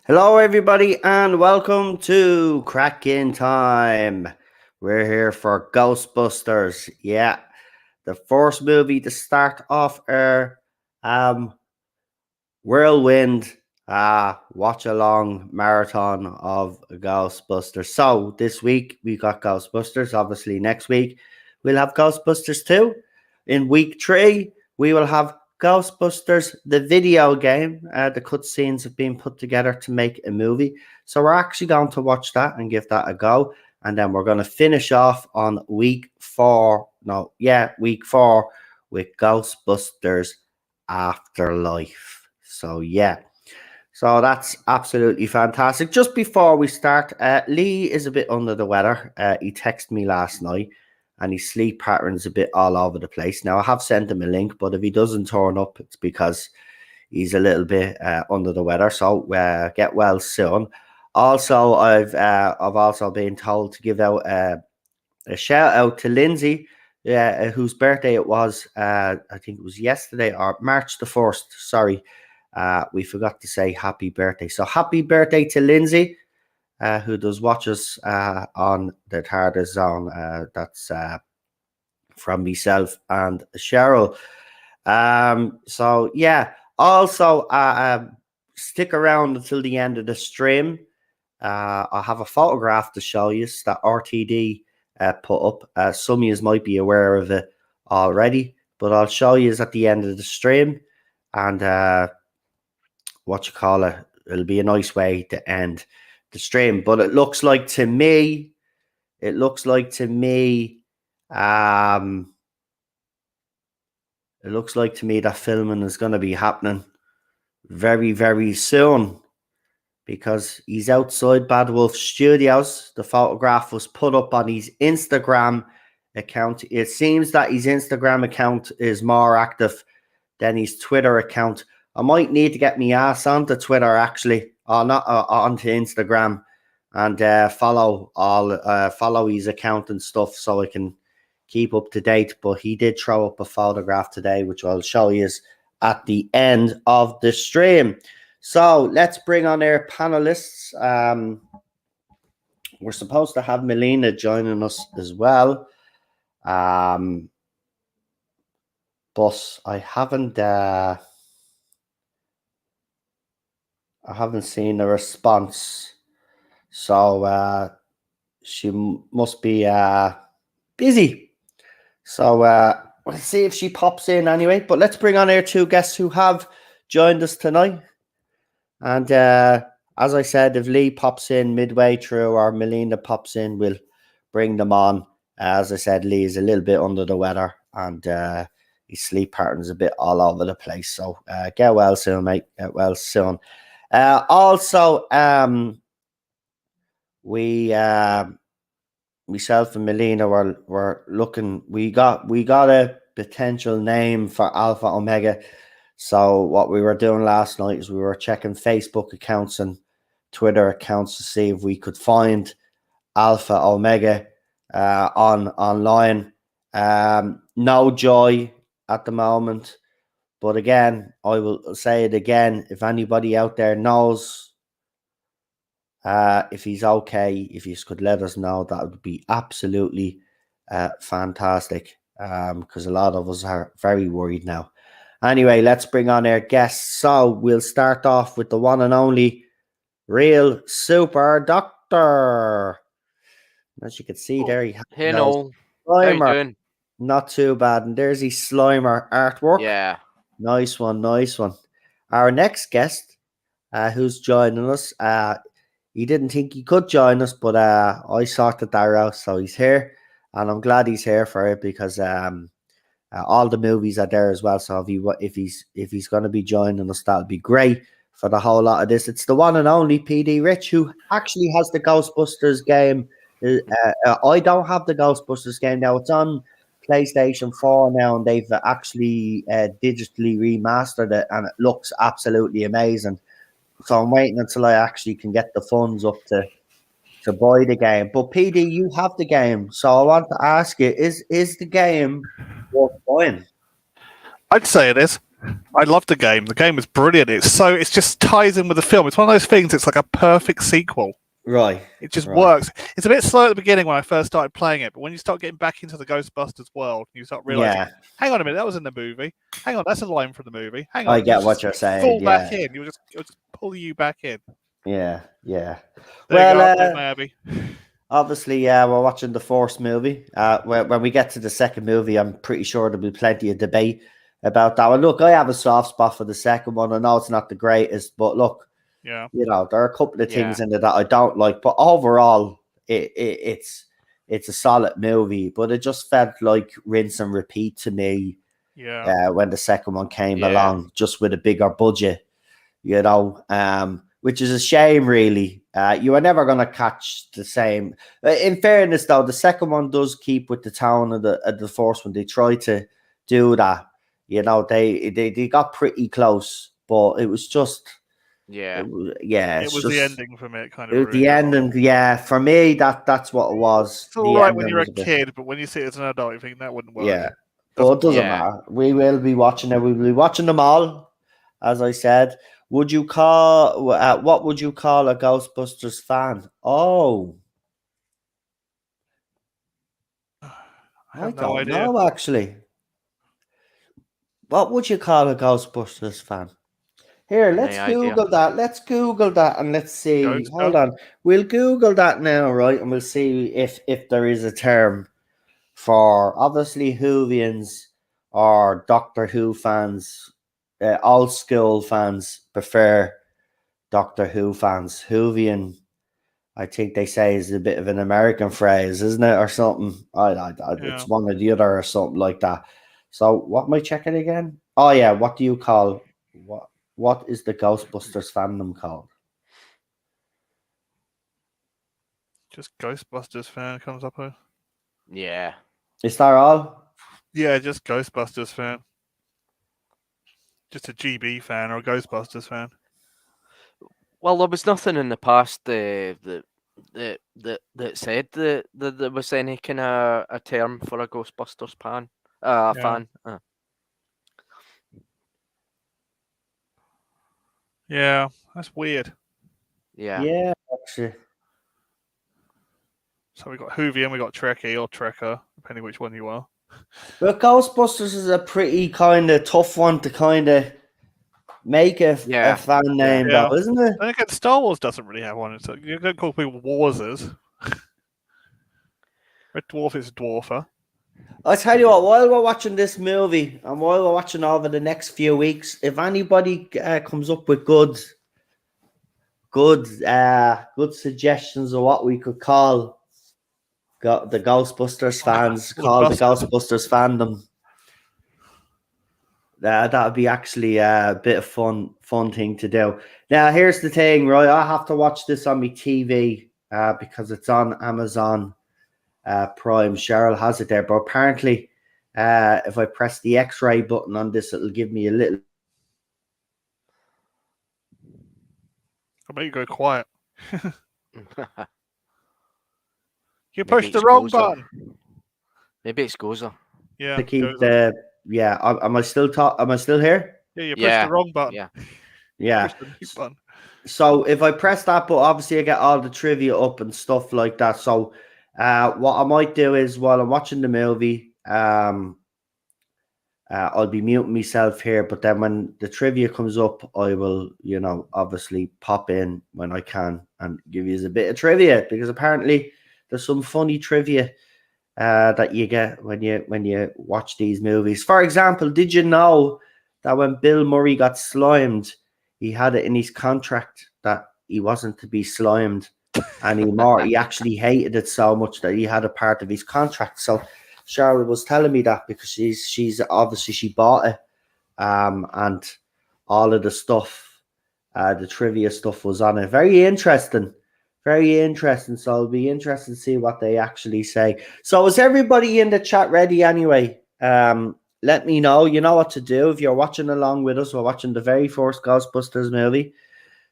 Hello, everybody, and welcome to Cracking Time. We're here for Ghostbusters. Yeah, the first movie to start off our whirlwind watch-along marathon of Ghostbusters. So this week we got Ghostbusters. Obviously, next week we'll have Ghostbusters 2. In week 3, we will have Ghostbusters, the video game. The cutscenes have been put together to make a movie. So we're actually going to watch that and give that a go. And then we're going to finish off on week 4 with Ghostbusters Afterlife. So yeah, so that's absolutely fantastic. Just before we start, Lee is a bit under the weather. He texted me last night and his sleep pattern's a bit all over the place. Now I have sent him a link, but if he doesn't turn up, it's because he's a little bit under the weather. So get well soon. Also, I've also been told to give out a shout out to Lindsay, whose birthday it was. I think it was yesterday or March the 1st. Sorry. We forgot to say happy birthday. So happy birthday to Lindsay, who does watch us on the TARDIS Zone. That's from myself and Cheryl. So yeah, also stick around until the end of the stream. I have a photograph to show you that RTD put up. Some of you might be aware of it already, but I'll show you at the end of the stream. And it'll be a nice way to end the stream. But it looks like to me that filming is going to be happening very, very soon, because he's outside Bad Wolf Studios. The photograph was put up on his Instagram account. It seems that his Instagram account is more active than his Twitter account. I might need to get my ass onto Twitter, actually, or not onto Instagram, and follow his account and stuff so I can keep up to date. But he did throw up a photograph today, which I'll show you at the end of the stream. So let's bring on our panelists. We're supposed to have Melina joining us as well. But I haven't seen a response. So she must be busy. So let's see if she pops in anyway. But let's bring on our two guests who have joined us tonight. And as I said, if Lee pops in midway through or Melina pops in, we'll bring them on. As I said, Lee is a little bit under the weather and his sleep pattern's a bit all over the place. So get well soon, mate. Get well soon. Also, myself and Melina were looking. We got a potential name for Alpha Omega. So what we were doing last night is we were checking Facebook accounts and Twitter accounts to see if we could find Alpha Omega online. No joy at the moment. But again, I will say it again. If anybody out there knows if he's okay, if you could let us know, that would be absolutely fantastic. Because a lot of us are very worried now. Anyway, let's bring on our guests. So we'll start off with the one and only Real Super Doctor. As you can see there, he has Hello. Slimer. How you doing? Not too bad. And there's his Slimer artwork. Yeah. Nice one, nice one. Our next guest, who's joining us, he didn't think he could join us, but I sorted that out, so he's here, and I'm glad he's here for it because all the movies are there as well. So if he's going to be joining us, that'll be great for the whole lot of this. It's the one and only PD Rich, who actually has the Ghostbusters game. I don't have the Ghostbusters game now. It's on PlayStation 4 now, and they've actually digitally remastered it, and it looks absolutely amazing. So I'm waiting until I actually can get the funds up to buy the game. But PD, you have the game, so I want to ask you: is the game worth buying? I'd say it is. I love the game. The game is brilliant. It just ties in with the film. It's one of those things. It's like a perfect sequel. Right. It just works. It's a bit slow at the beginning when I first started playing it, but when you start getting back into the Ghostbusters world, you start realizing, hang on a minute, that was in the movie. Hang on, that's a line from the movie. Hang on, I get what you're saying. Fall back in. It'll just pull you back in. Yeah. There you go, my Abby. Obviously, we're watching the Force movie. When we get to the second movie, I'm pretty sure there'll be plenty of debate about that one. Look, I have a soft spot for the second one. I know it's not the greatest, but look, yeah, you know, there are a couple of things in it that I don't like, but overall, it's a solid movie. But it just felt like rinse and repeat to me. Yeah. When the second one came along, just with a bigger budget, you know, which is a shame, really. You are never going to catch the same. In fairness, though, the second one does keep with the tone of the first one. They try to do that. You know, they got pretty close, but it was just. It was just, the ending for me. It kind of. It was the ending. Yeah, for me, that's what it was. It's all right when you're a kid, but when you see it as an adult, you think that wouldn't work. Yeah, but it doesn't matter. We will be watching it. We will be watching them all, as I said. Would you call what would you call a Ghostbusters fan? Oh, I don't know actually. What would you call a Ghostbusters fan? Here, let's Google that. Let's Google that and let's see. Hold on. We'll Google that now, right? And we'll see if there is a term for obviously Whovians or Doctor Who fans. Old school fans prefer Doctor Who fans. Whovian, I think they say, is a bit of an American phrase, isn't it, or something? It's one or the other or something like that. So, what am I checking again? Oh yeah, what do you call what is the Ghostbusters fandom called? Just Ghostbusters fan comes up here. Yeah. Is that all? Yeah, just Ghostbusters fan. Just a GB fan or a Ghostbusters fan. Well, there was nothing in the past that said that there was any kind of a term for a Ghostbusters fan. Yeah, that's weird. Yeah, actually. So we got Whovian, we got Trekkie or Trekker, depending which one you are. But Ghostbusters is a pretty kind of tough one to kind of make a fan name, though, isn't it? I think Star Wars doesn't really have one. So you don't call people Warsers. Red Dwarf is Dwarfer. I tell you what, while we're watching this movie and while we're watching over the next few weeks, if anybody comes up with good suggestions of what we could call the Ghostbusters fans, call the Ghostbusters fandom, that would be actually a bit of fun thing to do. Now, here's the thing, right? I have to watch this on my TV because it's on Amazon Prime. Cheryl has it there, but apparently if I press the X-ray button on this, it'll give me a little. I'll make you go quiet. You pushed the wrong button. Maybe it's Gozer. Yeah. To keep am I still here? Yeah, you pushed the wrong button. Yeah. So if I press that button, obviously I get all the trivia up and stuff like that. So what I might do is while I'm watching the movie, I'll be muting myself here, but then when the trivia comes up, I will, obviously pop in when I can and give you a bit of trivia, because apparently there's some funny trivia that you get when you watch these movies. For example, did you know that when Bill Murray got slimed, he had it in his contract that he wasn't to be slimed anymore? He actually hated it so much that he had a part of his contract. So Cheryl was telling me that because she's obviously she bought it, and all of the stuff, the trivia stuff was on it. Very interesting. So it'll be interesting to see what they actually say. So is everybody in the chat ready anyway? Let me know. You know what to do if you're watching along with us. We're watching the very first Ghostbusters movie.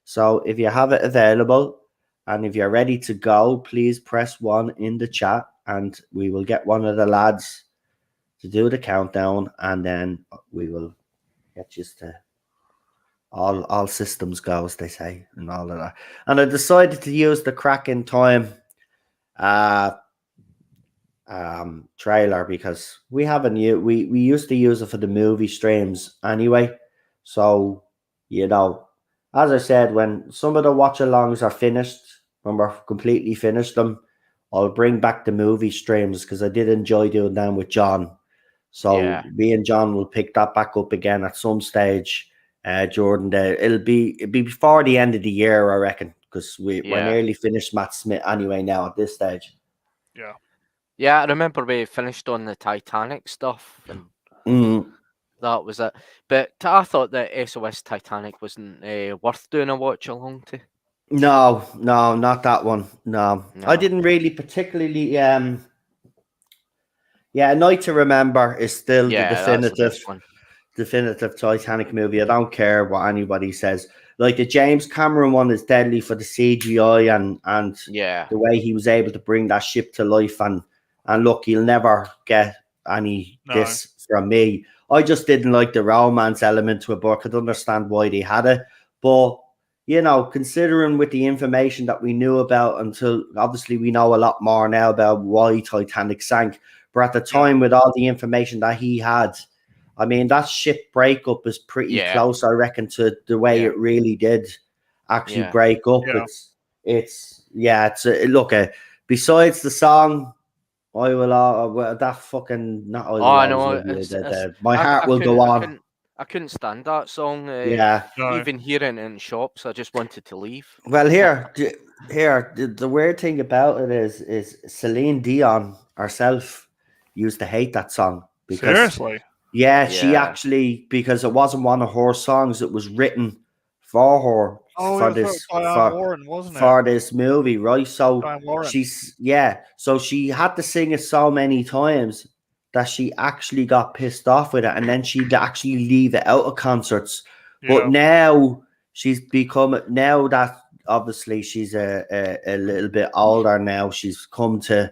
So if you have it available and if you're ready to go, please press 1 in the chat and we will get one of the lads to do the countdown, and then we will get used to all systems go, as they say, and all of that. And I decided to use the Cracking Time trailer because we haven't we used to use it for the movie streams anyway. So, you know, as I said, when some of the watch-alongs are finished, when we're completely finished them, I'll bring back the movie streams because I did enjoy doing them with John. So me and John will pick that back up again at some stage during it'll be before the end of the year, I reckon, because we're nearly finished Matt Smith anyway now at this stage. Yeah. Yeah, I remember we finished on the Titanic stuff, and that was it. But I thought that SOS Titanic wasn't worth doing a watch along to. No, not that one. No. I didn't really particularly. A Night to Remember is still the definitive Titanic movie. I don't care what anybody says. Like the James Cameron one is deadly for the CGI and the way he was able to bring that ship to life. And look, you'll never get any this from me. I just didn't like the romance element to it, but I could understand why they had it. But, you know, considering with the information that we knew about until obviously we know a lot more now about why Titanic sank. But at the time, with all the information that he had, I mean, that ship breakup is pretty close, I reckon, to the way it really did actually break up. Look, besides the song, I will, that fucking, not I will always love you, My Heart Will Go On. I couldn't stand that song. Even hearing it in shops, I just wanted to leave. Well, the weird thing about it is Celine Dion herself used to hate that song. Because, seriously? Yeah, she actually, because it wasn't one of her songs, it was written for her for this movie, right? So so she had to sing it so many times that she actually got pissed off with it, and then she'd actually leave it out of concerts. But now she's now that obviously she's a little bit older now, she's come to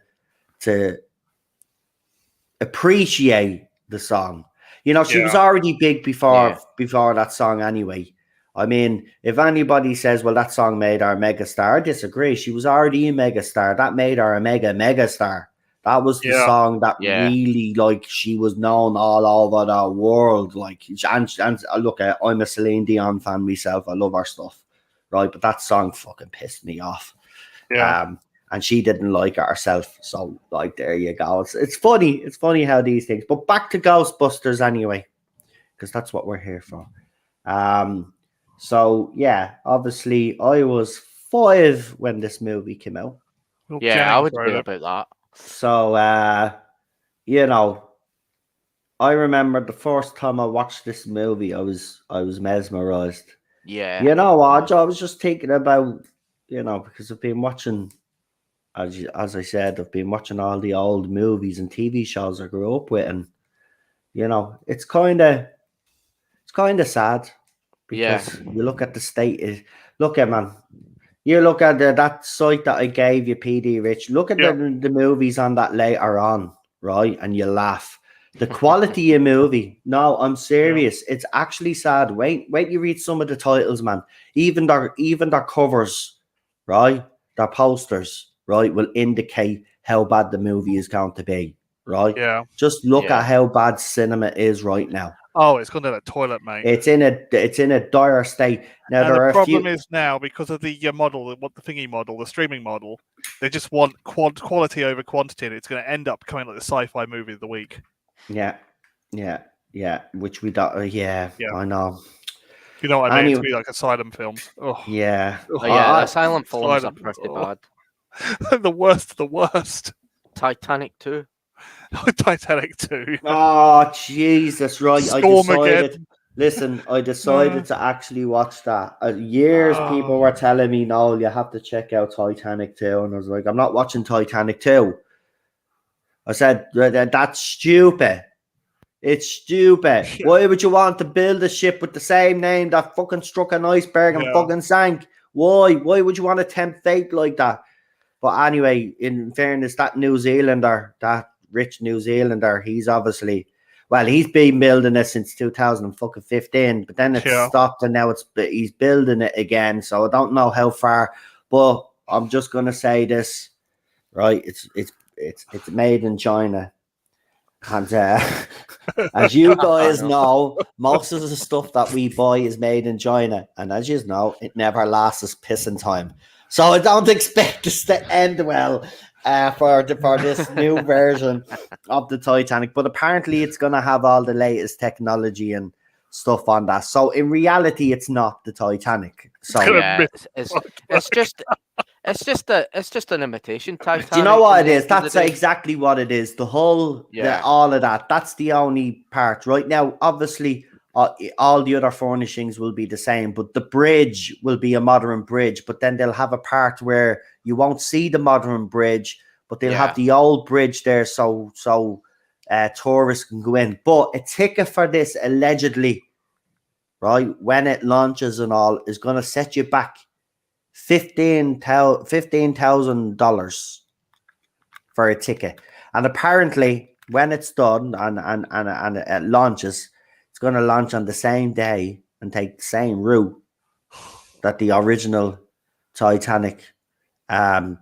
appreciate the song. You know, she was already big before that song anyway. I mean, if anybody says, well, that song made her a megastar, I disagree. She was already a megastar. That made her a megastar. That was the song that really, like, she was known all over the world. Like, and look, I'm a Celine Dion fan myself. I love her stuff, right? But that song fucking pissed me off. Yeah. And she didn't like it herself. So, like, there you go. It's funny. It's funny how these things. But back to Ghostbusters anyway, because that's what we're here for. So, yeah, obviously, I was 5 when this movie came out. Yeah, I would agree about that. So, you know, I remember the first time I watched this movie, I was mesmerized. Yeah. You know what? I was just thinking about, you know, because I've been watching, as I said, I've been watching all the old movies and TV shows I grew up with, and you know, it's kind of sad because you look at the state. Look at man, you look at that site that I gave you, PD Rich. Look at the movies on that later on, right? And you laugh. The quality of movie. No, I'm serious. It's actually sad. Wait, you read some of the titles, man. Even their covers, right? Their posters, right, will indicate how bad the movie is going to be, right? Yeah. Just look at how bad cinema is right now. Oh, it's gone down the toilet, mate. It's in a dire state. Now and the problem is now, because of the model, the streaming model, they just want quality over quantity, and it's going to end up becoming like the sci-fi movie of the week. Yeah. Which we don't. I know. You know what I mean? To be like asylum films. Oh. Yeah. Asylum films are pretty bad. The worst. Titanic 2. Titanic 2. Oh, Jesus, right. I decided to actually watch that. Years people were telling me, no, you have to check out Titanic 2. And I was like, I'm not watching Titanic 2. I said, that's stupid. It's stupid. Why would you want to build a ship with the same name that fucking struck an iceberg and fucking sank? Why? Why would you want to tempt fate like that? But anyway, in fairness, that rich New Zealander, he's obviously, well, he's been building it since 2015, but then it stopped, and now he's building it again. So I don't know how far, but I'm just gonna say this, right? It's made in China, and as you guys know, most of the stuff that we buy is made in China, and as you know, it never lasts us pissing time. So I don't expect this to end well for this new version of the Titanic. But apparently, it's going to have all the latest technology and stuff on that. So in reality, it's not the Titanic. So yeah, it's just an imitation Titanic. Do you know what it is? That's exactly what it is. The whole, all of that. That's the only part right now. Obviously, all the other furnishings will be the same, but the bridge will be a modern bridge. But then they'll have a part where you won't see the modern bridge, but they'll have the old bridge there, so tourists can go in. But a ticket for this, allegedly, right, when it launches and all, is going to set you back $15,000 for a ticket. And apparently, when it's done and it launches, it's going to launch on the same day and take the same route that the original Titanic, the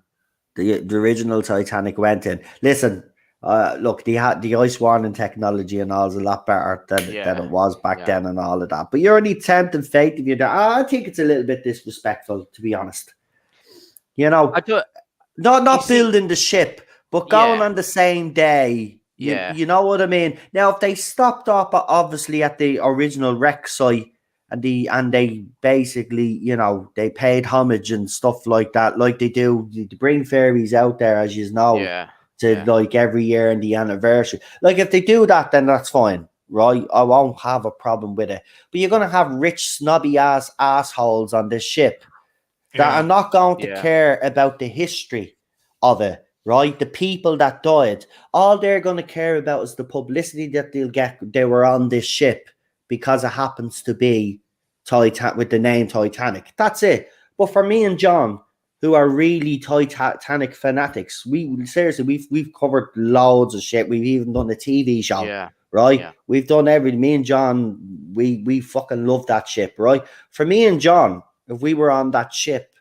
original Titanic went in. Listen, look, the ice warning technology and all is a lot better than it was back then and all of that. But you're only tempting fate if you're there. I think it's a little bit disrespectful, to be honest. You know, not building the ship, but going on the same day. You know what I mean? Now, if they stopped up, obviously, at the original wreck site, and they basically, you know, they paid homage and stuff like that, like they do to bring fairies out there, as you know, like every year in the anniversary. Like, if they do that, then that's fine, right? I won't have a problem with it. But you're gonna have rich, snobby assholes on this ship that are not going to care about the history of it, right? The people that died, all they're going to care about is the publicity that they'll get. They were on this ship because it happens to be with the name Titanic. That's it. But for me and John, who are really Titanic fanatics, we've covered loads of shit. We've even done a TV show, right? Yeah. We've done everything. Me and John, we fucking love that ship, right? For me and John, if we were on that ship,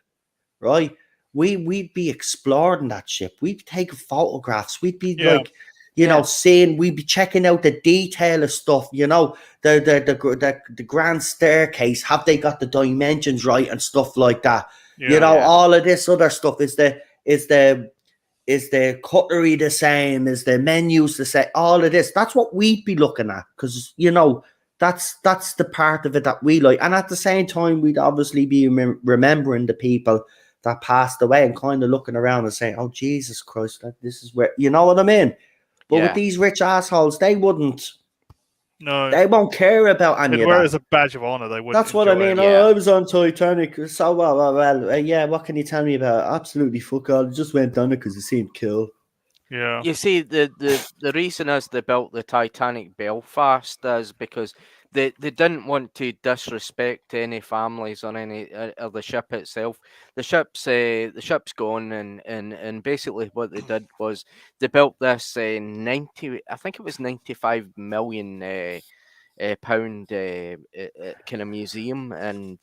right, we'd be exploring that ship. We'd take photographs. We'd be like, you know, seeing. We'd be checking out the detail of stuff. You know, the grand staircase. Have they got the dimensions right and stuff like that? Yeah, you know, all of this other stuff. Is the cutlery the same? Is the menus the same? All of this. That's what we'd be looking at, because, you know, that's the part of it that we like. And at the same time, we'd obviously be remembering the people that passed away and kind of looking around and saying, oh, Jesus Christ, this is where, you know what I mean? But with these rich assholes, they wouldn't. No. They won't care about any of that. Wear it as a badge of honor. They wouldn't. That's what I mean. Oh, I was on Titanic. So, well, what can you tell me about it? Absolutely fuck all. I just went on it because it seemed cool. Yeah. You see, the reason is they built the Titanic Belfast is because they didn't want to disrespect any families on any of the ship itself. The ship's gone, and basically what they did was they built this 95 million pound kind of museum, and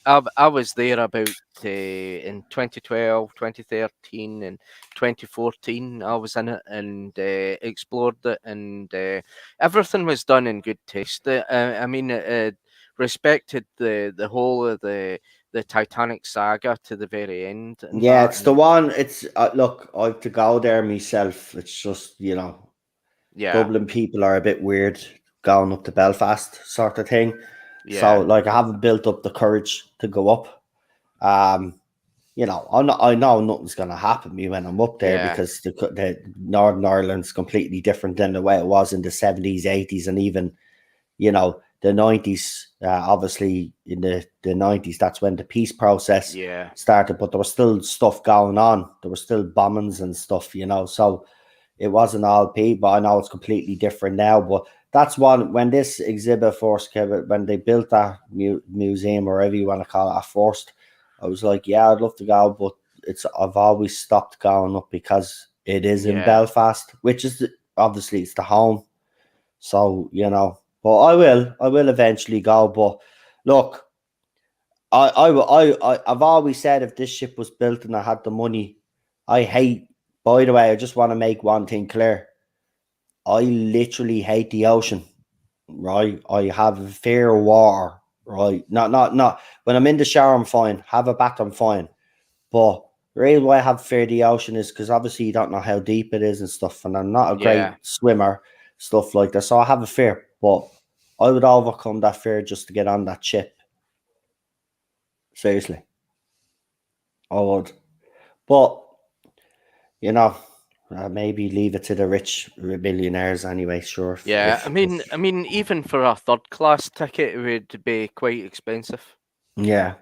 I was there about in 2012, 2013, and 2014. I was in it and explored it, and everything was done in good taste. I mean, it respected the whole of the Titanic saga to the very end. Yeah, it's the one. It's look, I have to go there myself. It's just, you know, Dublin people are a bit weird going up to Belfast, sort of thing. Yeah. So, like, I haven't built up the courage to go up. You know, I know nothing's going to happen to me when I'm up there, because the Northern Ireland's completely different than the way it was in the 70s, 80s, and even, you know, the 90s. Obviously, in the 90s, that's when the peace process started, but there was still stuff going on. There were still bombings and stuff, you know, so it wasn't all people. I know it's completely different now, but that's one, when this exhibit first came, when they built that museum, or whatever you want to call it, at first, I was like, yeah, I'd love to go, but I've always stopped going up because it is in Belfast, which is obviously it's the home So, but I will eventually go. But look, I've always said if this ship was built and I had the money, by the way, I just want to make one thing clear. I literally hate the ocean, right? I have a fear of water, right? Not. When I'm in the shower, I'm fine. Have a bath, I'm fine. But the reason why I have fear of the ocean is because obviously you don't know how deep it is and stuff, and I'm not a great swimmer, stuff like that. So I have a fear, but I would overcome that fear just to get on that ship. Seriously, I would. But maybe leave it to the rich billionaires anyway. Sure. Yeah, I mean, even for a third class ticket, it would be quite expensive. Yeah,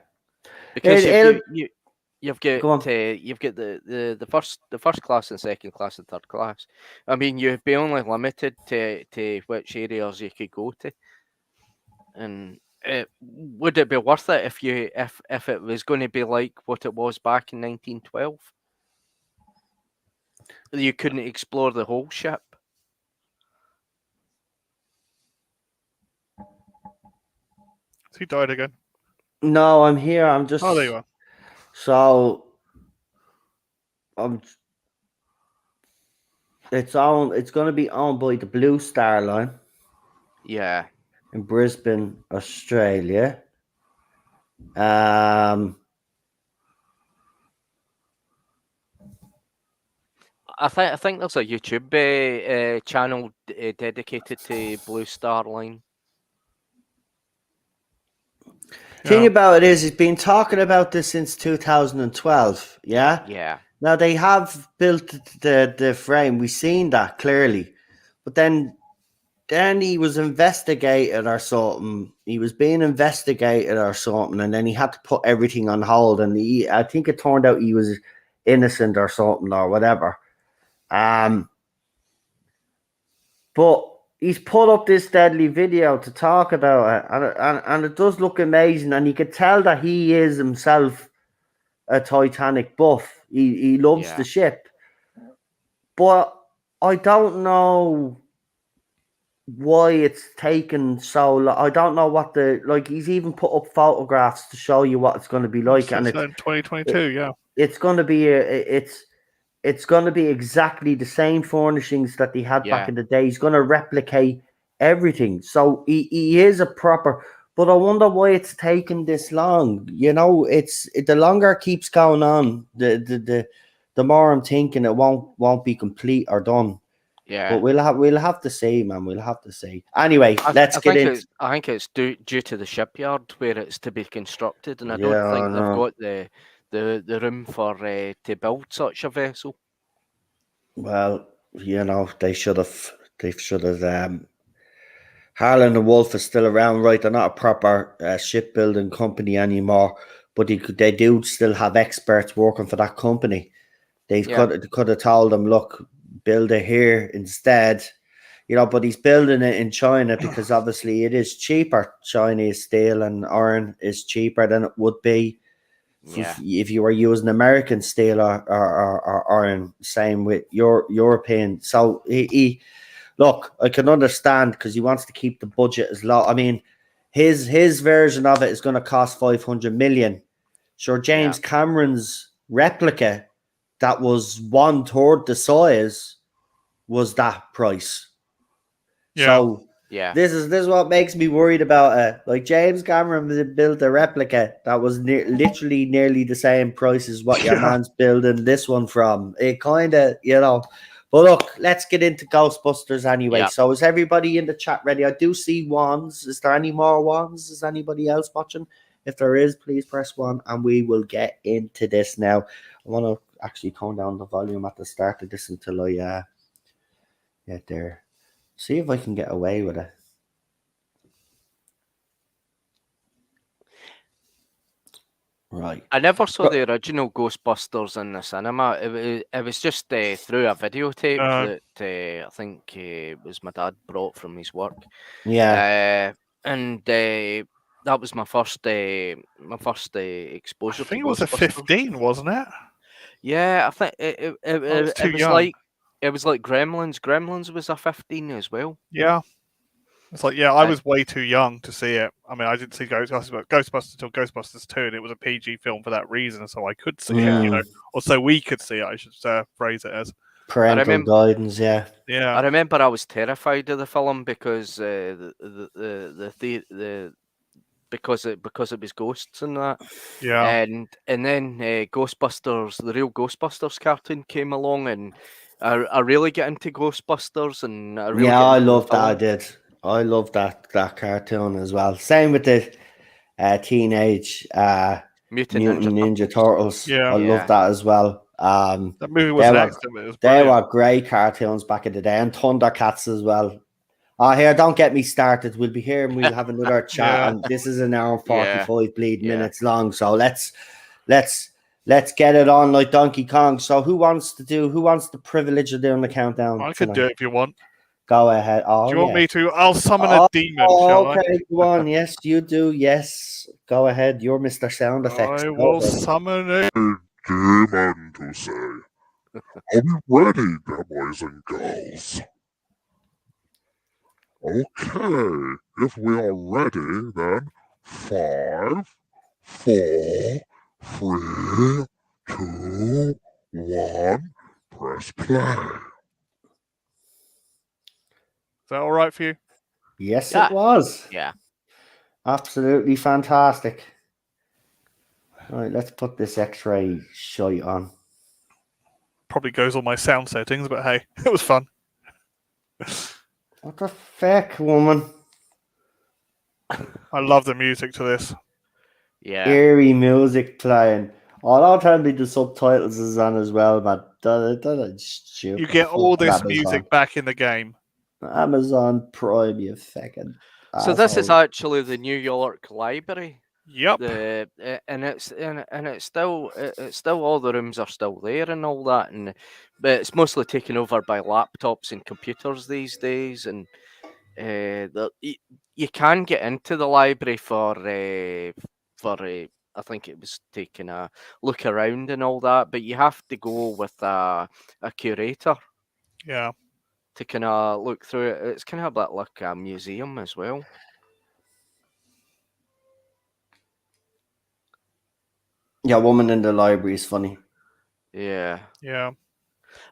because you've got the first class and second class and third class. I mean, you'd be only limited to which areas you could go to, and would it be worth it if it was going to be like what it was back in 1912? You couldn't explore the whole ship. He died again. No, I'm here. I'm just. Oh, there you are. So, it's going to be owned by the Blue Star Line. Yeah. In Brisbane, Australia. I think there's a YouTube channel dedicated to Blue Star Line. Thing about it is, he's been talking about this since 2012. Yeah. Yeah. Now they have built the frame. We've seen that clearly, but then he was investigated or something. He was being investigated or something, and then he had to put everything on hold. And I think it turned out he was innocent or something or whatever. But he's put up this deadly video to talk about it, and it does look amazing. And you could tell that he is himself a Titanic buff. He loves the ship, but I don't know why it's taken so long. I don't know what he's even put up photographs to show you what it's going to be like, and it's 2022. It's going to be it's going to be exactly the same furnishings that they had back in the day. He's going to replicate everything. So he is a proper. But I wonder why it's taken this long. The longer it keeps going on, the more I'm thinking it won't be complete or done. Yeah. But we'll have to see, man. We'll have to see. Anyway, let's get in. I think it's due to the shipyard where it's to be constructed, and I don't think they've got the room for to build such a vessel. Well, they should have. Harlan and Wolff is still around, right? They're not a proper shipbuilding company anymore, but they do still have experts working for that company. They could have told them, look, build it here instead. But he's building it in China because obviously it is cheaper. Chinese steel and iron is cheaper than it would be if you were using American steel or iron. Same with European. So look, I can understand because he wants to keep the budget as low. I mean, his version of it is going to cost 500 million. Sure, James Cameron's replica that was 1/3 the size was that price. Yeah. So this is what makes me worried about it. Like James Cameron built a replica that was literally nearly the same price as what your man's building this one from. It kind of, But look, let's get into Ghostbusters anyway. Yep. So is everybody in the chat ready? I do see wands. Is there any more wands? Is anybody else watching? If there is, please press 1 and we will get into this now. I want to actually calm down the volume at the start of this until I get there. See if I can get away with it. Right. I never saw the original Ghostbusters in the cinema. It was just through a videotape that I think it was my dad brought from his work. Yeah. And that was my first exposure. I think it was a 15, wasn't it? Yeah, I think it was young. like it was like Gremlins. Gremlins was a 15 as well. Yeah. It's like, I was way too young to see it. I mean, I didn't see Ghostbusters until Ghostbusters 2, and it was a PG film for that reason, so I could see it, or so we could see it, I should phrase it as. Parental guidance, yeah. Yeah. I remember I was terrified of the film because because it was ghosts and that. Yeah. And then Ghostbusters, the real Ghostbusters cartoon came along, and I really get into Ghostbusters, and I really I loved that. I did. I loved that cartoon as well. Same with the teenage Mutant Ninja Turtles. Yeah. I loved that as well. That movie was excellent. It was they were great cartoons back in the day, and Thundercats as well. Here, don't get me started. We'll be here and we'll have another chat. And this is an hour and 45 minutes long. So let's get it on like Donkey Kong. So who wants the privilege of doing the countdown? I could do it if you want. Go ahead. Do you want me to? I'll summon a demon. Okay, go on. Yes, you do. Yes. Go ahead. You're Mr. Sound Effects. I will summon a demon to say, are we ready, boys and girls? Okay, if we are ready, then 5, 4, 3, 2, 1, press play. Is that all right for you? Yes, it was. Yeah. Absolutely fantastic. All right, let's put this X-ray shite on. Probably goes on my sound settings, but hey, it was fun. What the fuck, woman? I love the music to this. Yeah. Eerie music playing. Don't tell me the subtitles is on as well, man. You get all this music back in the game. Amazon Prime, you fucking. So this is actually the New York Library. Yep. And it's still all the rooms are still there and all that, but it's mostly taken over by laptops and computers these days. And you can get into the library for I think it was taking a look around and all that, but you have to go with a curator. Yeah. To kind of look through it. It's kind of a bit like a museum as well. Yeah, Woman in the Library is funny. Yeah. Yeah.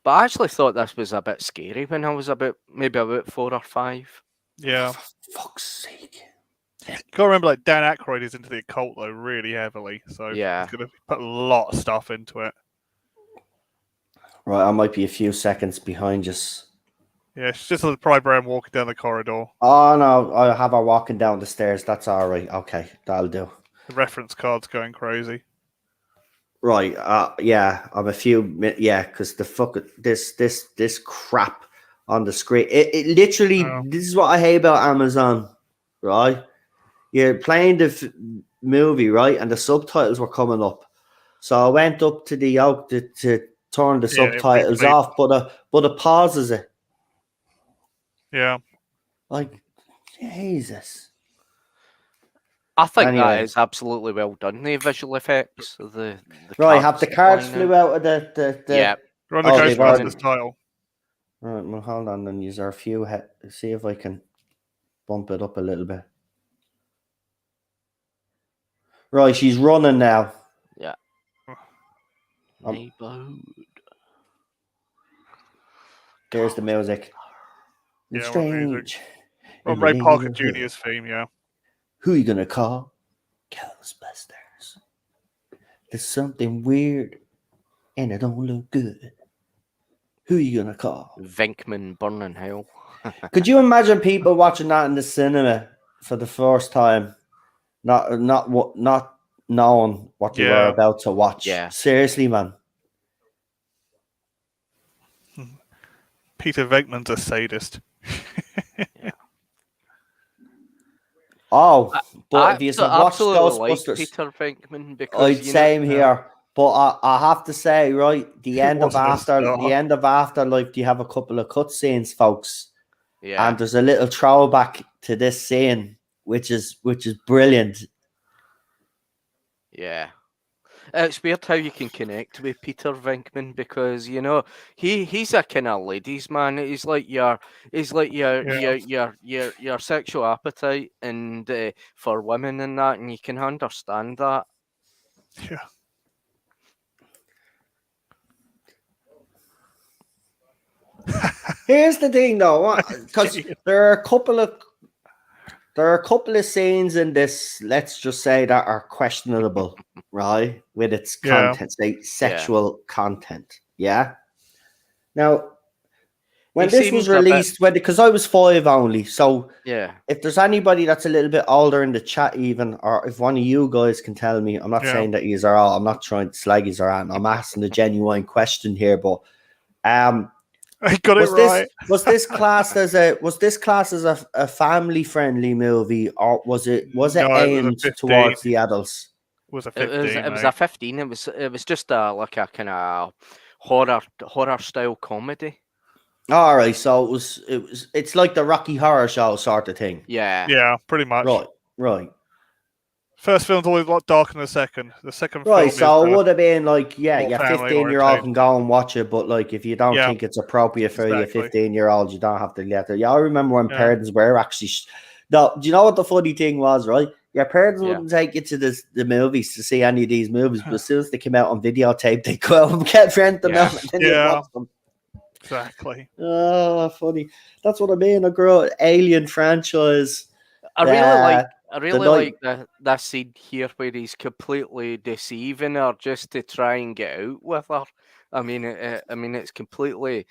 But I actually thought this was a bit scary when I was maybe about 4 or 5. Yeah. For fuck's sake. You gotta remember, like, Dan Aykroyd is into the occult though, really heavily. So yeah, he's gonna put a lot of stuff into it. Right, I might be a few seconds behind just. Yeah, it's just a Pride Brown walking down the corridor. Oh no, I have her walking down the stairs. That's all right. Okay, that'll do. The reference card's going crazy. Right. Yeah, I'm a few. Yeah, because the fuck this crap on the screen. It literally. This is what I hate about Amazon. Right. You're playing the movie, right, and the subtitles were coming up. So I went up to the to turn the subtitles off, but it pauses it. Yeah. Like, Jesus. I think that is absolutely well done. The visual effects, the right. Have the cards flew out of the yeah. We're on the Ghostbusters title. Right. Well, hold on. Then use our few. See if I can bump it up a little bit. Right. She's running now. Yeah. Neighborhood. There's the music. Yeah, strange. From Ray Parker Jr.'s theme, yeah. Who are you gonna call? Ghostbusters. There's something weird, and it don't look good. Who are you gonna call? Venkman Burning Hell. Could you imagine people watching that in the cinema for the first time, not knowing what they were about to watch? Yeah. Seriously, man. Peter Venkman's a sadist. Yeah. Oh, but if you watch Ghostbusters, like Peter Venkman because same here. But I have to say, right, the end of Afterlife, you have a couple of cutscenes, folks. Yeah. And there's a little throwback to this scene, which is brilliant. Yeah. It's weird how you can connect with Peter Venkman because he's a kind of ladies' man. He's like your sexual appetite and for women and that, and you can understand that. Yeah. Here's the thing, though, because there are a couple of scenes in this, let's just say, that are questionable, right? With its content, say sexual content. Yeah. Now, when this was released, because I was 5 only, so if there's anybody that's a little bit older in the chat, even, or if one of you guys can tell me, I'm not saying that yous are all, I'm not trying to slag yous around. I'm asking a genuine question here, but I got it right. Was this classed as a family friendly movie, or was it aimed towards the adults? It was a 15. It was a 15. It was just like a kind of horror style comedy. All right, so it's like the Rocky Horror Show sort of thing. Yeah, pretty much. Right. First film's always a lot darker than the second. The second right, film so it would have been like, your 15-year-old can go and watch it, but like if you don't think it's appropriate for your 15-year-old, you don't have to let it. Yeah, I remember when parents were actually. No, do you know what the funny thing was? Right, your parents wouldn't take you to the movies to see any of these movies, but as soon as they came out on videotape, they go out and get rent them out, and then you watch them. Exactly. Oh, funny. That's what I mean. A girl Alien franchise. I really like that scene here where he's completely deceiving her just to try and get out with her. I mean, it's completely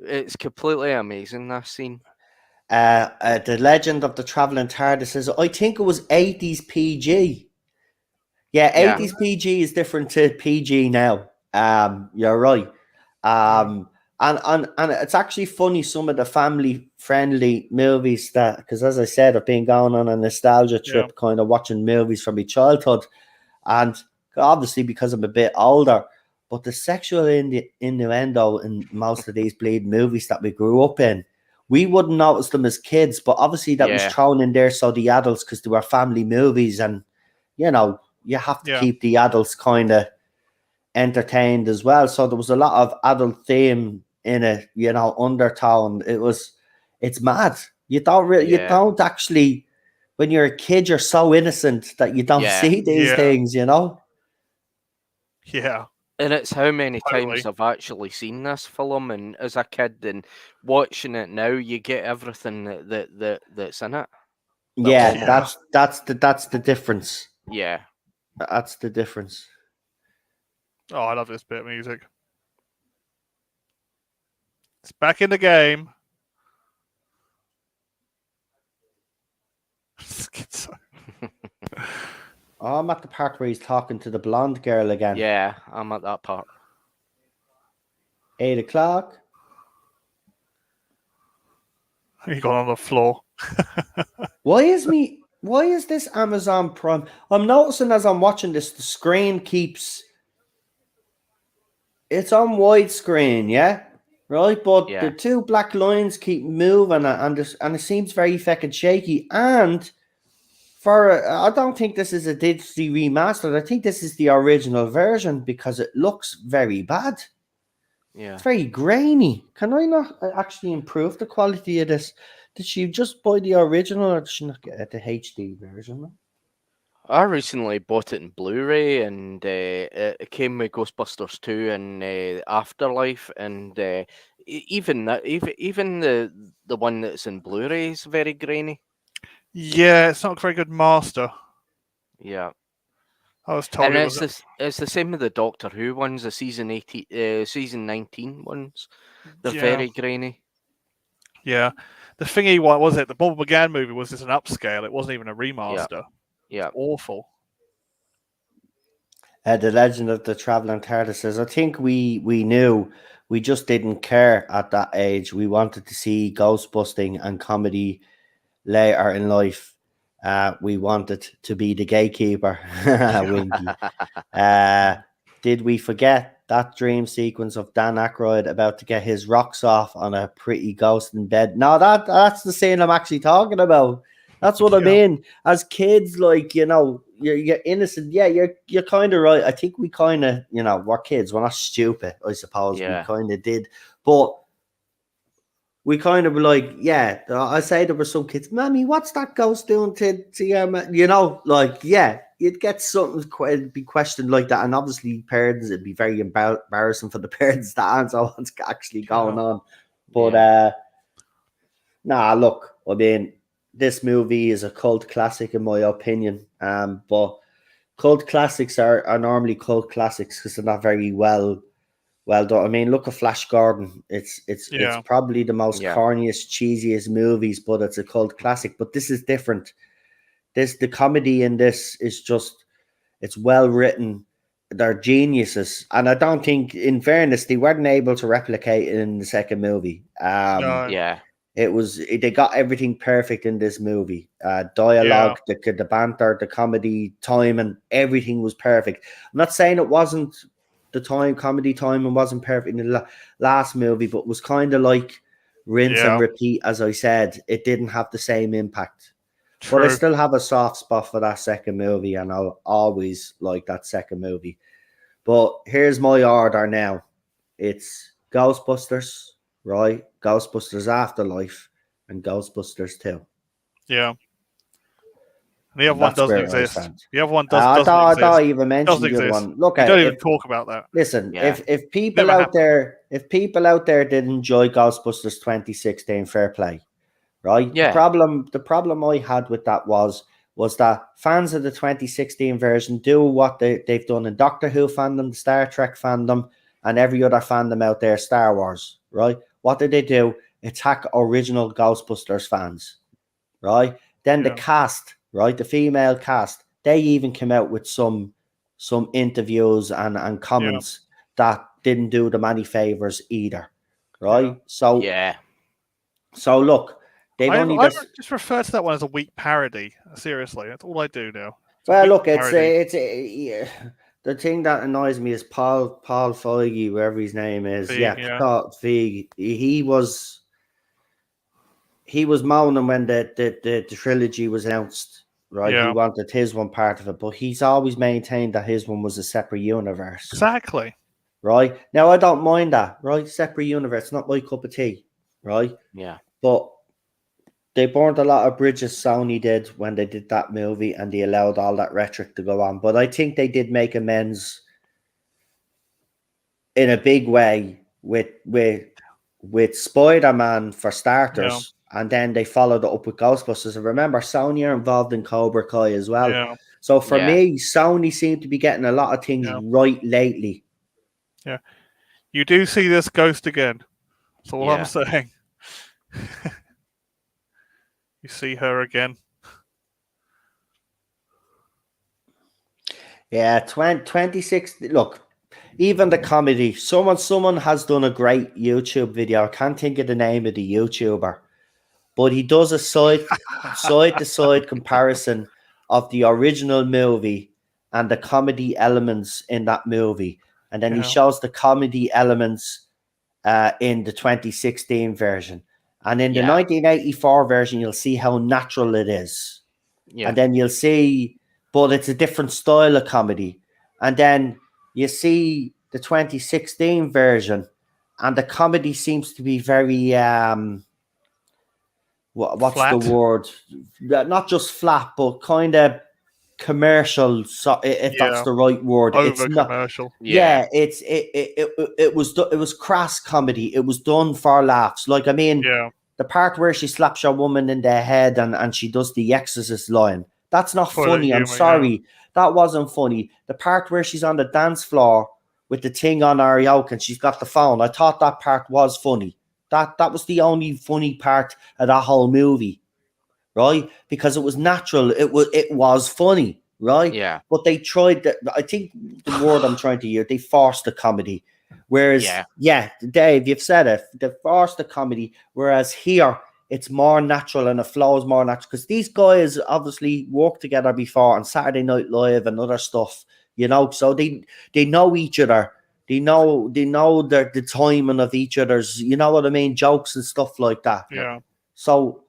amazing, that scene. The Legend of the Traveling TARDIS says, I think it was 80s PG. Yeah, 80s PG is different to PG now. You're right. And it's actually funny, some of the family-friendly movies that, because as I said, I've been going on a nostalgia trip, kind of watching movies from my childhood, and obviously because I'm a bit older, but the sexual innuendo in most of these bleeding movies that we grew up in, we wouldn't notice them as kids, but obviously that was thrown in there so the adults, because they were family movies, and you have to keep the adults kind of entertained as well. So there was a lot of adult theme in it, undertone. It's mad. You don't actually, when you're a kid, you're so innocent that you don't see these things, Yeah. And it's how many times I've actually seen this film, and as a kid, and watching it now, you get everything that's in it. That's the difference. Yeah, that's the difference. Oh, I love this bit of music. It's back in the game. Oh, I'm at the part where he's talking to the blonde girl again. Yeah, I'm at that part. 8 o'clock. He got on the floor. Why is this Amazon Prime? I'm noticing as I'm watching this, the screen keeps. It's on widescreen, right? But the two black lines keep moving, and it seems very fucking shaky. And I don't think this is a digitally remastered. I think this is the original version because it looks very bad. Yeah, it's very grainy. Can I not actually improve the quality of this? Did she just buy the original, or did she not get the HD version? I recently bought it in Blu-ray, and it came with Ghostbusters 2 and Afterlife, and even the one that's in Blu-ray is very grainy. Yeah, it's not a very good master. Yeah, I was told it's the same with the Doctor Who ones, the season 19 ones. They're very grainy. Yeah, the thingy, what was it? The Bob McGann movie was just an upscale. It wasn't even a remaster. Yeah, awful. The Legend of the Traveling TARDIS says, I think we knew, we just didn't care at that age. We wanted to see ghostbusting and comedy later in life. We wanted to be the gatekeeper. Winky. Did we forget that dream sequence of Dan Aykroyd about to get his rocks off on a pretty ghost in bed? No, that's the scene I'm actually talking about. That's what I mean. As kids, like, you're innocent. Yeah, you're kind of right. I think we kind of, we're kids. We're not stupid, I suppose. Yeah. We kind of did, but we kind of were like, yeah. I say there were some kids, Mommy, what's that ghost doing to your man? Yeah, you'd get something be questioned like that, and obviously parents, it'd be very embarrassing for the parents to answer what's actually going on. But nah, look, I mean, this movie is a cult classic in my opinion. But cult classics are normally cult classics because they're not very well done. I mean, look at Flash Gordon. It's probably the most corniest, cheesiest movies, but it's a cult classic. But this is different. The comedy in this is just, it's well written. They're geniuses, and I don't think, in fairness, they weren't able to replicate it in the second movie. They got everything perfect in this movie. Dialogue, the banter, the comedy, timing, everything was perfect. I'm not saying it wasn't comedy timing wasn't perfect in the last movie, but it was kind of like rinse and repeat. As I said, it didn't have the same impact. True. But I still have a soft spot for that second movie, and I'll always like that second movie. But here's my order now. It's Ghostbusters, right? Ghostbusters Afterlife and Ghostbusters 2. Yeah. And the other one doesn't exist. The other one doesn't exist. I don't even mention the other one. Look, don't even talk about that. Listen, if people out there did enjoy Ghostbusters 2016, fair play, right? Yeah. The problem I had with that was that fans of the 2016 version do what they've done in Doctor Who fandom, Star Trek fandom, and every other fandom out there, Star Wars, right? What did they do? Attack original Ghostbusters fans, right? Then the cast, right? The female cast, they even came out with some interviews and comments that didn't do them any favors either, right? So look, I just refer to that one as a weak parody. Seriously, that's all I do now. Look, it's the thing that annoys me is Paul Feige, wherever his name is. Feige. He was moaning when the trilogy was announced, right? He wanted his one part of it, but he's always maintained that his one was a separate universe. Exactly. Right? Now, I don't mind that, right? Separate universe, not my cup of tea, right? Yeah. But they burned a lot of bridges, Sony did, when they did that movie, and they allowed all that rhetoric to go on. But I think they did make amends in a big way with Spider-Man for starters, and then they followed it up with Ghostbusters. And remember, Sony are involved in Cobra Kai as well. Yeah. So for me, Sony seemed to be getting a lot of things right lately. Yeah. You do see this ghost again. That's all I'm saying. You see her again. Yeah, 26. Look, even the comedy. Someone has done a great YouTube video. I can't think of the name of the YouTuber, but he does a side to side comparison of the original movie and the comedy elements in that movie, and then he shows the comedy elements in the 2016 version. And in the 1984 version, you'll see how natural it is. Yeah. And then you'll see, but it's a different style of comedy. And then you see the 2016 version, and the comedy seems to be very, what's flat. The word? Not just flat, but kind of commercial, so if that's the right word. Over commercial. It was crass comedy. It was done for laughs. Like, I mean, the part where she slaps your woman in the head and she does the Exorcist line, that's not funny. I'm sorry, that wasn't funny. The part where she's on the dance floor with the thing on her yoke and she's got the phone, I thought that part was funny. That was the only funny part of that whole movie. Right, because it was natural. It was funny, right? Yeah. But they tried that. I think the word I'm trying to use, they forced the comedy. Whereas, Dave, you've said it. They forced the comedy. Whereas here, it's more natural and it flows more natural. Because these guys obviously worked together before on Saturday Night Live and other stuff, so they know each other. They know the timing of each other's, you know what I mean, jokes and stuff like that. Yeah. So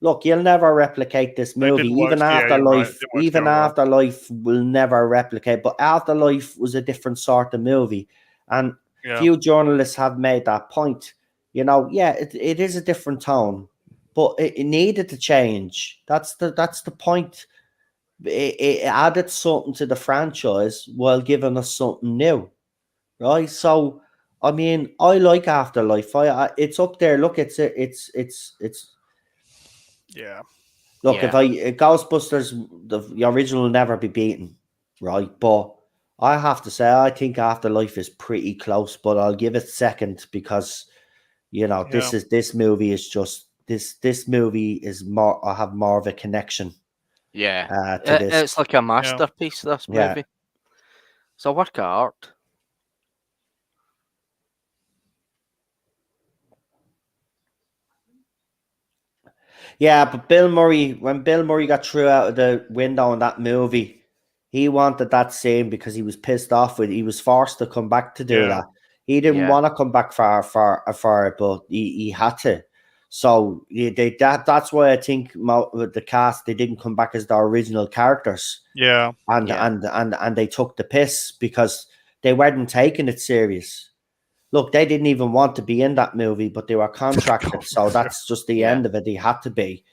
look, you'll never replicate this movie. Even Afterlife, even Afterlife will never replicate. But Afterlife was a different sort of movie, and few journalists have made that point. You know, yeah, it is a different tone, but it needed to change. That's the point. It added something to the franchise while giving us something new, right? So, I mean, I like Afterlife. It's up there. Look, it's. Yeah. Look, if Ghostbusters, the original will never be beaten, right? But I have to say, I think Afterlife is pretty close, but I'll give it second because, you know, this movie is just this movie is more. I have more of a connection. Yeah, to this. It's like a masterpiece. This movie. It's a work of art. Yeah, but when Bill Murray got thrown out of the window in that movie, he wanted that same because he was pissed off with. He was forced to come back to do that. He didn't want to come back for it, but he had to. So that's why I think with the cast they didn't come back as the original characters. Yeah, and they took the piss because they weren't taking it serious. Look, they didn't even want to be in that movie, but they were contracted, so that's just the end of it. They had to be.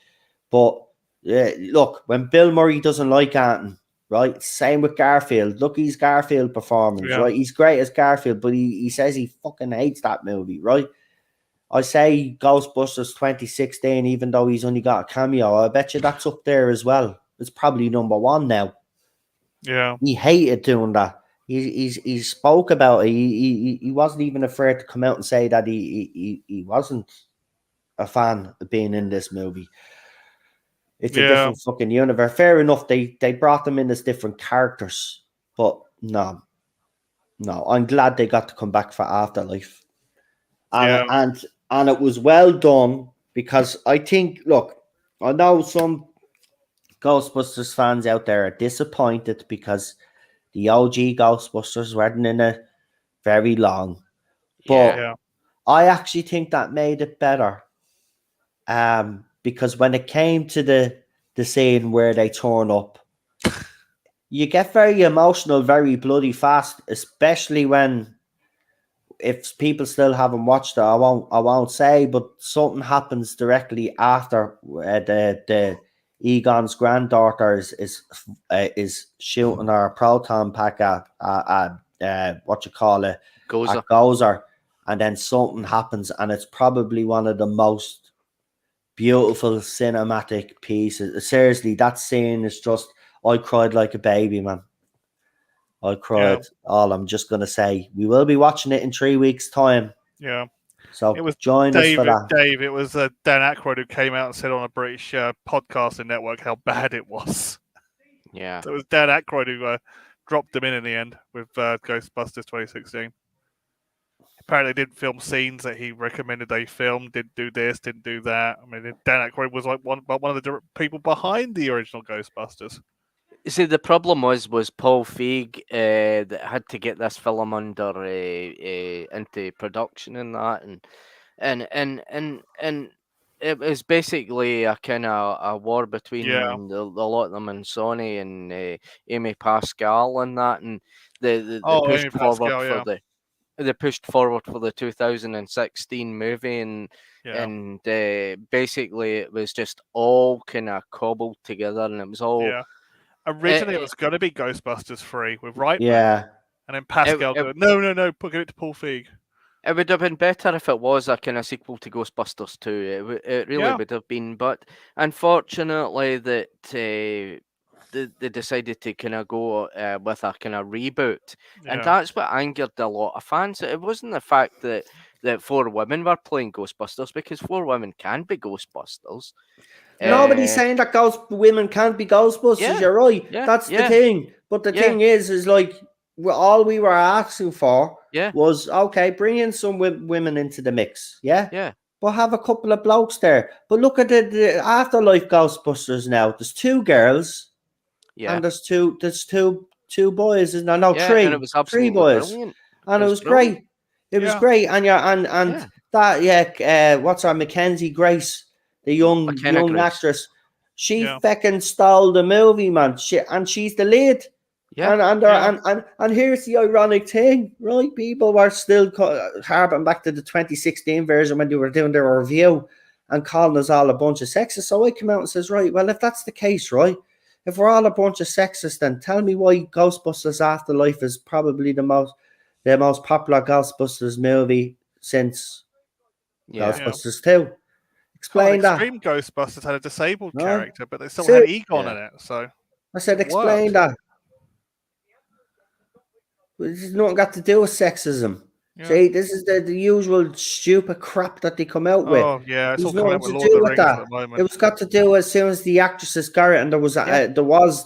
But look, when Bill Murray doesn't like Anton, right? Same with Garfield. Look, he's Garfield performance, right? He's great as Garfield, but he says he fucking hates that movie, right? I say Ghostbusters 2016, even though he's only got a cameo, I bet you that's up there as well. It's probably number one now. Yeah. He hated doing that. He spoke about it. He wasn't even afraid to come out and say that he wasn't a fan of being in this movie. It's a different fucking universe. Fair enough, they brought them in as different characters, but no, I'm glad they got to come back for Afterlife, and it was well done because I think, look, I know some Ghostbusters fans out there are disappointed because the OG Ghostbusters weren't in it very long. But I actually think that made it better. Because when it came to the scene where they turn up, you get very emotional, very bloody fast, especially when, if people still haven't watched it, I won't say, but something happens directly after the Egon's granddaughter is shooting her proton pack at Gozer, and then something happens, and it's probably one of the most beautiful cinematic pieces. Seriously, that scene is just, I cried like a baby, man. I cried. I'm just gonna say we will be watching it in 3 weeks' time. Yeah. So it was join us for that. Dave, it was Dan Aykroyd who came out and said on a British podcasting network how bad it was. Yeah. So it was Dan Aykroyd who dropped them in the end with Ghostbusters 2016. Apparently didn't film scenes that he recommended they film, didn't do this, didn't do that. I mean, Dan Aykroyd was like one of the people behind the original Ghostbusters. You see, the problem was Paul Feig that had to get this film under into production and that, and it was basically a kind of a war between a lot of them and Sony and Amy Pascal and that, and they pushed forward they pushed forward for the 2016 movie, and basically it was just all kind of cobbled together, and it was all. Yeah. Originally, it was going to be Ghostbusters 3 with Reitman. Yeah. And then Pascal go, no, give it to Paul Feig. It would have been better if it was a kind of sequel to Ghostbusters 2. It really would have been. But unfortunately, that they decided to kind of go with a kind of reboot. Yeah. And that's what angered a lot of fans. It wasn't the fact that 4 women were playing Ghostbusters, because 4 women can be Ghostbusters. Nobody's saying that women can't be Ghostbusters. Yeah, you're right. Yeah, that's the thing. But the thing is like, all we were asking for was, okay, bring in some women into the mix. Yeah. Yeah. But have a couple of blokes there. But look at the Afterlife Ghostbusters now. There's 2 girls. Yeah. And there's two boys. No, 3. And it was absolutely 3 boys. Brilliant. And it was great. It was great. And that, what's our Mackenzie Grace? the young McKenna actress. She Yeah. fucking stole the movie, man. And she's the lead. Yeah. And here's the ironic thing, right? People were still harping back to the 2016 version when they were doing their review and calling us all a bunch of sexists. So I come out and says, right, well, if that's the case, right, if we're all a bunch of sexists, then tell me why Ghostbusters Afterlife is probably the most popular Ghostbusters movie since Ghostbusters 2. Explain that. Extreme Ghostbusters had a disabled character, but they still See? had Egon in it. So I said, it explain worked. that. This has nothing got to do with sexism. Yeah. See, this is the usual stupid crap that they come out with. Oh yeah, it's all There's coming out nothing with to Lord do of the with Rings that. at the moment. It was got to do as soon as the actresses got it, and there was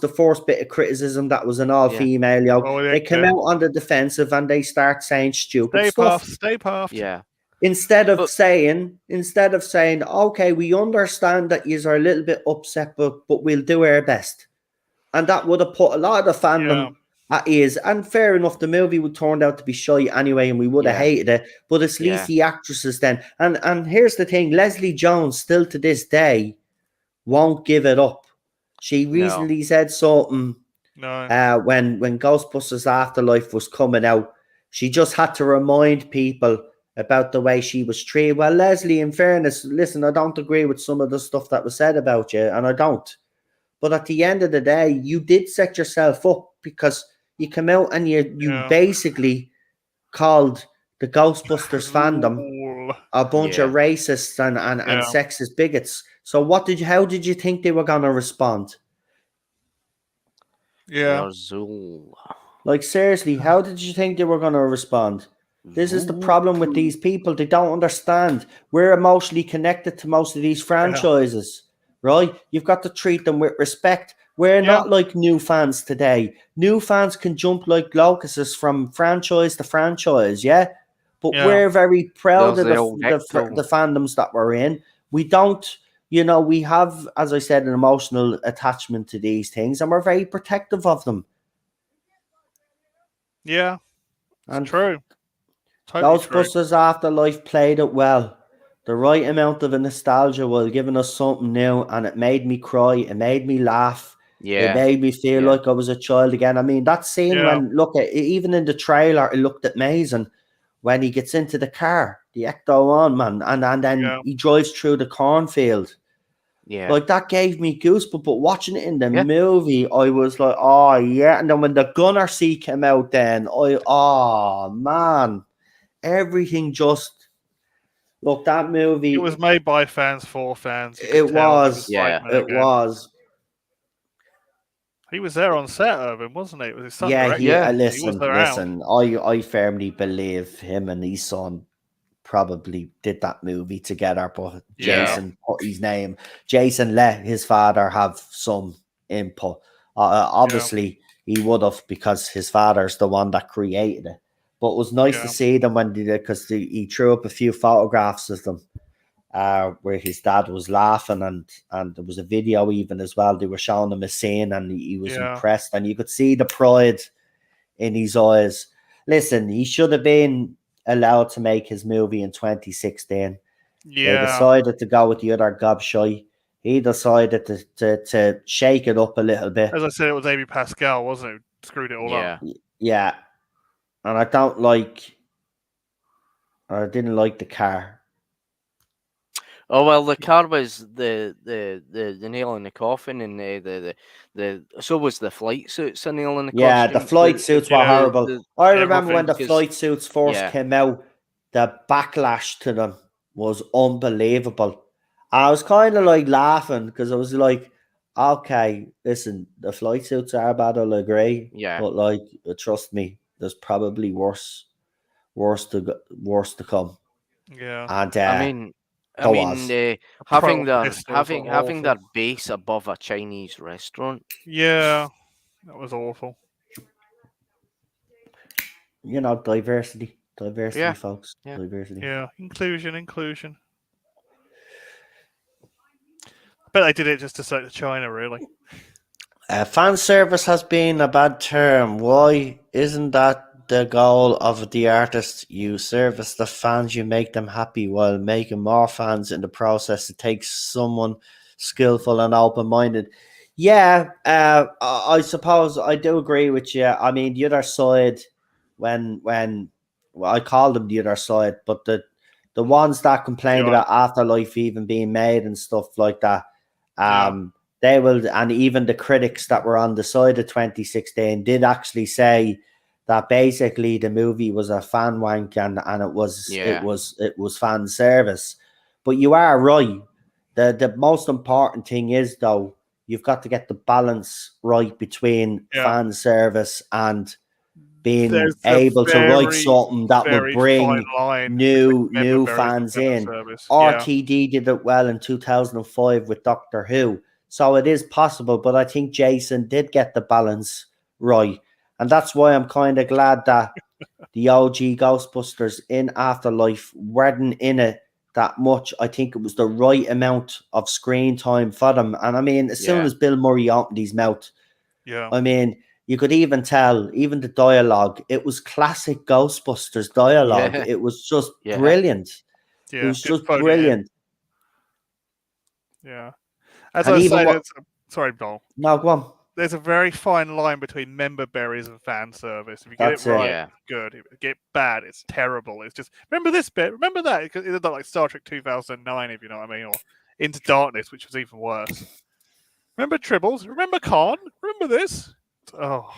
the first bit of criticism that was an all-female. They came out on the defensive and they start saying stupid stuff. Stay puffed. Yeah. Instead of saying, okay, we understand that you are a little bit upset, but we'll do our best. And that would have put a lot of the fandom at ease. And fair enough, the movie would turned out to be shy anyway, and we would have hated it. But at least the actresses then. And here's the thing: Leslie Jones still to this day won't give it up. She recently said something when Ghostbusters Afterlife was coming out. She just had to remind people about the way she was treated. Well, Leslie, in fairness, listen, I don't agree with some of the stuff that was said about you, and I don't. But at the end of the day, you did set yourself up because you come out and you basically called the Ghostbusters fandom a bunch of racists and sexist bigots. So how did you think they were going to respond? Yeah. Like, seriously, how did you think they were going to respond? This is the problem with these people. They don't understand. We're emotionally connected to most of these franchises, right? You've got to treat them with respect. We're not like new fans today. New fans can jump like locusts from franchise to franchise, but we're very proud of the fandoms that we're in. We don't, we have, as I said, an emotional attachment to these things, and we're very protective of them. Yeah, it's true. Totally Ghostbusters Afterlife played it well. The right amount of a nostalgia while giving us something new, and it made me cry. It made me laugh. It made me feel like I was a child again. I mean, that scene when, even in the trailer, it looked amazing. When he gets into the car, the Ecto on, man, and then he drives through the cornfield. Yeah. Like, that gave me goosebumps, but watching it in the movie, I was like, oh, yeah. And then when the gunner scene came out, then, oh, man. Everything just... Look, that movie... It was made by fans for fans. It was. It was. He was there on set of him, wasn't he? It was his son. Listen. I firmly believe him and his son probably did that movie together, but Jason put his name. Jason let his father have some input. Obviously, he would have, because his father's the one that created it. But it was nice to see them when they did, because he threw up a few photographs of them where his dad was laughing, and there was a video even as well. They were showing him a scene, and he was impressed, and you could see the pride in his eyes. Listen, he should have been allowed to make his movie in 2016. They decided to go with the other gobshite. He decided to shake it up a little bit. As I said, it was Amy Pascal, wasn't it? Screwed it all up. Yeah. And I didn't like the car. Oh well, the car was the nail in the coffin, and so was the flight suits a nail in the coffin. Yeah, the flight suits were horrible. I remember when the flight suits first came out, the backlash to them was unbelievable. I was kind of like laughing because I was like, okay, listen, the flight suits are bad, I'll agree. Yeah. But like, trust me, there's probably worse to come. Yeah. And having that base above a Chinese restaurant. Yeah, that was awful. Diversity, folks. Yeah. Diversity. Yeah, inclusion. I bet they did it just to say to China, really. Fan service has been a bad term. Why isn't that the goal of the artist. You service the fans, you make them happy while making more fans in the process. It takes someone skillful and open-minded. Yeah, I suppose I do agree with you. I mean, the other side, when well, I call them the other side, but the ones that complained about Afterlife even being made and stuff like that, they will, and even the critics that were on the side of 2016 did actually say that basically the movie was a fan wank and it was fan service. But you are right. The most important thing is, though, you've got to get the balance right between fan service and being able to write something that will bring new fans in. RTD did it well in 2005 with Doctor Who. So it is possible, but I think Jason did get the balance right. And that's why I'm kind of glad that the OG Ghostbusters in Afterlife weren't in it that much. I think it was the right amount of screen time for them. And I mean, as soon as Bill Murray opened his mouth, I mean, you could even tell, even the dialogue, it was classic Ghostbusters dialogue. Yeah. It was just brilliant. Yeah, it was just brilliant. Yeah. As I say, sorry, Noel. No, go on. There's a very fine line between member berries and fan service. If you get it right, it's good. If you get bad, it's terrible. It's just, remember this bit, remember that. It's not like Star Trek 2009, if you know what I mean, or Into Darkness, which was even worse. Remember Tribbles? Remember Khan? Remember this? Oh.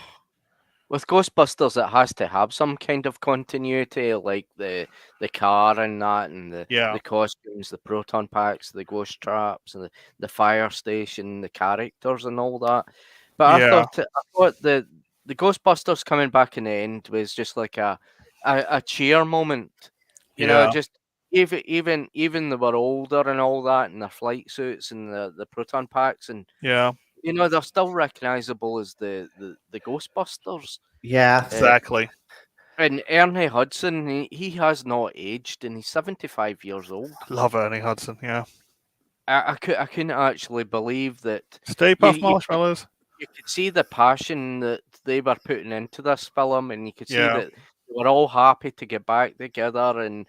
With Ghostbusters, it has to have some kind of continuity, like the car and that, and the costumes, the proton packs, the ghost traps, and the fire station, the characters, and all that. But I thought the Ghostbusters coming back in the end was just like a cheer moment. You know, just even they were older and all that, and their flight suits and the proton packs, and you know, they're still recognizable as the Ghostbusters. Yeah, exactly. And Ernie Hudson, he has not aged, and he's 75 years old. Love Ernie Hudson, yeah. I couldn't actually believe that. Stay Puft Marshmallows. You could see the passion that they were putting into this film, and you could see that they were all happy to get back together, and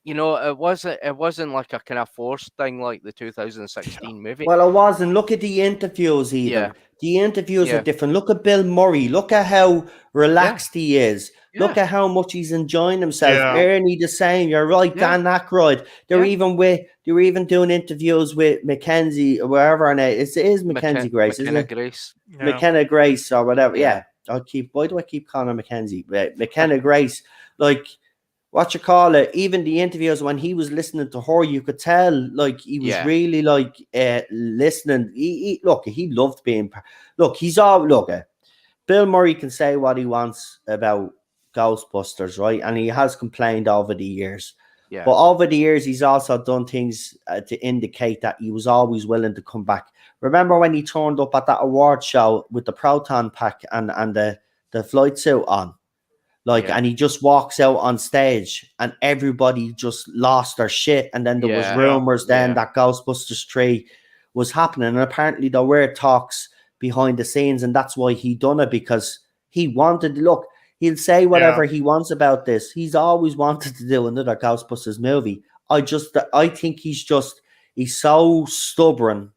you know, it wasn't like a kind of forced thing like the 2016 movie. Well, it wasn't. Look at the interviews even. The interviews are different. Look at Bill Murray. Look at how relaxed he is. Look at how much he's enjoying himself. Ernie the same. You're right. Dan Aykroyd. They're even doing interviews with Mackenzie or wherever her name is. It is Mackenzie Grace, isn't it? Grace. McKenna Grace or whatever. Yeah. Why do I keep calling her Mackenzie? McKenna Grace. Like, what you call it, even the interviews when he was listening to her, you could tell like he was really like listening. He loved being. He's all Bill Murray can say what he wants about Ghostbusters, right? And he has complained over the years. Yeah. But over the years, he's also done things to indicate that he was always willing to come back. Remember when he turned up at that award show with the proton pack and the flight suit on? And he just walks out on stage and everybody just lost their shit. And then there was rumors that Ghostbusters 3 was happening. And apparently there were talks behind the scenes, and that's why he done it, because he wanted, he'll say whatever he wants about this. He's always wanted to do another Ghostbusters movie. I think he's so stubborn.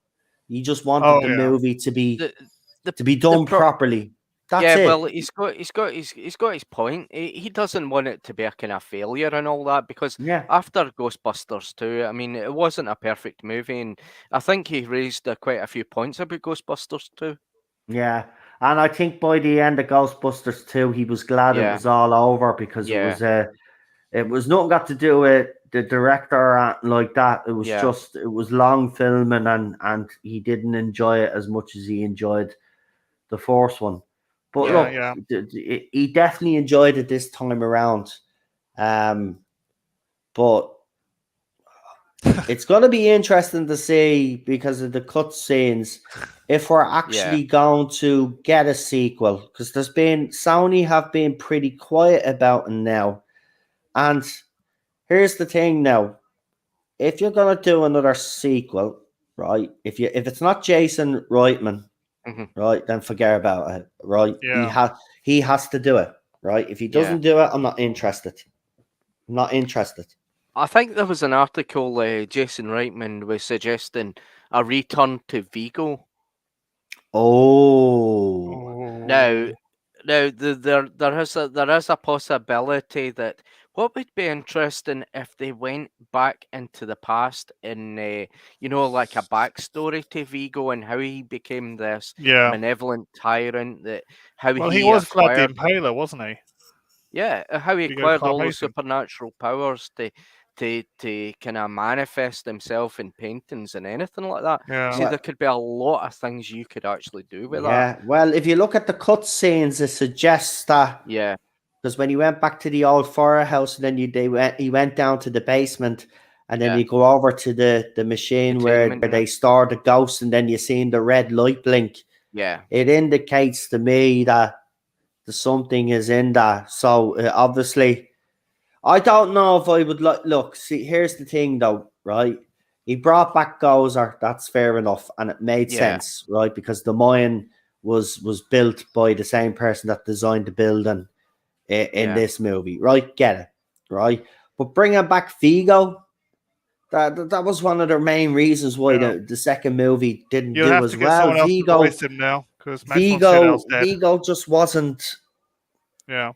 He just wanted the movie to be done properly. That's it. Well, he's got his point. He doesn't want it to be a kind of failure and all that, because after Ghostbusters 2, I mean, it wasn't a perfect movie, and I think he raised quite a few points about Ghostbusters 2. Yeah, and I think by the end of Ghostbusters 2, he was glad it was all over, because it was nothing got to do with the director or like that. It was just, it was long filming, and he didn't enjoy it as much as he enjoyed the first one. But he definitely enjoyed it this time around. But it's going to be interesting to see, because of the cutscenes, if we're actually going to get a sequel. Because Sony have been pretty quiet about it now. And here's the thing now. If you're going to do another sequel, right, if it's not Jason Reitman, right, then forget about it, right? He has to do it, right? If he doesn't do it, I'm not interested. I'm not interested. I think there was an article Jason Reitman was suggesting a return to Vigo. Oh. Now there is a possibility that what would be interesting if they went back into the past in like a backstory to Vigo and how he became this malevolent tyrant, that how he was Vlad the acquired Impaler, wasn't he? Yeah, how he Vigo acquired all the Carpathia. supernatural powers to kind of manifest himself in paintings and anything like that. Yeah. See, there could be a lot of things you could actually do with that. Yeah, well, if you look at the cutscenes, it suggests that. Yeah. Because when he went back to the old firehouse, and then he went down to the basement, and then you go over to the machine where they store the ghosts, and then you see the red light blink. Yeah. It indicates to me that something is in that. So obviously, I don't know if I would look. See, here's the thing, though, right? He brought back Gozer. That's fair enough, and it made sense, right? Because the mine was built by the same person that designed the building in this movie, right? Get it, right? But bringing back Vigo, that was one of the main reasons why the second movie didn't do as well. Vigo just wasn't. Yeah.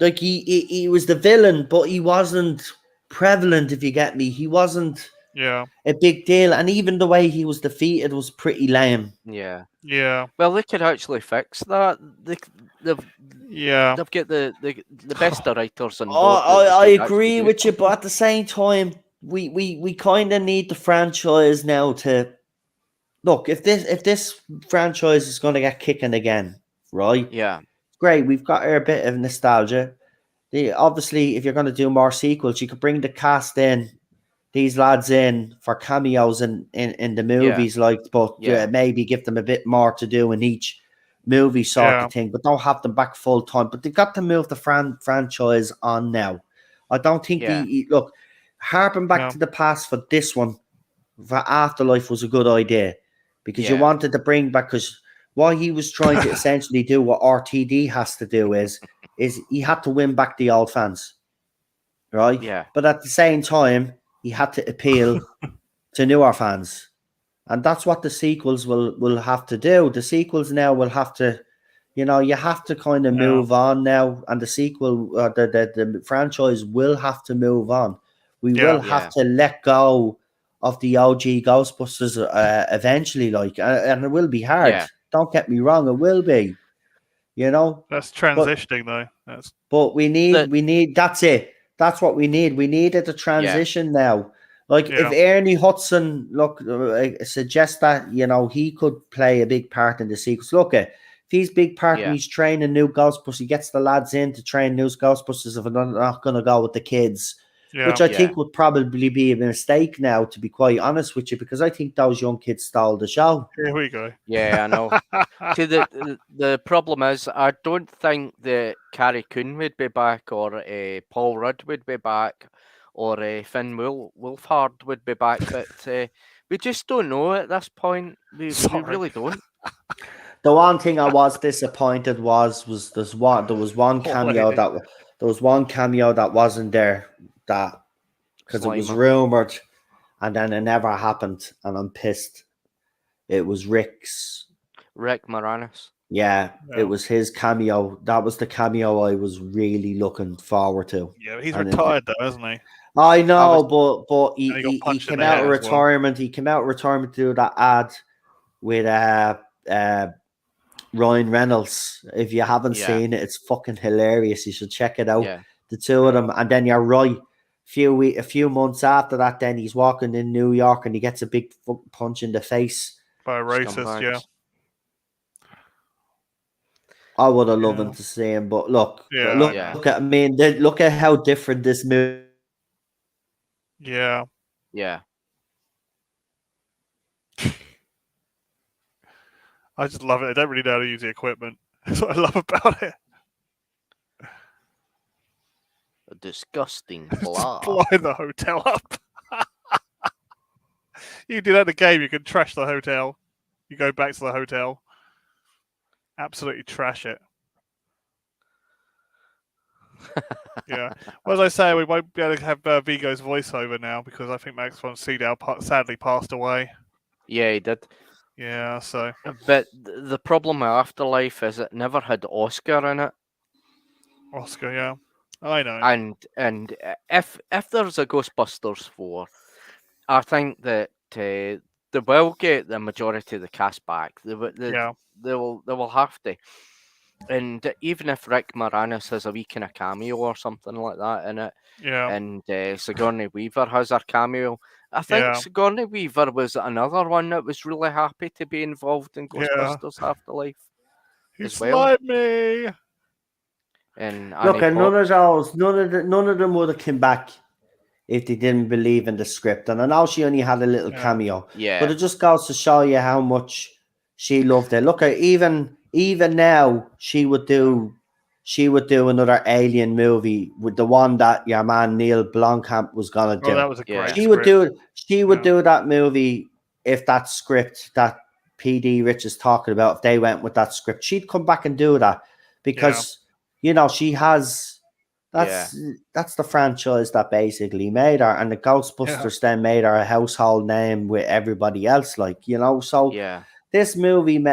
Like he was the villain, but he wasn't prevalent, if you get me. He wasn't a big deal. And even the way he was defeated was pretty lame. Yeah. Yeah. Well, they could actually fix that. They've got the best writers on board. I agree with you, but at the same time, we kind of need the franchise now to look. If this franchise is going to get kicking again, right? Yeah. Great. We've got a bit of nostalgia. Obviously, if you're going to do more sequels, you could bring the cast in, these lads in for cameos in the movies, maybe give them a bit more to do in each movie sort of thing, but don't have them back full time. But they've got to move the franchise on now. I don't think look, harping back to the past for this one, for Afterlife, was a good idea, because you wanted to bring back, because what he was trying to essentially do, what RTD has to do is he had to win back the old fans, right? Yeah. But at the same time, he had to appeal to newer fans, and that's what the sequels will have to do. The sequels now will have to, you have to kind of move on now, and the sequel, the franchise will have to move on. We will have to let go of the OG Ghostbusters eventually, and it will be hard. Yeah. Don't get me wrong, it will be. That's transitioning though. But we need. That's it. That's what we need. We needed a transition now. If Ernie Hudson suggests that he could play a big part in the sequels. Look at. If he's big part and he's training new Ghostbusters, he gets the lads in to train new Ghostbusters. If they're not going to go with the kids, which I think would probably be a mistake now, to be quite honest with you, because I think those young kids stole the show. Here we go. Yeah, I know. See, the problem is, I don't think that Carrie Coon would be back, or Paul Rudd would be back, or Finn Wolfhard would be back, but we just don't know at this point. We really don't. The one thing I was disappointed was there was one cameo that wasn't there, that because it was rumored and then it never happened, and I'm pissed. It was Rick Moranis. Yeah, it was his cameo. That was the cameo I was really looking forward to. Yeah, he's retired though, isn't he? I know, but he came out of retirement. He came out of retirement to do that ad with Ryan Reynolds. If you haven't seen it, it's fucking hilarious. You should check it out. The two of them, and then you're right. A few months after that, then he's walking in New York and he gets a big punch in the face by a racist. I would have loved him to see him, but look at. I mean, look at how different this movie. Yeah. I just love it. I don't really know how to use the equipment. That's what I love about it. A disgusting blob. Blow the hotel up. You do that in the game, you can trash the hotel. You go back to the hotel. Absolutely trash it. Yeah. Well, as I say, we won't be able to have Vigo's voiceover now because I think Max von Sydow sadly passed away. Yeah, he did. Yeah, so. But the problem with Afterlife is it never had Oscar in it. Oscar, yeah. I know. And if there's a Ghostbusters 4, I think that they will get the majority of the cast back. They will have to. And even if Rick Moranis has a wee kind of cameo or something like that in it, and Sigourney Weaver has her cameo, I think Sigourney Weaver was another one that was really happy to be involved in Ghostbusters Afterlife. He's like me. And look, and none of them would have come back if they didn't believe in the script. And I know she only had a little cameo, but it just goes to show you how much she loved it. Look, even now, she would do another Alien movie with the one that your man Neil Blomkamp was gonna do. That was a great She would do that movie if that script that PD Rich is talking about, if they went with that script, she'd come back and do that because she has. That's the franchise that basically made her, and the Ghostbusters then made her a household name with everybody else. So this movie,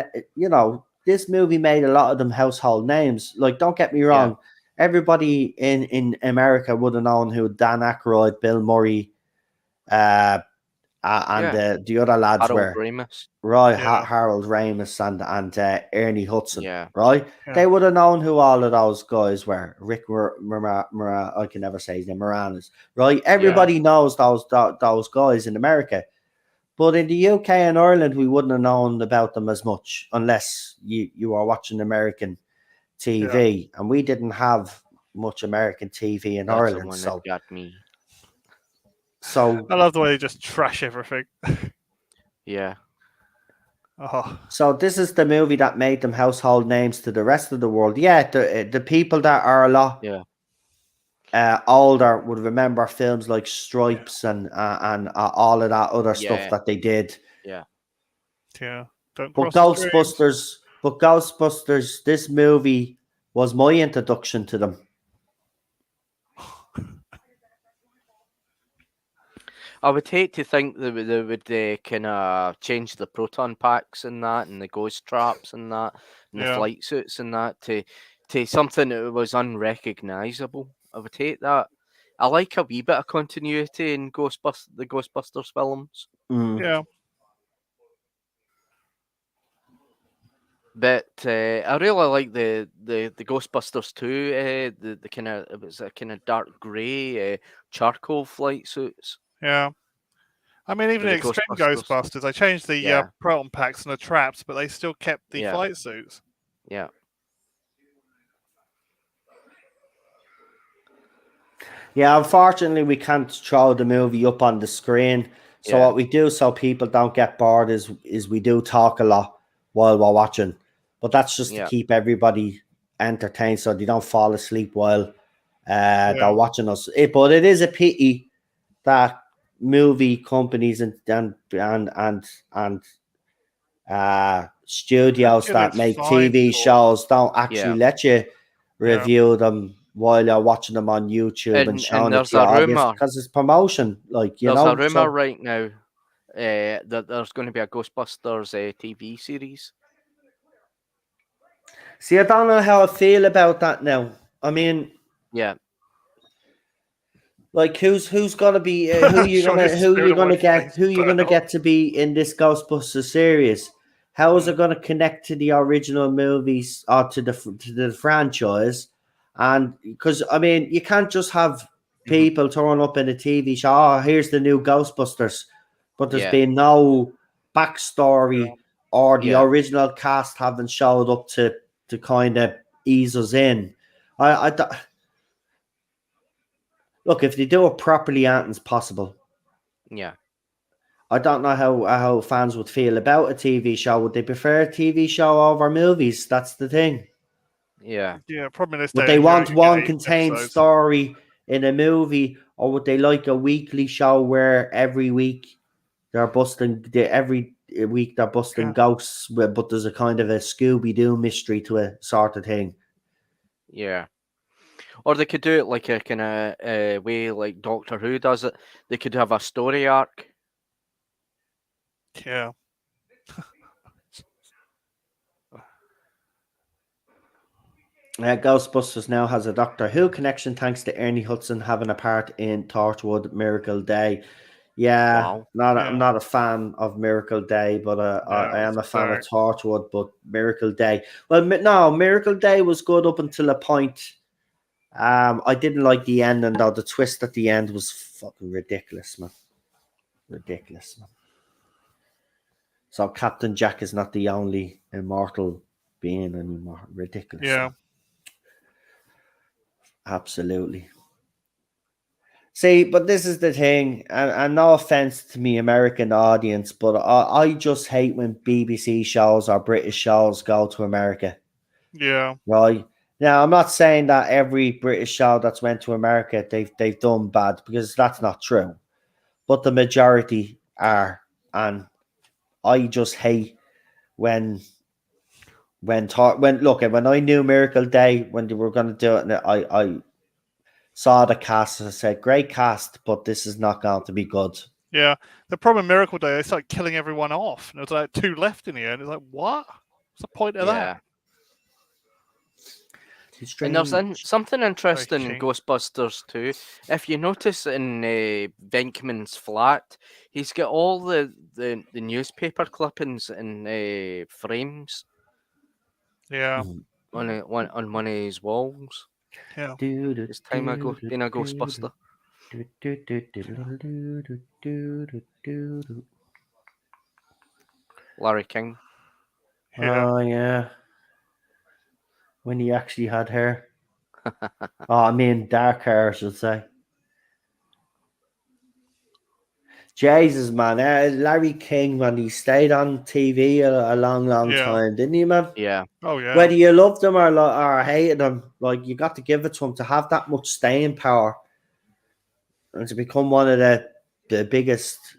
this movie made a lot of them household names. Like, don't get me wrong, everybody in America would have known who Dan Aykroyd, Bill Murray, and the other lads Harold were. Ramis. Right, Harold Ramis and Ernie Hudson, right? Yeah. They would have known who all of those guys were. Rick I can never say his name, Moranis, right? Everybody knows those guys in America. But in the UK and Ireland, we wouldn't have known about them as much unless you are watching American TV. And we didn't have much American TV in Ireland. So got me. So I love the way they just trash everything. Yeah. Oh. So this is the movie that made them household names to the rest of the world. Yeah, the people that are a lot older would remember films like Stripes and all of that other stuff that they did. Yeah. Don't but cross Ghostbusters, this movie was my introduction to them. I would hate to think they would kind of change the proton packs and that, and the ghost traps and that, and the flight suits and that to something that was unrecognizable. I would hate that. I like a wee bit of continuity in the Ghostbusters films. Yeah. But I really like the Ghostbusters 2. The kind of, it was a kind of dark grey charcoal flight suits. Yeah. I mean, even the Extreme Ghostbusters, they changed the proton packs and the traps, but they still kept the flight suits. Yeah. Yeah, unfortunately, we can't throw the movie up on the screen. So what we do, so people don't get bored, is we do talk a lot while we're watching. But that's just to keep everybody entertained, so they don't fall asleep while they're watching us. But it is a pity that movie companies and studios that make TV shows don't actually let you review them while you're watching them on YouTube and showing it to your audience, because it's promotion. There's a rumor right now that there's going to be a Ghostbusters TV series. See, I don't know how I feel about that now. I mean, like who's gonna be who you gonna get to be in this Ghostbusters series? How is it gonna connect to the original movies or to the franchise? And because I mean, you can't just have people turn up in a TV show. Oh, here's the new Ghostbusters, but there's been no backstory or the original cast haven't showed up to kind of ease us in. Look, if they do it properly, anything's possible. Yeah. I don't know how fans would feel about a TV show. Would they prefer a TV show over movies? That's the thing. Yeah. Yeah, problem is would they want one contained story in a movie, or would they like a weekly show where every week they're busting ghosts, but there's a kind of a Scooby-Doo mystery to it sort of thing? Yeah. Or they could do it like a kind of way like Doctor Who does it. They could have a story arc. Yeah. Ghostbusters now has a Doctor Who connection thanks to Ernie Hudson having a part in Torchwood Miracle Day. Yeah, Wow. I'm not a fan of Miracle Day, but I am a fan of Torchwood. But Miracle Day, well, no, Miracle Day was good up until a point. I didn't like the ending though. The twist at the end was fucking ridiculous, man. Ridiculous, man. So Captain Jack is not the only immortal being anymore. Ridiculous. Yeah. Man. Absolutely. See, but this is the thing, and no offense to me American audience, but I just hate when BBC shows or British shows go to America. Yeah. Right. Now, I'm not saying that every British show that's went to America they've done bad, because that's not true. But the majority are, and I just hate when I knew Miracle Day when they were going to do it, and I saw the cast and I said, great cast, but this is not going to be good. Yeah. The problem in Miracle Day, they started killing everyone off. And there's like 2 left in the end. It's like, what? What's the point of that? And there's something interesting in Ghostbusters too. If you notice in Venkman's flat, he's got all the newspaper clippings in frames. Yeah. On one of his walls. Yeah. His time being a Ghostbuster. Larry King. Yeah. Oh yeah. When he actually had hair. I mean dark hair, I should say. Jesus, man. Larry King, man, he stayed on TV a long time, didn't he, man? Yeah. Oh, yeah. Whether you loved him or hated him, like, you got to give it to him to have that much staying power and to become one of the biggest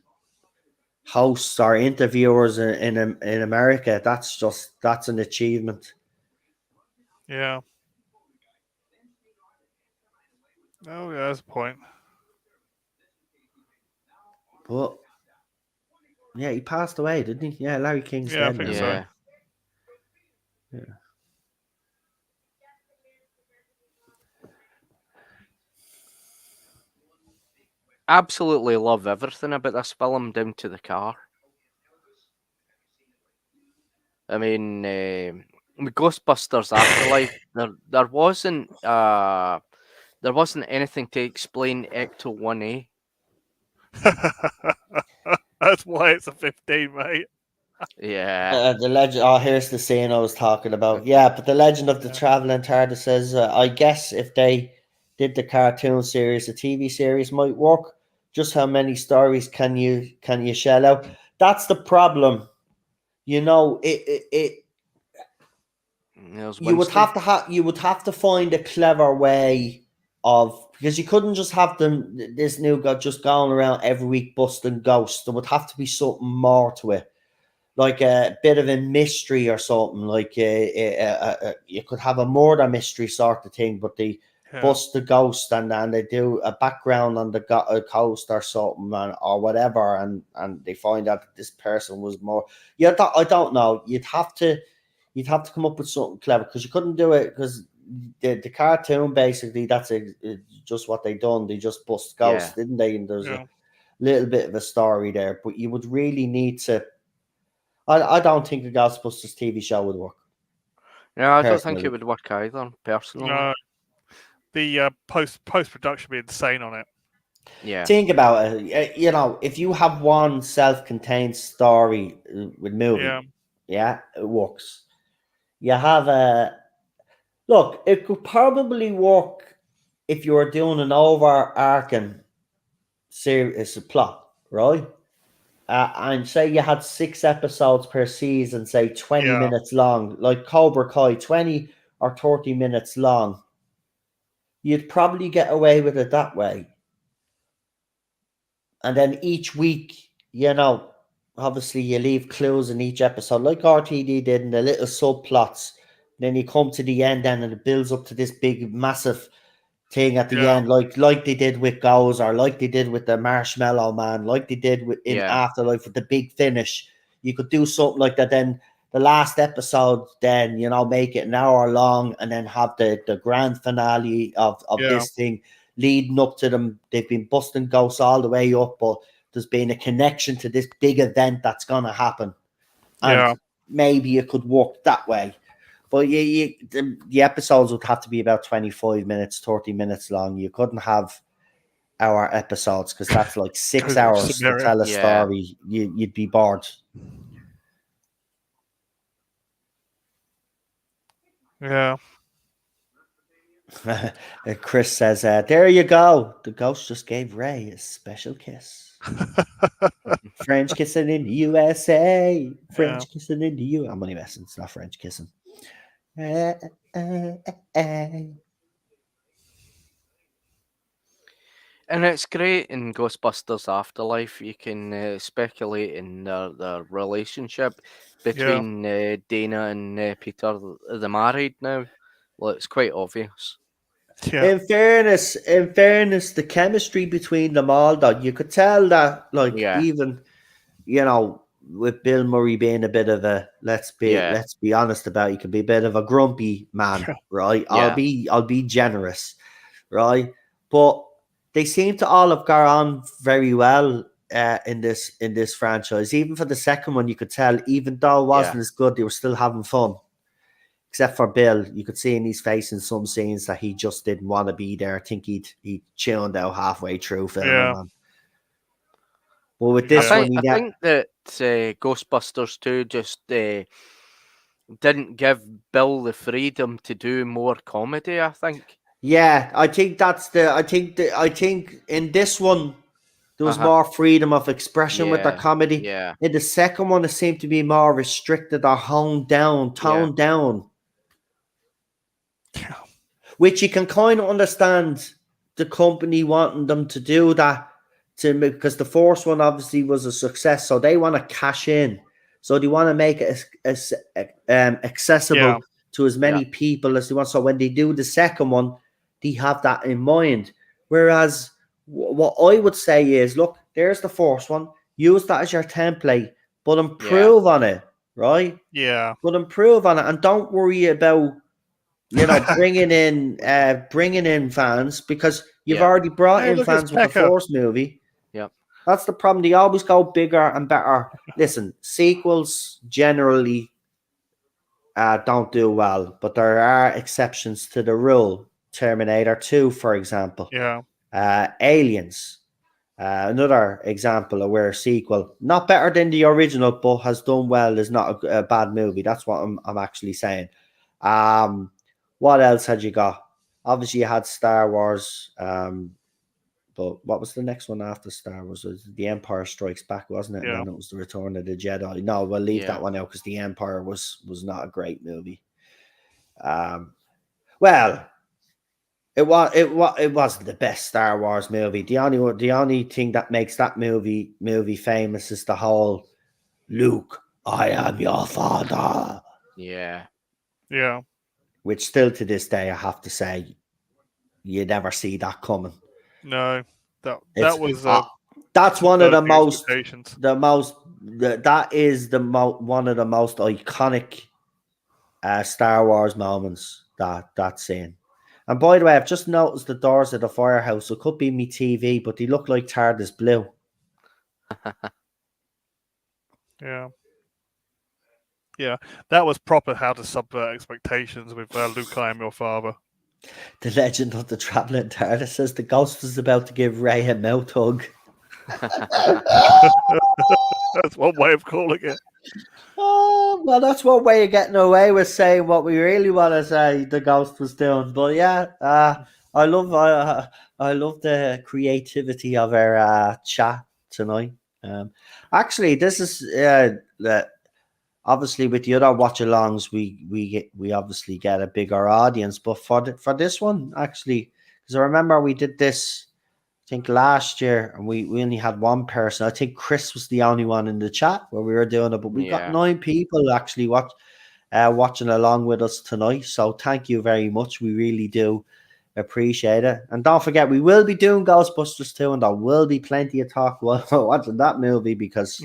hosts or interviewers in America. That's an achievement. Yeah. Oh, yeah, that's a point. But yeah, he passed away, didn't he? Yeah, Larry King's dead. I think so. Yeah. Absolutely love everything about this film, down to the car. I mean, Ghostbusters Afterlife, there wasn't anything to explain Ecto 1A. That's why it's a 15, mate. Yeah. The legend. Oh, here's the scene I was talking about. Yeah, but the Legend of the Traveling TARDIS says, I guess if they did the cartoon series, the TV series might work. Just how many stories can you shell out? That's the problem. You know, you would have to find a clever way of, because you couldn't just have this new guy just going around every week busting ghosts. There would have to be something more to it. Like a bit of a mystery or something, like you could have a murder mystery sort of thing, but they bust the ghost and they do a background on the ghost or something, or whatever, and they find out that this person was more. Yeah, I don't know. You'd have to come up with something clever, because you couldn't do it, because the cartoon basically that's just what they done. They just bust ghosts, didn't they? And there's a little bit of a story there, but you would really need to. I don't think a Ghostbusters TV show would work. No, I don't think it would work either, personally. No. The post-production would be insane on it. Yeah. Think about it. You know, if you have one self-contained story with movie, it works. You have look, it could probably work if you were doing an overarching series plot, right? And say you had 6 episodes per season, say 20 minutes long, like Cobra Kai, 20 or 30 minutes long. You'd probably get away with it that way. And then each week, you know, obviously you leave clues in each episode, like RTD did in the little subplots. Then you come to the end and it builds up to this big, massive thing at the end, like they did with Goals, or like they did with the Marshmallow Man, like they did in Afterlife with the big finish. You could do something like that. Then the last episode, then make it an hour long, and then have the grand finale of this thing leading up to them. They've been busting ghosts all the way up, but there's been a connection to this big event that's going to happen, and maybe it could work that way. But the episodes would have to be about 25 minutes, 30 minutes long. You couldn't have hour episodes, because that's like 6 hours to tell a story. You'd be bored. Yeah. Chris says, there you go. The ghost just gave Ray a special kiss. French kissing in the USA. French kissing in the USA. I'm only messing. It's not French kissing. And it's great in Ghostbusters Afterlife. You can speculate in their relationship between Dana and Peter. They're married now. Well, it's quite obvious. Yeah. In fairness, the chemistry between them all, though, you could tell that, even with Bill Murray being a bit of a let's be honest about it, he can be a bit of a grumpy man, right? I'll be generous, right? But they seem to all have got on very well in this franchise. Even for the second one, you could tell, even though it wasn't as good, they were still having fun. Except for Bill, you could see in his face in some scenes that he just didn't want to be there. I think he chilled out halfay through filming. Yeah. Well, with this I think that Ghostbusters 2 just didn't give Bill the freedom to do more comedy. I think. Yeah, I think that's I think in this one there was more freedom of expression with their comedy. Yeah. In the second one, it seemed to be more restricted or toned down. Which you can kind of understand the company wanting them to do that, because the first one obviously was a success, so they want to cash in. So they want to make it as accessible to as many people as they want. So when they do the second one, they have that in mind. Whereas what I would say is, look, there's the first one. Use that as your template, but improve on it, right? Yeah. But improve on it, and don't worry about bringing in fans, because you've already brought in fans with the first movie. Yeah, that's the problem. They always go bigger and better. Listen, sequels generally don't do well, but there are exceptions to the rule. Terminator 2, for example. Yeah. Aliens, another example of where a sequel, not better than the original, but has done well, is not a bad movie. That's what I'm actually saying. What else had you got? Obviously, you had Star Wars. But what was the next one after Star Wars? It was The Empire Strikes Back, wasn't it? Yeah. And then it was The Return of the Jedi. No, we'll leave that one out, because The Empire was not a great movie. Well, it wasn't the best Star Wars movie. The only thing that makes that movie famous is the whole Luke, I am your father. Yeah. Yeah. Which still to this day, I have to say, you never see that coming. No, that was that's one of the most that is one of the most iconic Star Wars moments, that scene. And by the way, I've just noticed the doors of the firehouse. It could be me TV, but they look like TARDIS blue. Yeah, that was proper how to subvert expectations with Luke, I am your father. The Legend of the Traveling TARDIS says the ghost is about to give Ray a mouth hug. That's one way of calling it. Oh, well, that's one way of getting away with saying what we really want to say the ghost was doing. But yeah, I love the creativity of our chat tonight. Actually, this is obviously with the other watch-alongs, we obviously get a bigger audience. But for this one, actually, because I remember we did this, I think last year, and we only had one person. I think Chris was the only one in the chat where we were doing it, but we got 9 people actually watching along with us tonight. So thank you very much. We really do Appreciate it. And don't forget, we will be doing Ghostbusters 2, and there will be plenty of talk while watching that movie because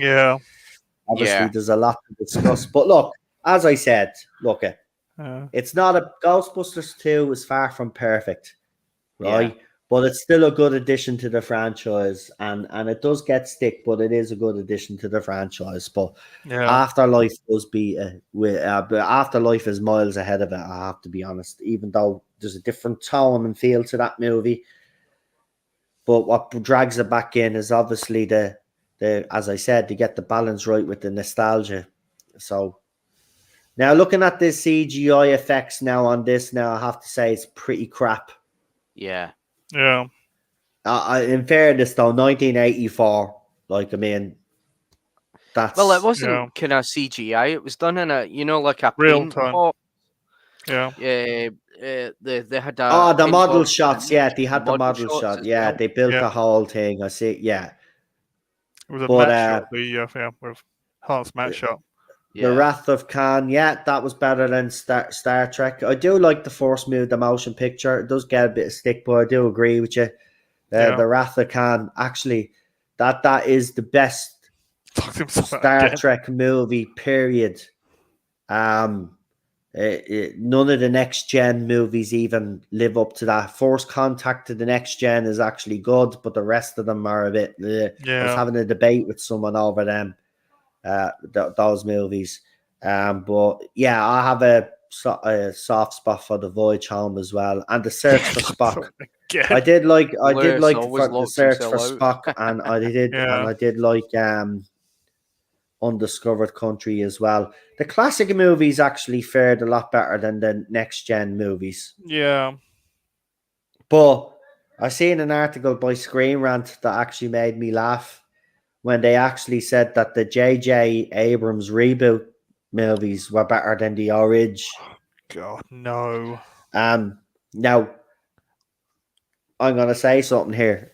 obviously there's a lot to discuss. But look, as I said, it's not a Ghostbusters 2 is far from perfect, right? Yeah. But it's still a good addition to the franchise, and it does get stick, but it is a good addition to the franchise. But Afterlife does be Afterlife is miles ahead of it. I have to be honest, even though there's a different tone and feel to that movie. But what drags it back in is obviously the as I said, to get the balance right with the nostalgia. So now looking at the CGI effects now on this, now I have to say it's pretty crap. Yeah. Yeah. In fairness, though, 1984, like, I mean, that's... Well, it wasn't kind of CGI. It was done in a, like a real paint time. pot. Yeah. They had a... Oh, the model shots, they had the model shot. Yeah, well. they built the whole thing. I see, yeah. It was a matte shot, with Hans matte shot. The Wrath of Khan, that was better than Star Trek. I do like the Force Move, the motion picture. It does get a bit of stick, but I do agree with you. The Wrath of Khan, actually, that is the best Star Trek movie, period. None of the next gen movies even live up to that. Force Contact to the next gen is actually good, but the rest of them are a bit... I was having a debate with someone over them. Those movies, but I have a soft spot for the Voyage Home as well, and the Search for Spock. I did like the Search for Spock, and I did like Undiscovered Country as well. The classic movies actually fared a lot better than the next gen movies. Yeah, but I seen an article by Screen Rant that actually made me laugh. When they actually said that the J.J. Abrams reboot movies were better than the original. God, no. Now, I'm going to say something here.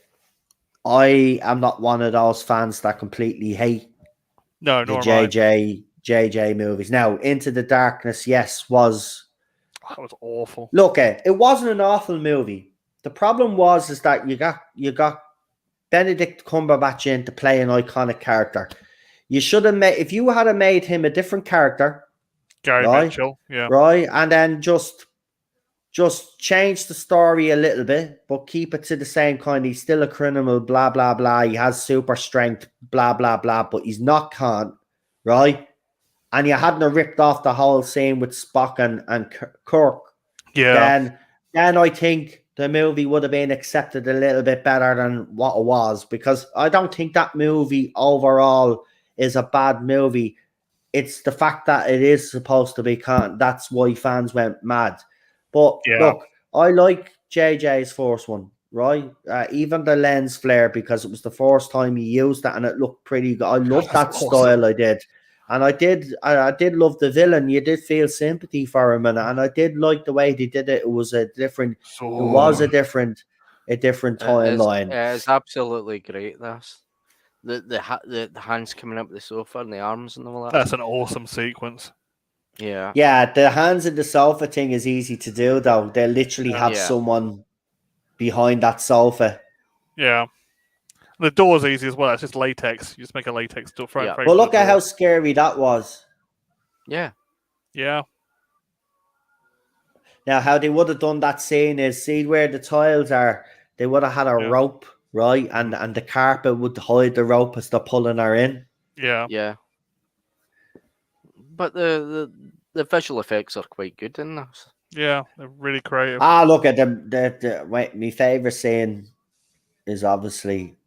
I am not one of those fans that completely hate the JJ movies. Now, Into the Darkness, was... That was awful. Look, it wasn't an awful movie. The problem is that you got Benedict Cumberbatch in to play an iconic character. You should have made, if you had made him a different character, Gary Mitchell, right, and then just change the story a little bit, but keep it to the same kind. He's still a criminal, blah blah blah. He has super strength, blah blah blah, but he's not Khan, right? And you hadn't ripped off the whole scene with Spock and Kirk. Then I think the movie would have been accepted a little bit better than what it was, because I don't think that movie overall is a bad movie. It's the fact that it is supposed to be Khan. That's why fans went mad. But look, I like JJ's first one, right? Even the lens flare, because it was the first time he used that and it looked pretty good. I loved that style, I did. And I did love the villain. You did feel sympathy for him, and I did like the way they did it. It was a different timeline. It's absolutely great. The hands coming up the sofa and the arms and all that. That's an awesome sequence. Yeah, the hands in the sofa thing is easy to do, though. They literally have someone behind that sofa. Yeah. The door's easy as well. It's just latex. You just make a latex door. But look at how scary that was. Yeah. Yeah. Now, how they would have done that scene is, see where the tiles are, they would have had a rope, right? And the carpet would hide the rope as they're pulling her in. Yeah. Yeah. But the visual effects are quite good in this. Yeah, they're really creative. Look at my favorite scene is obviously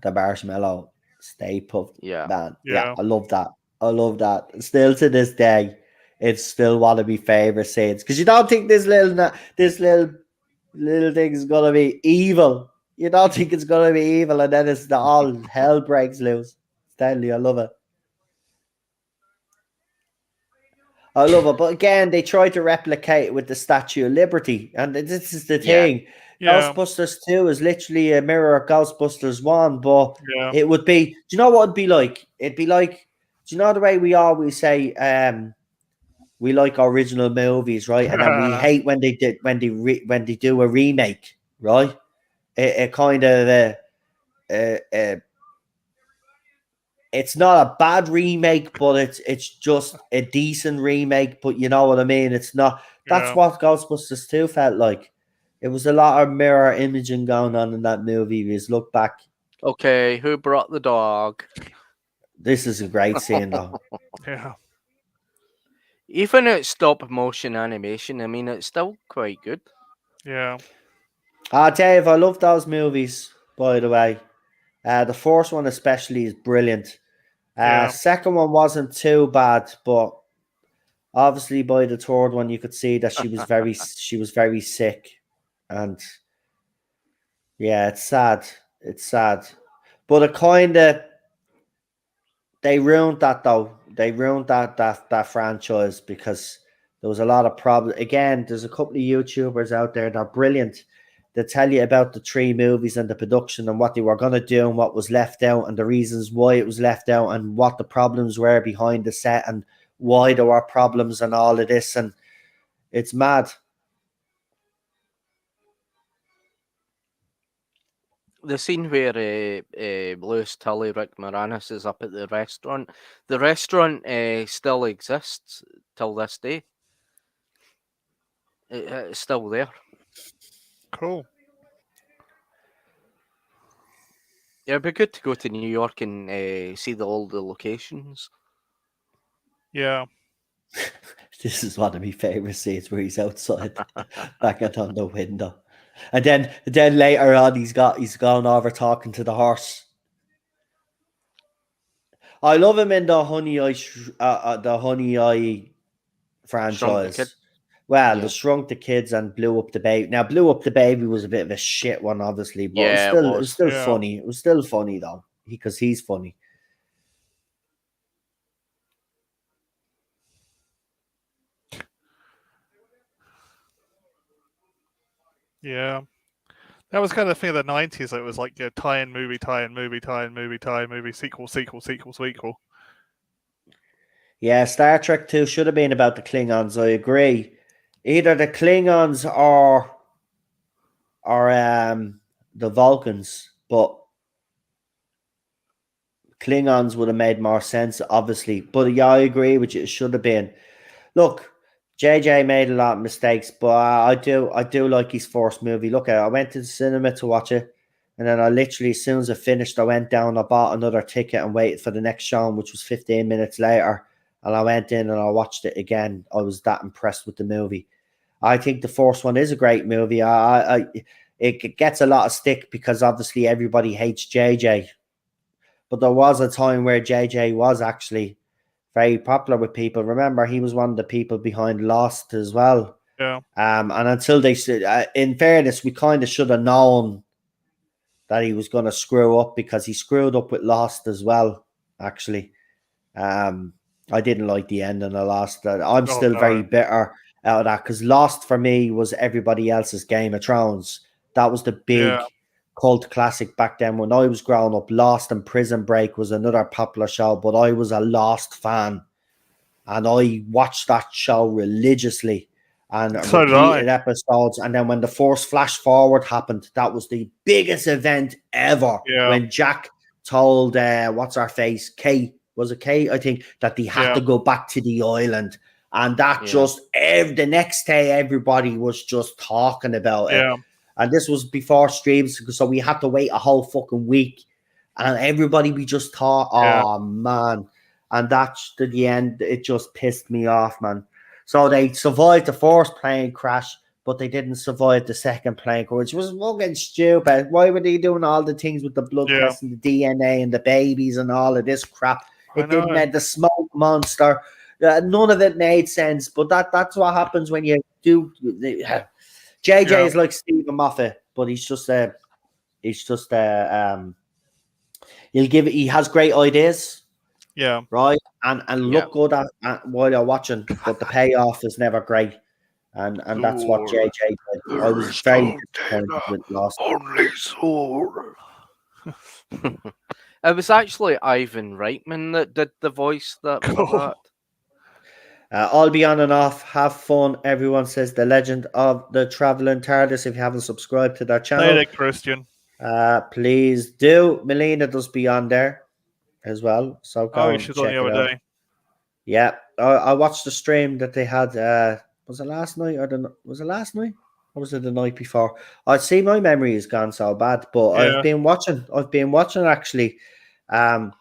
the Marshmallow Stay Puft. Man. I love that. Still to this day, it's still one of my favorite scenes, because you don't think this little thing is gonna be evil. You don't think it's gonna be evil, and then it's all hell breaks loose. Stanley, I love it. But again, they try to replicate it with the Statue of Liberty, and this is the thing. Ghostbusters 2 is literally a mirror of Ghostbusters 1, but it would be... Do you know what it'd be like? It'd be like... Do you know the way we always say we like original movies, right? And then we hate when they do a remake, right? It kind of it's not a bad remake, but it's just a decent remake. But you know what I mean? It's not. That's what Ghostbusters 2 felt like. It was a lot of mirror imaging going on in that movie. If you just look back. Okay, who brought the dog? This is a great scene, though. Yeah. Even at stop motion animation, I mean, it's still quite good. Yeah. Dave, I love those movies, by the way. The first one especially is brilliant. Second one wasn't too bad, but obviously by the third one you could see that she was very sick, and yeah, it's sad. It's sad, but it kind of they ruined that though. They ruined that franchise because there was a lot of problems. Again, there's a couple of YouTubers out there that are brilliant. They tell you about the 3 movies and the production and what they were going to do and what was left out and the reasons why it was left out and what the problems were behind the set and why there were problems and all of this. And it's mad. The scene where Lewis Tully, Rick Moranis is up at the restaurant still exists till this day. It's still there. Cool. Yeah, it'd be good to go to New York and see all the locations. Yeah. This is one of my favorite scenes where he's outside, banging on the window, and then later on he's gone over talking to the horse. I love him in the Honey Eye franchise. Well, the Shrunk the Kids and Blew Up the Baby. Now, Blew Up the Baby was a bit of a shit one, obviously, but it was still funny. It was still funny though, because he's funny. Yeah. That was kind of the thing of the 90s. It was like tie-in movie, tie-in movie, tie-in movie, tie-in movie, sequel. Yeah, Star Trek 2 should have been about the Klingons. I agree. Either the Klingons or the Vulcans, but Klingons would have made more sense, obviously. But yeah, I agree with you. It should have been. Look, JJ made a lot of mistakes, but I do like his first movie. Look, I went to the cinema to watch it, and then I literally, as soon as I finished, I went down, I bought another ticket and waited for the next show, which was 15 minutes later. And I went in and I watched it again. I was that impressed with the movie. I think the first one is a great movie. It gets a lot of stick because obviously everybody hates JJ. But there was a time where JJ was actually very popular with people. Remember, he was one of the people behind Lost as well. Yeah. And until they said, in fairness, we kind of should have known that he was going to screw up because he screwed up with Lost as well, actually. I didn't like the ending of Lost. I'm still very bitter out of that because Lost for me was everybody else's Game of Thrones. That was the big cult classic back then when I was growing up. Lost and Prison Break was another popular show, but I was a Lost fan and I watched that show religiously and repeated episodes. And then when the Force Flash Forward happened, that was the biggest event ever. When Jack told what's her face, Kate. Was it Kate? I think that they had to go back to the island. And that just, the next day, everybody was just talking about it. And this was before streams, so we had to wait a whole fucking week. And everybody, we just thought, oh, man. And that's to the end, it just pissed me off, man. So they survived the first plane crash, but they didn't survive the second plane crash, which was fucking stupid. Why were they doing all the things with the blood test and the DNA and the babies and all of this crap? It didn't make the smoke monster. None of it made sense. But that's what happens when you do. JJ is like Stephen Moffat, but he has great ideas. Yeah. Right. And look good at while you're watching, but the payoff is never great. And that's what JJ did. I was very disappointed with Lost. Only Soul. It was actually Ivan Reitman that did the voice that. I'll be on and off. Have fun. Everyone says the legend of the traveling TARDIS. If you haven't subscribed to their channel, Christian. Please do. Melina does be on there as well. So go and she's check on the it other out. day. Yeah, I watched the stream that they had. Was it last night was it last night? Or was it the night before? I see my memory has gone so bad, but Yeah. I've been watching actually. I'm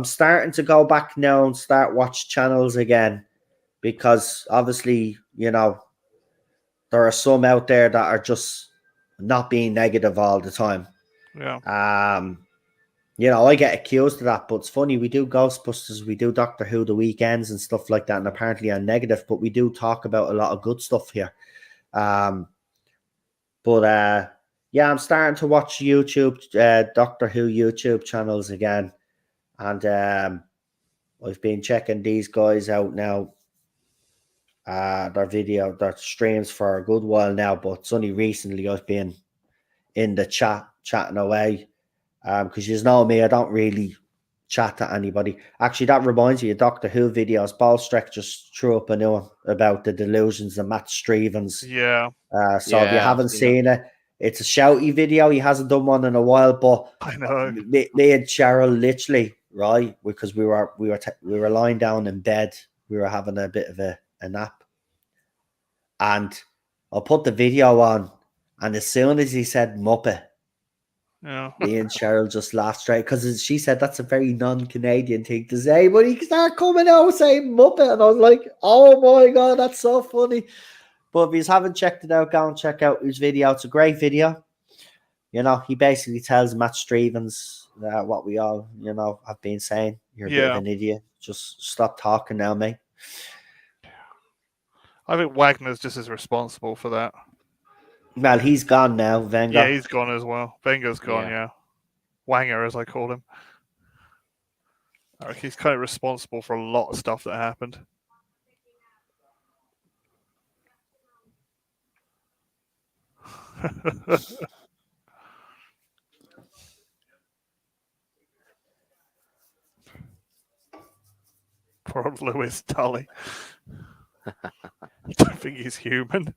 starting to go back now and start watch channels again because obviously, you know, there are some out there that are just not being negative all the time. Yeah. You know, I get accused of that, but it's funny. We do Ghostbusters, we do Doctor Who the weekends and stuff like that, and apparently I'm negative, but we do talk about a lot of good stuff here. Yeah, I'm starting to watch YouTube, Doctor Who YouTube channels again, and I've been checking these guys out now. Their streams for a good while now, but it's only recently I've been in the chatting away. Because you know me, I don't really chat to anybody. Actually, that reminds me of Doctor Who videos. Balstreck just threw up a new one about the delusions of Matt Stevens. Yeah. So if you haven't seen it, it's a shouty video. He hasn't done one in a while, but I know. Me and Cheryl literally, right? Because we were lying down in bed. We were having a bit of a nap, and I put the video on, and as soon as he said Muppet, yeah, me and Cheryl just laughed straight because she said that's a very non-Canadian thing to say, but he started coming out saying Muppet, and I was like, oh my god, that's so funny. But if you haven't checked it out, go and check out his video. It's a great video. You know, he basically tells Matt Stevens what we all, you know, have been saying. You're a bit of an idiot. Just stop talking now, mate. I think Wagner's just as responsible for that. Well, he's gone now, Wenger. Yeah, he's gone as well. Wenger's gone, yeah. Wanger, as I call him. He's kind of responsible for a lot of stuff that happened. Poor old Lewis Tully. I don't think he's human.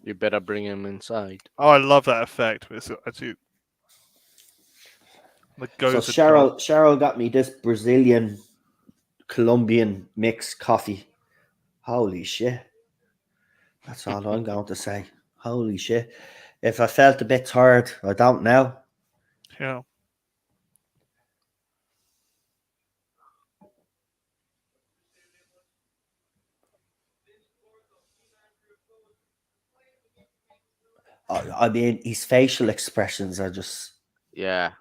You better bring him inside. Oh, I love that effect. It's actually so Cheryl got me this Brazilian Colombian mixed coffee. Holy shit. That's all I'm going to say. Holy shit. If I felt a bit tired, I don't know. Yeah. I mean, his facial expressions are just... Yeah.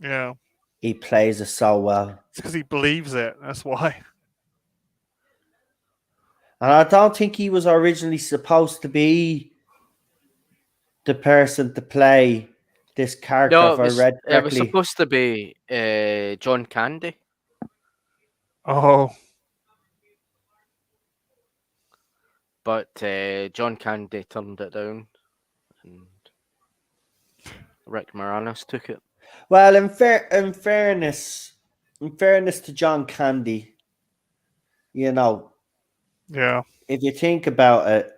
Yeah. He plays it so well. It's because he believes it. That's why. And I don't think he was originally supposed to be the person to play this character. No, if I read correctly. It was supposed to be John Candy. Oh. But John Candy turned it down, and Rick Moranis took it. Well, in fairness to John Candy, you know, yeah, if you think about it,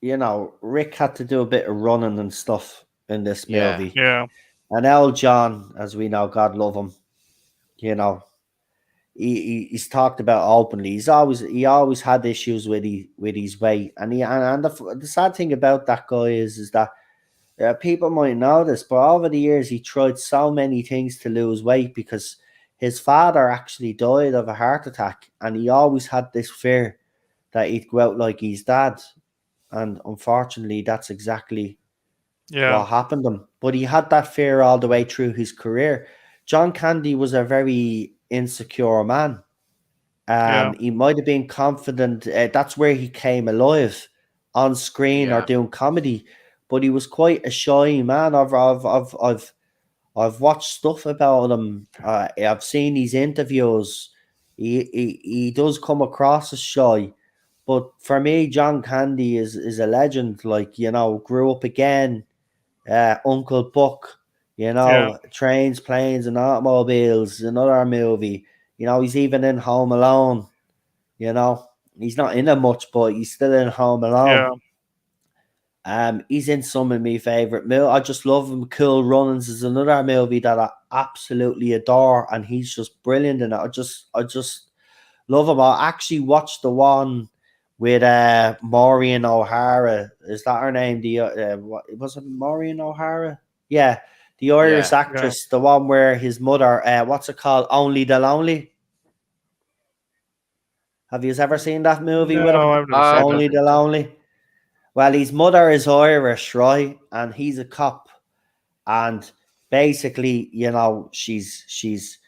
you know, Rick had to do a bit of running and stuff in this movie. Yeah. And L. John, as we know, God love him, you know, he's talked about openly. He always had issues with his weight, and the sad thing about that guy is that people might know this, but over the years he tried so many things to lose weight because his father actually died of a heart attack, and he always had this fear that he'd go out like his dad, and unfortunately, that's exactly what happened to him. But he had that fear all the way through his career. John Candy was a very insecure man. He might have been confident. That's where he came alive on screen or doing comedy. But he was quite a shy man. I've watched stuff about him. I've seen his interviews. He does come across as shy. But for me, John Candy is a legend. Like, you know, grew up again. Uncle Buck. You know, Trains, Planes, and Automobiles, another movie. You know, he's even in Home Alone. You know, he's not in it much, but he's still in Home Alone. He's in some of my favorite movies. I just love him. Cool Runnings is another movie that I absolutely adore, and he's just brilliant in it. I just love him. I actually watched the one with Maureen O'Hara. Is that her name? What was it, Maureen O'Hara? Yeah, the Irish actress, the one where his mother, what's it called? Only the Lonely. Have you ever seen that movie with him? I've never seen Only the Lonely. Well, his mother is Irish, right? And he's a cop. And basically, you know, she's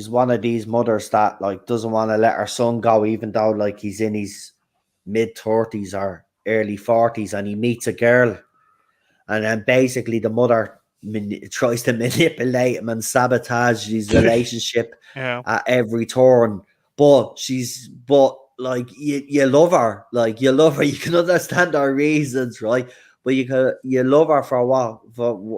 one of these mothers that like doesn't want to let her son go, even though like he's in his mid-30s or early 40s, and he meets a girl. And then basically the mother tries to manipulate him and sabotage his relationship at every turn. But like you love her. Like you love her. You can understand her reasons, right? But you love her for a while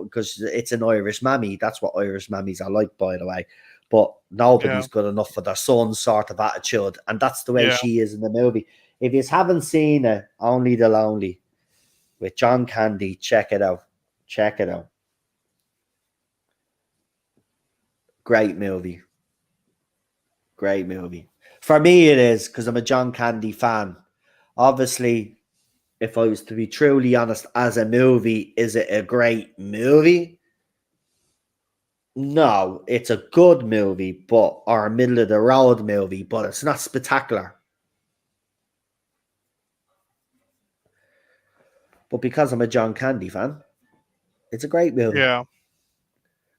because it's an Irish mammy. That's what Irish mammies are like, by the way. But nobody's good enough for their son sort of attitude. And that's the way she is in the movie. If you haven't seen it, Only the Lonely with John Candy, check it out. Check it out. Great movie. Great movie. For me, it is because I'm a John Candy fan. Obviously, if I was to be truly honest, as a movie, is it a great movie? No, it's a good movie, or a middle of the road movie, but it's not spectacular. But because I'm a John Candy fan, it's a great movie. Yeah.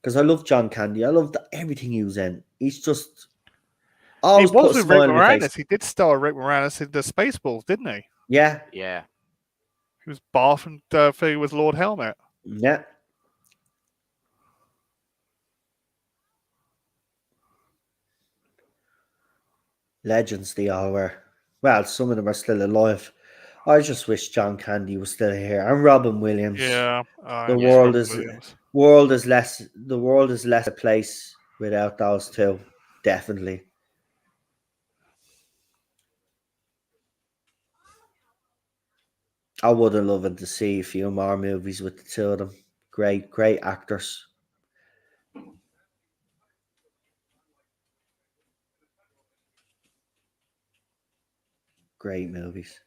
Because I love John Candy. I love everything he was in. He's just he was with Rick Moranis. He did star Rick Moranis in the Spaceballs, didn't he? Yeah. Yeah. He was Barf and thing with Lord Helmet. Yeah. Legends they all were. Well, some of them are still alive. I just wish John Candy was still here, and Robin Williams. Yeah, the world is less a place without those two. Definitely. I would have loved to see a few more movies with the two of them. Great actors. Great movies.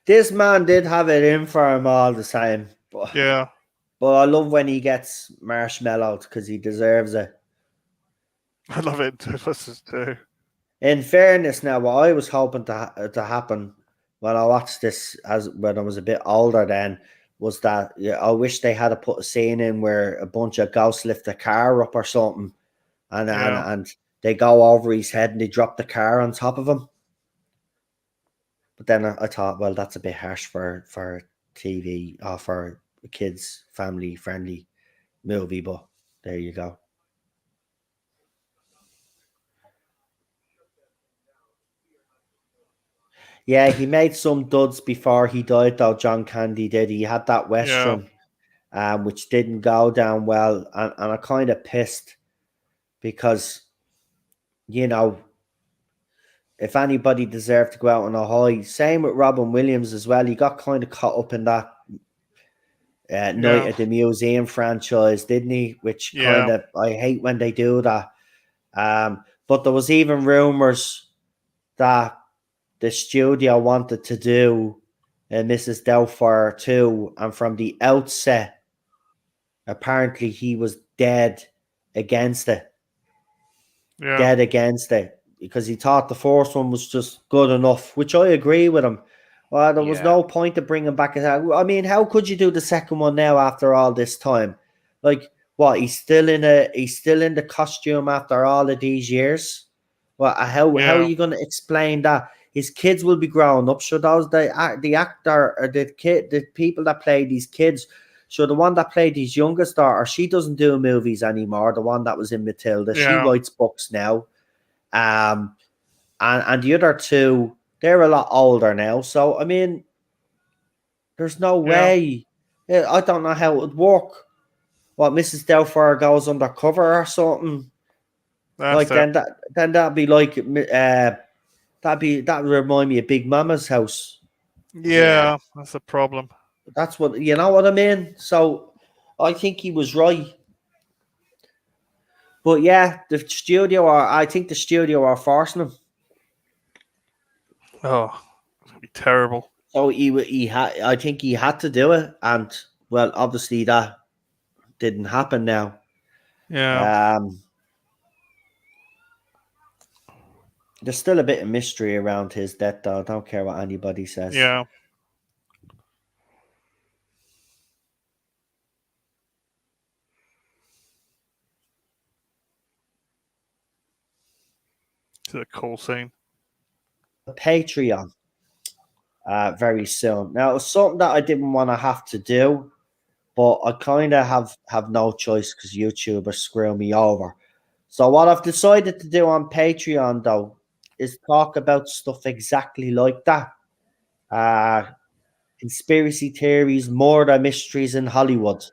This man did have it in for him all the time. But, yeah. But I love when he gets marshmallowed because he deserves it. I love it too. In fairness, now what I was hoping to happen when I watched this when I was a bit older then was that I wish they had to put a scene in where a bunch of ghosts lift a car up or something, and they go over his head and they drop the car on top of him. But then I thought, well, that's a bit harsh for TV or for a kids family friendly movie. But there you go. Yeah, he made some duds before he died, though. John Candy did. He had that Western, which didn't go down well, and I'm kind of pissed because, you know, if anybody deserved to go out on a high, same with Robin Williams as well. He got kind of caught up in that Night at the Museum franchise, didn't he? Which kind of, I hate when they do that. But there was even rumors that the studio wanted to do Mrs. Doubtfire too, and from the outset, apparently he was dead against it. Dead against it because he thought the first one was just good enough, which I agree with him. Well, there was no point of bringing back I mean, how could you do the second one now after all this time? Like, what? He's still in the costume after all of these years. Well, how are you going to explain that? His kids will be growing up. So those the actor or the people that play these kids. So the one that played his youngest daughter, she doesn't do movies anymore. The one that was in Matilda, she writes books now. And the other two, they're a lot older now. So I mean, There's no way. I don't know how it would work. What, Mrs. Doubtfire goes undercover or something? That's then that'd be like that'd remind me of Big Mama's house. Yeah, that's a problem. That's what you know what I mean. So I think he was right. But yeah, I think the studio are forcing him. Oh, it's gonna be terrible. So I think he had to do it, and well, obviously that didn't happen now. Yeah. There's still a bit of mystery around his death, though. I don't care what anybody says. Yeah. It's a cool scene. Patreon very soon. Now, it's something that I didn't want to have to do, but I kind of have no choice because YouTube are screwing me over. So what I've decided to do on Patreon, though, is talk about stuff exactly like that. Conspiracy theories, murder mysteries in Hollywood,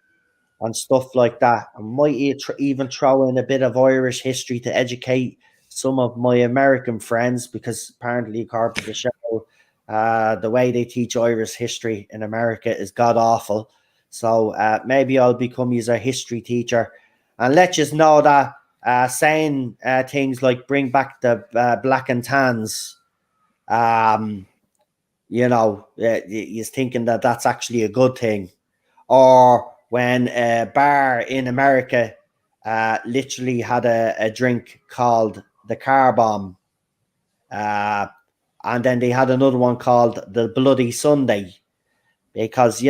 and stuff like that. I might even throw in a bit of Irish history to educate some of my American friends, because apparently, according to the show, the way they teach Irish history in America is god awful. So maybe I'll become a history teacher and let you know that saying things like bring back the black and tans, he's thinking that that's actually a good thing. Or when a bar in America literally had a drink called the car bomb. And then they had another one called the Bloody Sunday, because,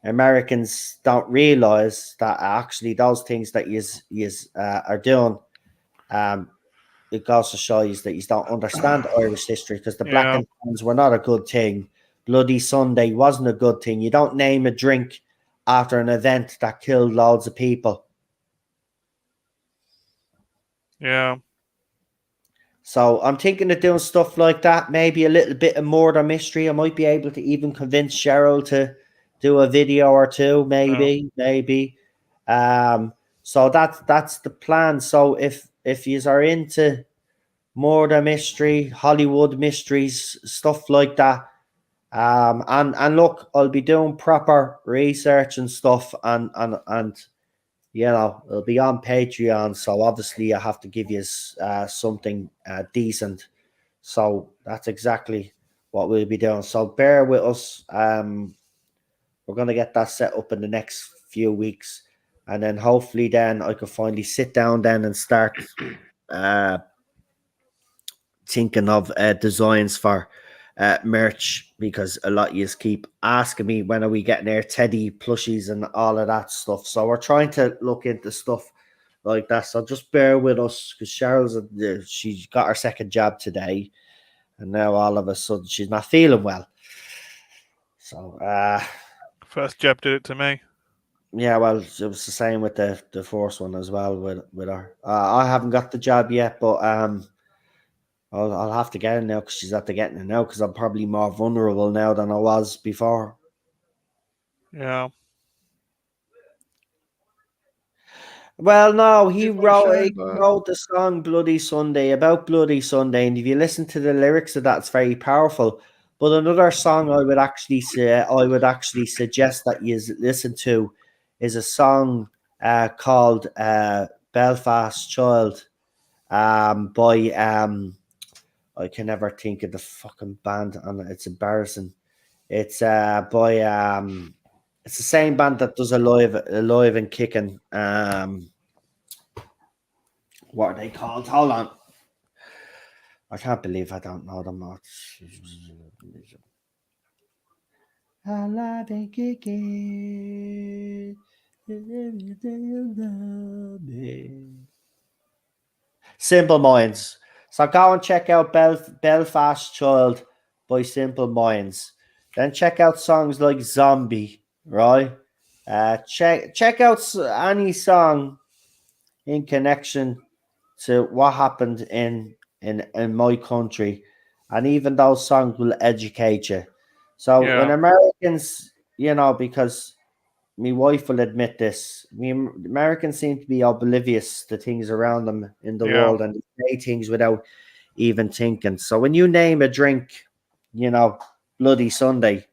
Americans don't realize that actually those things that you are doing, it goes to show you that you don't understand Irish history, because the black and tans were not a good thing. Bloody Sunday wasn't a good thing. You don't name a drink after an event that killed loads of people. Yeah. So I'm thinking of doing stuff like that. Maybe a little bit of murder mystery. I might be able to even convince Cheryl to do a video or two. Maybe. So that's the plan. So if you are into murder mystery, Hollywood mysteries, stuff like that, and look, I'll be doing proper research and stuff, and it'll be on Patreon. So obviously I have to give you something decent. So that's exactly what we'll be doing. So bear with us. We're going to get that set up in the next few weeks, and then hopefully then I can finally sit down then and start thinking of designs for merch, because a lot of you keep asking me when are we getting our Teddy plushies and all of that stuff. So we're trying to look into stuff like that. So just bear with us, because Cheryl's she got her second job today, and now all of a sudden she's not feeling well. So first jab did it to me. Yeah, well, it was the same with the first one as well with her. I haven't got the job yet, but I'll have to get it now, because she's after getting it now, because I'm probably more vulnerable now than I was before. Yeah. Well, no, he wrote the song Bloody Sunday, about Bloody Sunday, and if you listen to the lyrics of that, it's very powerful. But another song I would actually suggest that you listen to is a song called Belfast Child, by I can never think of the fucking band, and it's embarrassing. It's by it's the same band that does Alive and Kicking. What are they called? Hold on. I can't believe I don't know them. Alive and Kicking. Simple Minds. So go and check out Belfast Child by Simple Minds. Then check out songs like Zombie, right? Check out any song in connection to what happened in my country, and even those songs will educate you. So when Americans because my wife will admit this. Americans seem to be oblivious to things around them in the world, and they say things without even thinking. So when you name a drink, Bloody Sunday,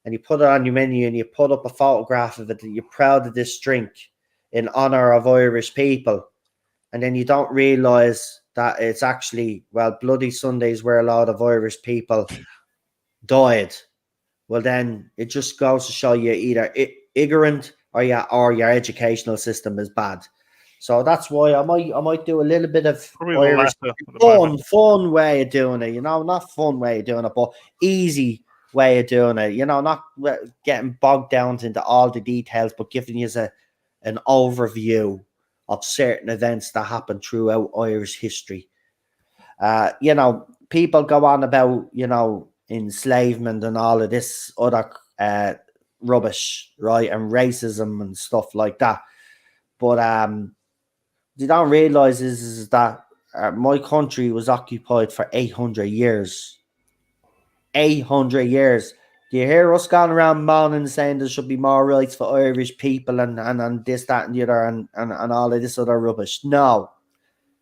and you put it on your menu and you put up a photograph of it, and you're proud of this drink in honor of Irish people, and then you don't realize that it's actually, Bloody Sundays where a lot of Irish people died. Well, then it just goes to show you either ignorant or your educational system is bad. So that's why I might do a little bit of Irish fun way of doing it. Not fun way of doing it, but easy way of doing it. Not getting bogged down into all the details, but giving you an overview of certain events that happen throughout Irish history. People go on about enslavement and all of this other rubbish, right, and racism and stuff like that. But they don't realize is that my country was occupied for 800 years. 800 years. Do you hear us going around moaning saying there should be more rights for Irish people and this, that, and the other and all of this other rubbish? No.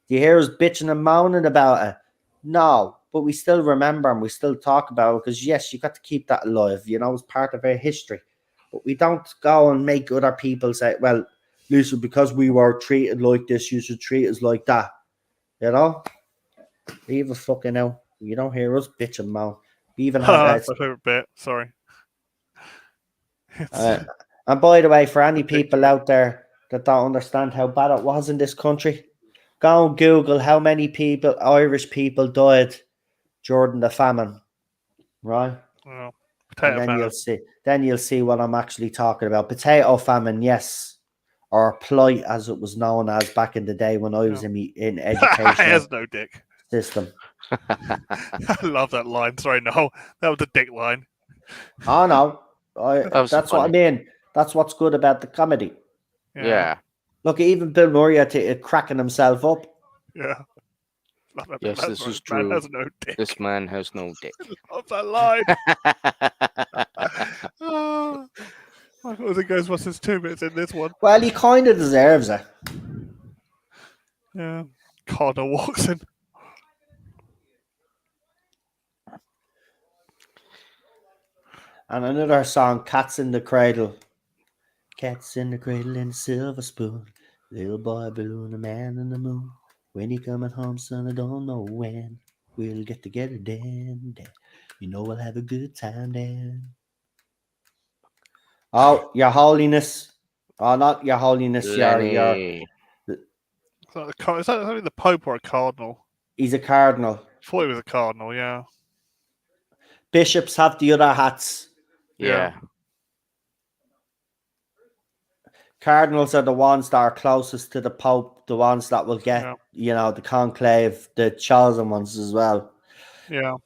Do you hear us bitching and moaning about it? No. But we still remember and we still talk about it because, yes, you got to keep that alive. It's part of our history. But we don't go and make other people say, well, listen, because we were treated like this, you should treat us like that. Leave a fucking out. You don't hear us bitching and moan. We even have my favorite bit. Sorry. And by the way, for any people out there that don't understand how bad it was in this country, go and Google how many Irish people died during the famine, right? Well, and then you'll see what I'm actually talking about. Potato famine, yes, or plight as it was known as back in the day when I was in education. Has no dick system. I love that line. Sorry, no, that was the dick line. Oh no, that's what I mean. That's what's good about the comedy. Yeah. Look, even Bill Murray cracking himself up. Yeah. Yes, this is true. Has no dick. This man has no dick. I love that line. I thought the Ghostbusters 2 bits in this one. Well, he kind of deserves it. Yeah. Connor walks in. And another song, Cats in the Cradle. Cats in the cradle and a silver spoon. Little boy balloon, a man in the moon. When you coming home, son, I don't know when. We'll get together then. We'll have a good time then. Oh, Your Holiness. Oh, not Your Holiness. Lenny. Is that the Pope or a Cardinal? He's a Cardinal. I thought he was a Cardinal, yeah. Bishops have the other hats. Yeah. Cardinals are the ones that are closest to the Pope, the ones that will get, the conclave, the chosen ones as well. Yeah.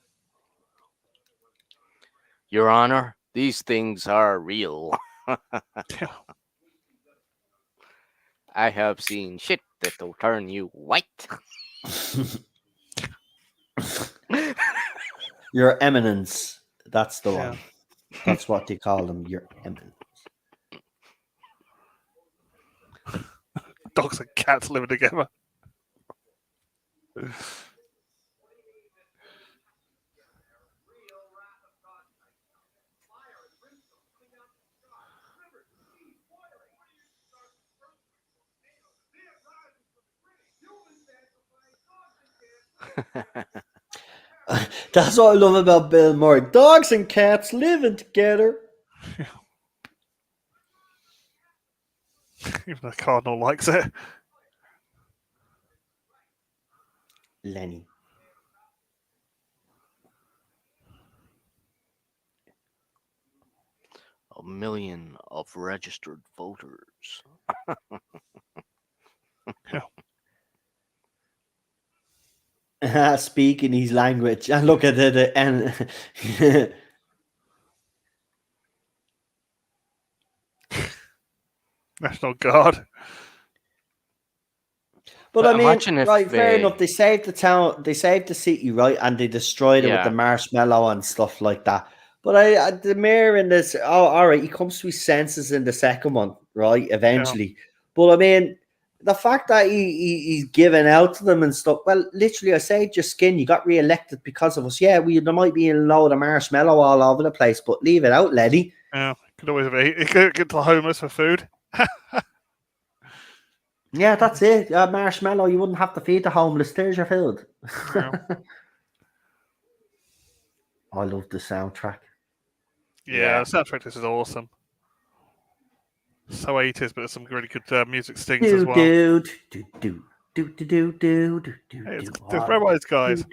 Your Honor, these things are real. I have seen shit that'll turn you white. Your Eminence. That's the one. That's what they call them, Your Eminence. Dogs and cats living together. That's what I love about Bill Murray. Dogs and cats living together. Even the Cardinal likes it. Lenny. A million of registered voters. Speaking his language. And look at it. And National Guard. But I mean, fair enough. They saved the town, they saved the city, right? And they destroyed it with the marshmallow and stuff like that. But the mayor in this, all right, he comes to his senses in the second one, right? Eventually. But I mean, the fact that he's giving out to them and stuff, well, literally, I saved your skin. You got re-elected because of us. Yeah, there might be a load of marshmallow all over the place, but leave it out, Letty. Yeah, could always be. He could get to the homeless for food. Yeah, that's it. Marshmallow, you wouldn't have to feed the homeless. There's your food. Yeah. I love the soundtrack. Yeah, the soundtrack this is awesome. So 80s, but there's some really good music stings as well. There's robots, guys.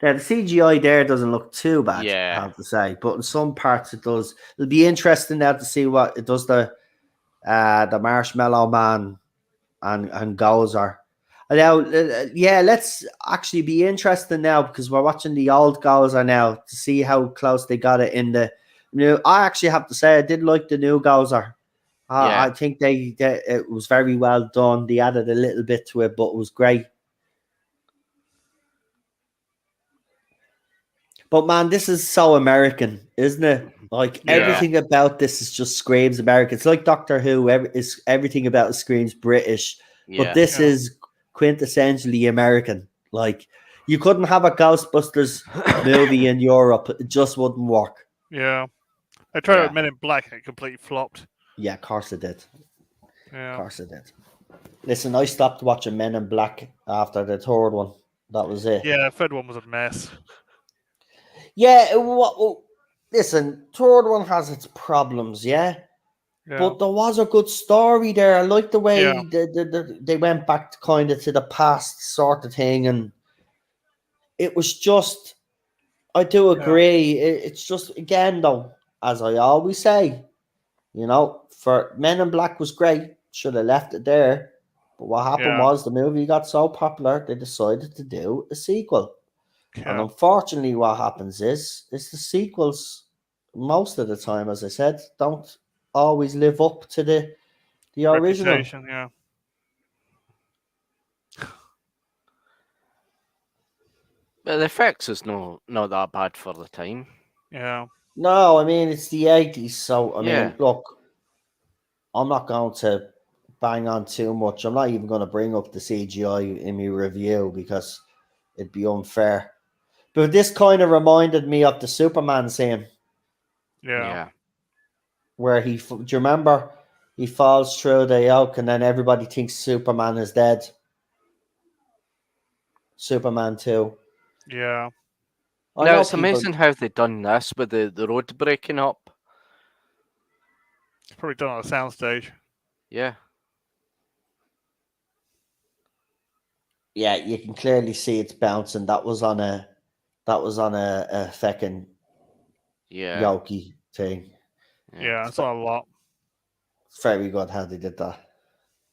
Now, the CGI there doesn't look too bad, Yeah. I have to say, but in some parts it does. It'll be interesting now to see what it does the Marshmallow Man and Gozer. Now, yeah, let's actually be interested now because we're watching the old Gozer now to see how close they got it in the new. I actually have to say I did like the new Gozer. I think it was very well done. They added a little bit to it, but it was great. But man, this is so American, isn't it? Like everything about this is just screams American. It's like Doctor Who. Everything about it screams British, but this is quintessentially American. Like you couldn't have a Ghostbusters movie in Europe; it just wouldn't work. Yeah, I tried it with Men in Black and it completely flopped. Yeah, of course it did. Yeah, of course it did. Listen, I stopped watching Men in Black after the third one. That was it. Yeah, the third one was a mess. Yeah, listen, third one has its problems, yeah? But there was a good story there. I like the way they went back to kind of to the past sort of thing, and it was just, I do agree. It's just, again, though, as I always say, for Men in Black was great, should have left it there. But what happened was the movie got so popular, they decided to do a sequel. And unfortunately, what happens is the sequels, most of the time, as I said, don't always live up to the original. Yeah. But the effects is not that bad for the time. Yeah. No, I mean, it's the 80s, so, I mean, look, I'm not going to bang on too much. I'm not even going to bring up the CGI in my review because it'd be unfair. But this kind of reminded me of the Superman scene. Yeah. Where do you remember? He falls through the oak and then everybody thinks Superman is dead. Superman 2. Yeah. No, it's amazing how they've done this with the road breaking up. It's probably done on a soundstage. Yeah. Yeah, you can clearly see it's bouncing. That was on a fucking Yoki thing. Yeah, it's not a lot. It's very good how they did that.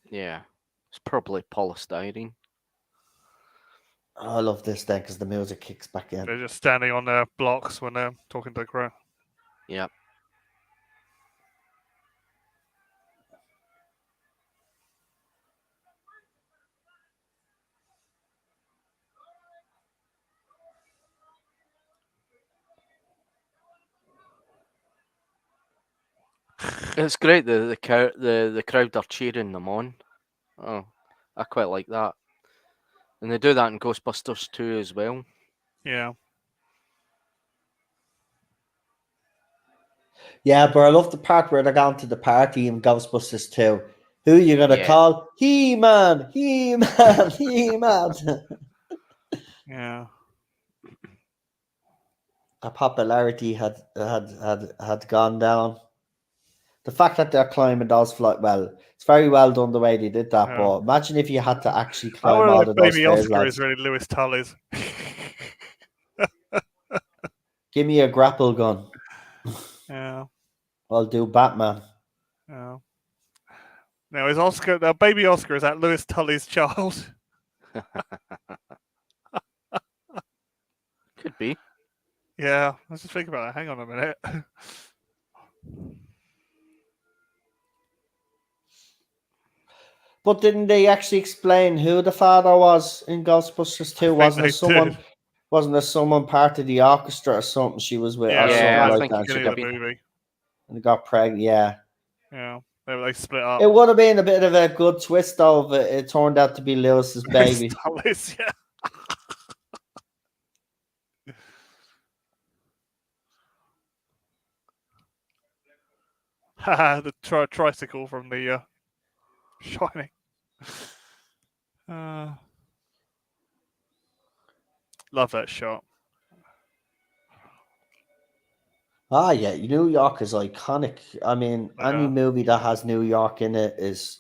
Yeah. It's probably polystyrene. I love this then because the music kicks back in. They're just standing on their blocks when they're talking to the crowd. Yeah. It's great. The crowd are cheering them on. Oh, I quite like that. And they do that in Ghostbusters 2 as well. Yeah. Yeah, but I love the part where they're going to the party in Ghostbusters 2. Who are you going to call? He-Man! He-Man! He-Man! Yeah. The popularity had gone down. The fact that they're climbing those it's very well done the way they did that. But imagine if you had to actually climb out of those stairs. Oscar is really Lewis Tully's. Give me a grapple gun. Yeah. I'll do Batman. Yeah. Now baby Oscar is that Lewis Tully's child? Could be. Yeah, let's just think about that. Hang on a minute. But didn't they actually explain who the father was in Ghostbusters 2? Wasn't it someone? Wasn't there someone part of the orchestra or something she was with, or something I like think that? it could the have been. movie. And got pregnant. Yeah. Yeah, they split up. It would have been a bit of a good twist, though, if it turned out to be Lewis's baby. Dallas, yeah. Haha, the tricycle from the Shining. Love that shot. Ah, yeah, New York is iconic. I mean, any movie that has New York in it is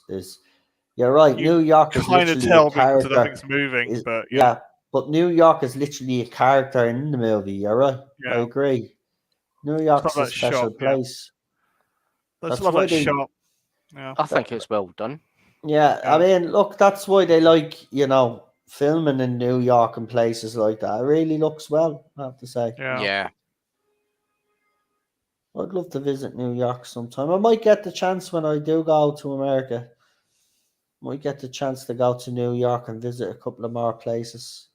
you're right. You New York is kind of literally tell a because character. nothing's moving, but Yeah, but New York is literally a character in the movie. You're right. I yeah. agree. New Love York's a that special shot, place. Let's That's love why that shot. Yeah. I think it's well done. Yeah, I mean, look, that's why they like, filming in New York and places like that. It really looks well, I have to say. Yeah. I'd love to visit New York sometime. I might get the chance when I do go to America. Might get the chance to go to New York and visit a couple of more places.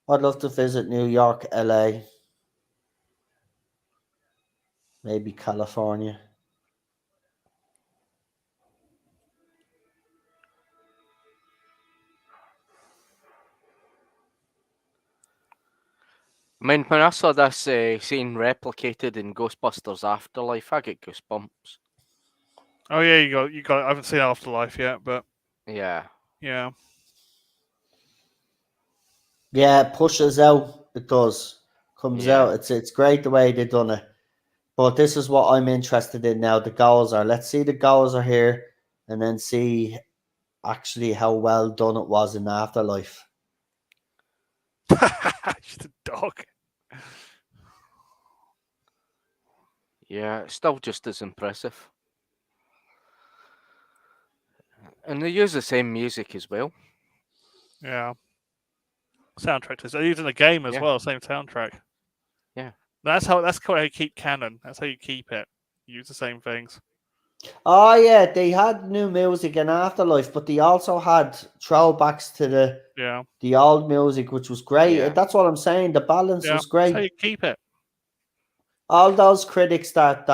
I'd love to visit New York, LA, maybe California. I mean, when I saw this scene replicated in Ghostbusters Afterlife, I get goosebumps. Oh yeah, you got. I haven't seen Afterlife yet, but Yeah. yeah. Yeah, it pushes out. It does. Comes out. It's great the way they done it. But this is what I'm interested in now. The goals are. Let's see the goals are here, and then see actually how well done it was in Afterlife. Just a dog. Yeah, it's still just as impressive. And they use the same music as well. Yeah. Soundtrack. They're using the game as well, same soundtrack. Yeah. That's how you keep canon. That's how you keep it. You use the same things. Oh yeah, they had new music in Afterlife, but they also had throwbacks to the old music, which was great. Yeah. That's what I'm saying. The balance was great. That's how you keep it. All those critics that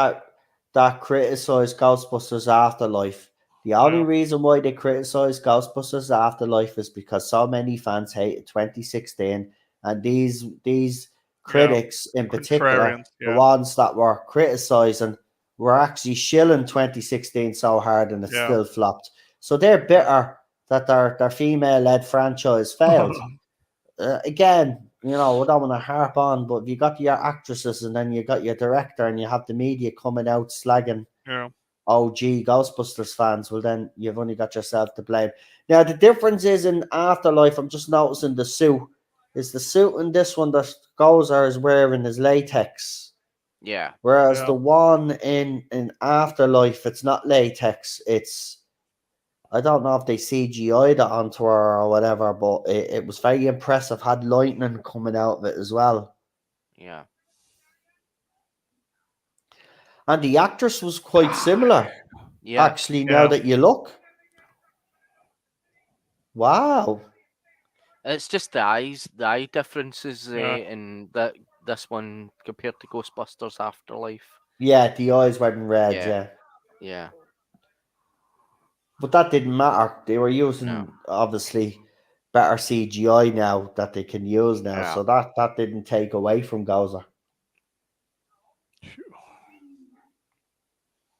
criticize Ghostbusters Afterlife, the only reason why they criticize Ghostbusters Afterlife is because so many fans hated 2016, and these critics in particular, the ones that were criticizing, were actually shilling 2016 so hard, and it still flopped. So they're bitter that their female-led franchise failed. Again, we don't want to harp on, but if you got your actresses and then you got your director and you have the media coming out slagging OG Ghostbusters fans, well, then you've only got yourself to blame. Now, the difference is in Afterlife, I'm just noticing the suit. Is the suit in this one that Gozer is wearing is latex. Yeah. Whereas the one in Afterlife, it's not latex, it's... I don't know if they CGI'd it onto her or whatever, but it was very impressive. Had lightning coming out of it as well. Yeah. And the actress was quite similar. Yeah. Actually, now that you look. Wow. It's just the eye differences in this one compared to Ghostbusters Afterlife. Yeah, the eyes weren't red, Yeah. But that didn't matter. They were using, obviously, better CGI now that they can use now. Yeah. So that didn't take away from Gozer.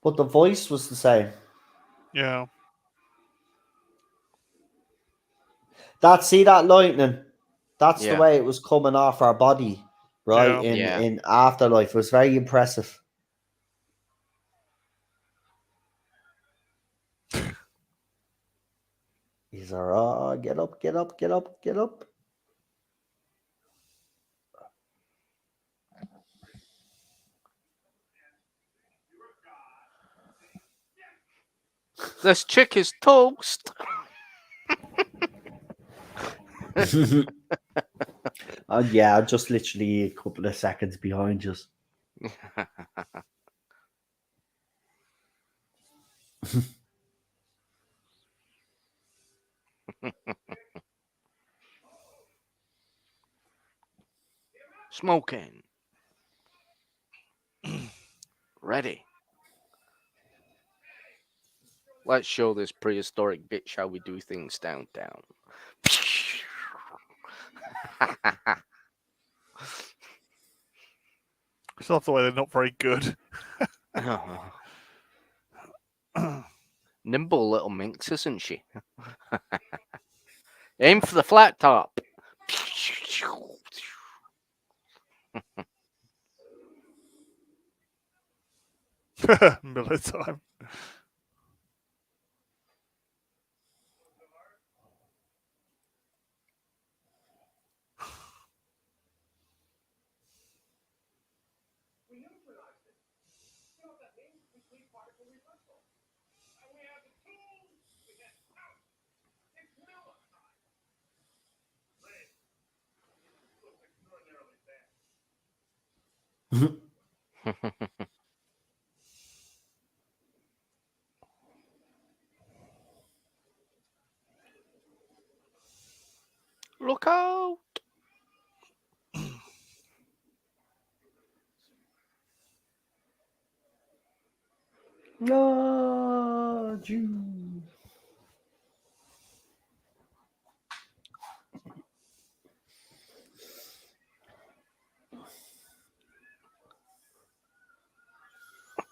But the voice was the same. Yeah. See that lightning? That's the way it was coming off our body, right? In Afterlife. It was very impressive. He's all right. Get up, get up, get up, get up. This chick is toast. Yeah, I'm just literally a couple of seconds behind you. Smoking. Ready. Let's show this prehistoric bitch how we do things downtown. I still have the way they're not very good. Nimble little minx, isn't she? Aim for the flat top. Miller time. Look out! No, Jew.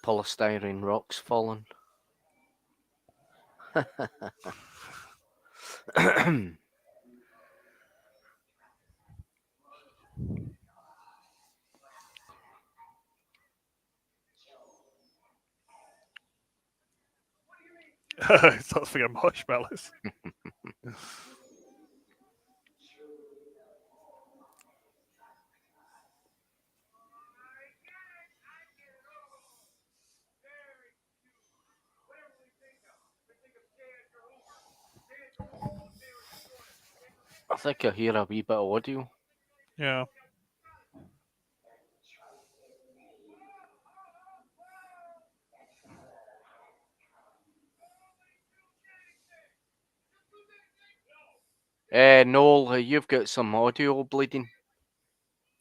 Polystyrene rocks fallen. Starts thinking marshmallows. I think I hear a wee bit of audio. Yeah. Noel, you've got some audio bleeding.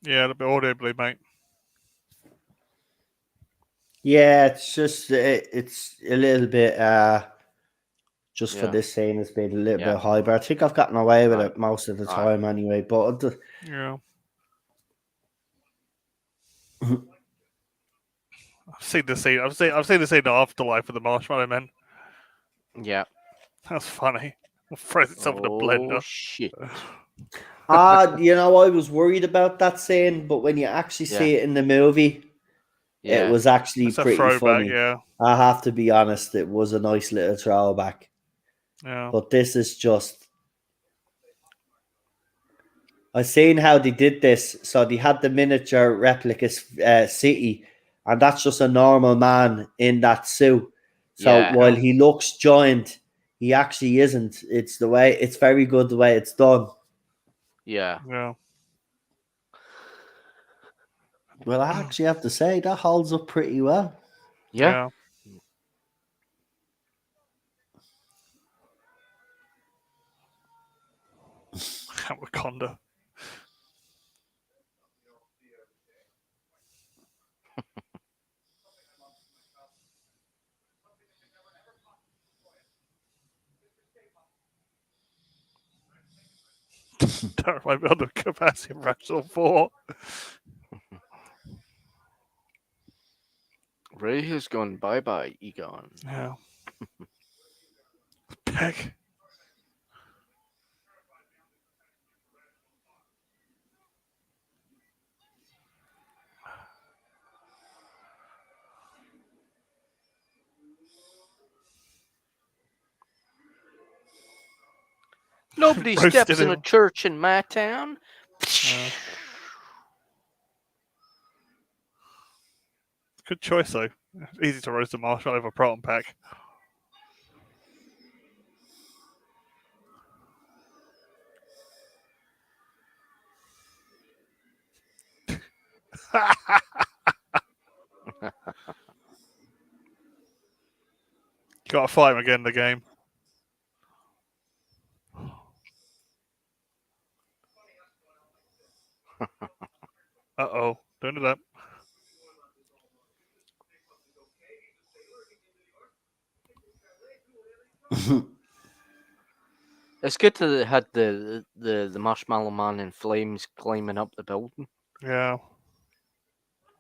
Yeah, a bit audibly, mate. Yeah, it's just it's a little bit just for Yeah. this scene it's been a little Yeah. bit high, but I think I've gotten away with Aye. it most of the Aye. time anyway. But Yeah. I've seen the scene. I've seen the scene in Afterlife of the Marshmallow Man. Yeah. That's funny. Throws itself in a Oh, blender. shit. you know, I was worried about that scene, but when you actually see it in the movie, Yeah. it was actually It's a pretty throwback, funny. yeah. I have to be honest, it was a nice little throwback. Yeah. But this is just. I seen how they did this. So they had the miniature replica city, and that's just a normal man in that suit. So Yeah. while he looks giant, he actually isn't. It's the way. It's very good the way it's done. Yeah. Yeah. Well, I actually have to say that holds up pretty well. Yeah. Wakanda. Don't remind me of the capacity of Rational 4. Ray has gone bye-bye, Egon. Yeah. Peg. Nobody Roasted steps in a him. church in my town. Yeah. Good choice, though. Easy to roast a marshmallow with a proton pack. Gotta fight him again in the game. Uh It's good that it had the Marshmallow Man in flames climbing up the building. Yeah.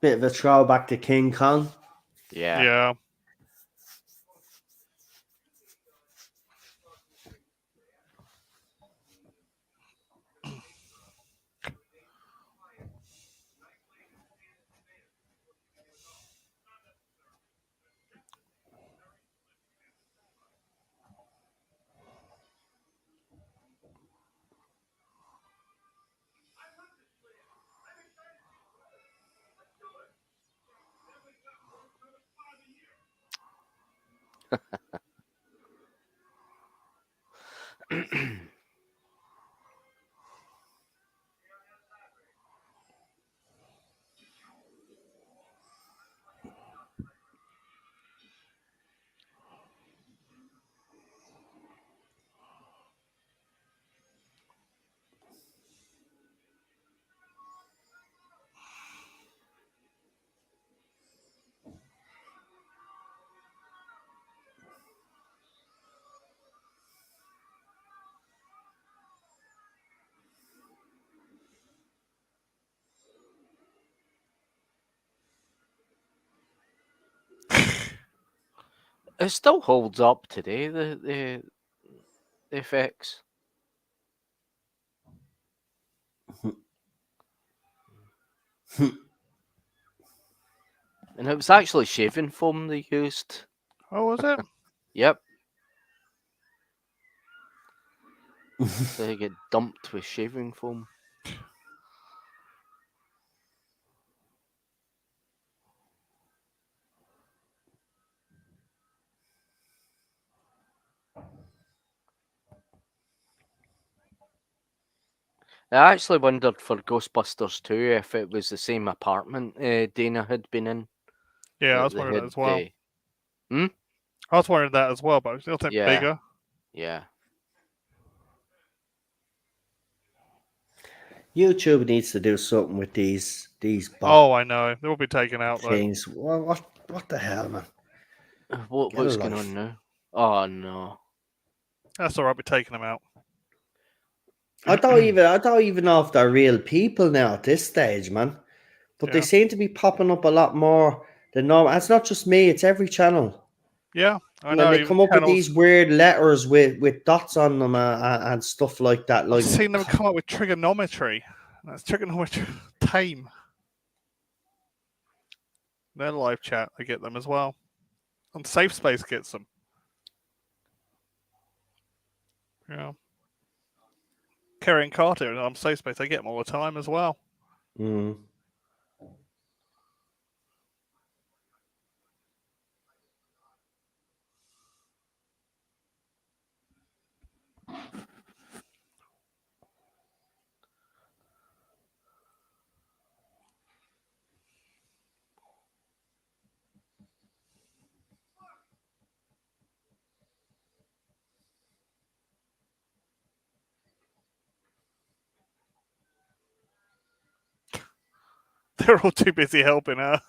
Bit of a throwback to King Kong. Yeah. Yeah. It still holds up today, the effects. And it was actually shaving foam they used. Oh, was it? Yep. They get dumped with shaving foam. I actually wondered for Ghostbusters 2 if it was the same apartment Dana had been in. Yeah, I that was they wondering that had, as well. Hmm? I was wondering that as well, but I still think Yeah. bigger. Yeah. YouTube needs to do something with these Oh, I know. They will be taken out, though. things. What the hell, man? Get a What's going life. on now? Oh no. That's all right. We're taking them out. I don't even know if they're real people now at this stage, man. But they Yeah. seem to be popping up a lot more than normal. It's not just me; it's every channel. Yeah, I And know. they Even come up with channels. these weird letters with dots on them and stuff like that. I've Like, seen them come up with trigonometry. That's trigonometry tame. Their live chat, I get them as well. And Safe Space gets them. Yeah. Kerry and Carter on Safe Space, they get them all the time as well. mm. They're all too busy helping her.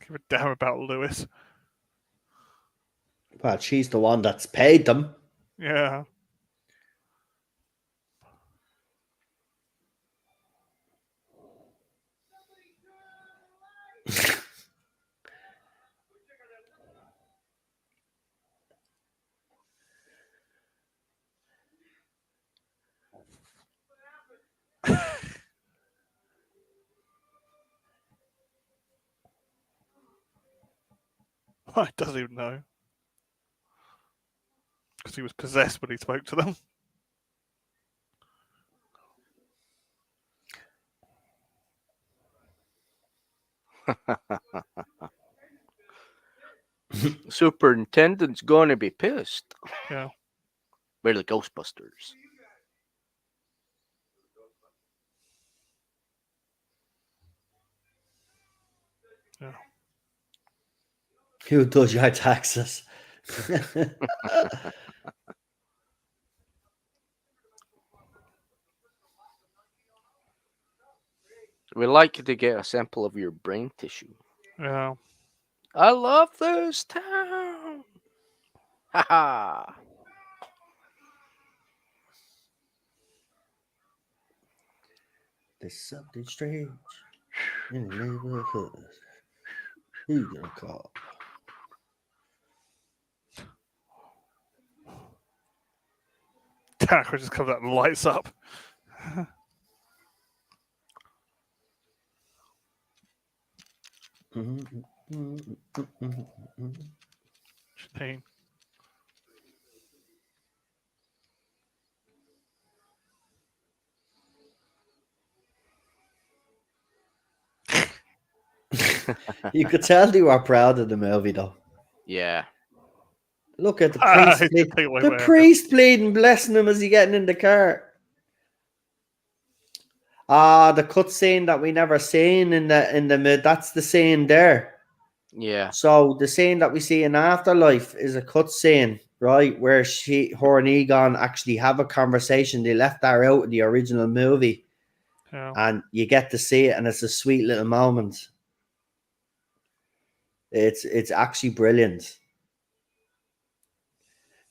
Give a damn about Lewis. Well, she's the one that's paid them. Yeah. I doesn't even know. Because he was possessed when he spoke to them. Superintendent's gonna be pissed. Yeah. We're the Ghostbusters. Yeah. Who does your taxes? We like to get a sample of your brain tissue. Yeah. I love this town. Ha ha. There's something strange in the neighborhood. Who you gonna call? Dan Aykroyd just comes out and lights up. Janine. You could tell they were proud of the movie, though. Yeah. Look at the priest. The priest bleeding, blessing him as he getting in the car. The cut scene that we never seen in the mid. That's the scene there. Yeah. So the scene that we see in Afterlife is a cut scene, right, where her and Egon actually have a conversation. They left that out of the original movie, and you get to see it, and it's a sweet little moment. It's actually brilliant.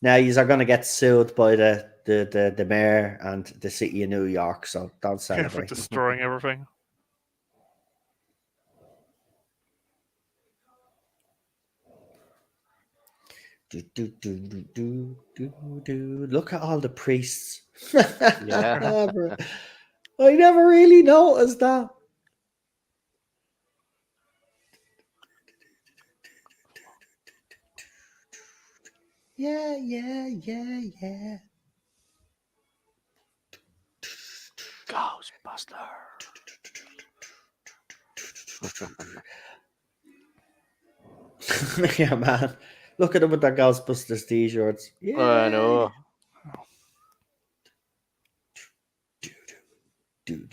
Now you are going to get sued by the mayor and the city of New York, so don't celebrate. For destroying everything. Look at all the priests. Yeah. I never really noticed that. Yeah. Ghostbusters. Yeah, man. Look at them with their Ghostbusters t-shirts. Yeah. I know. Do.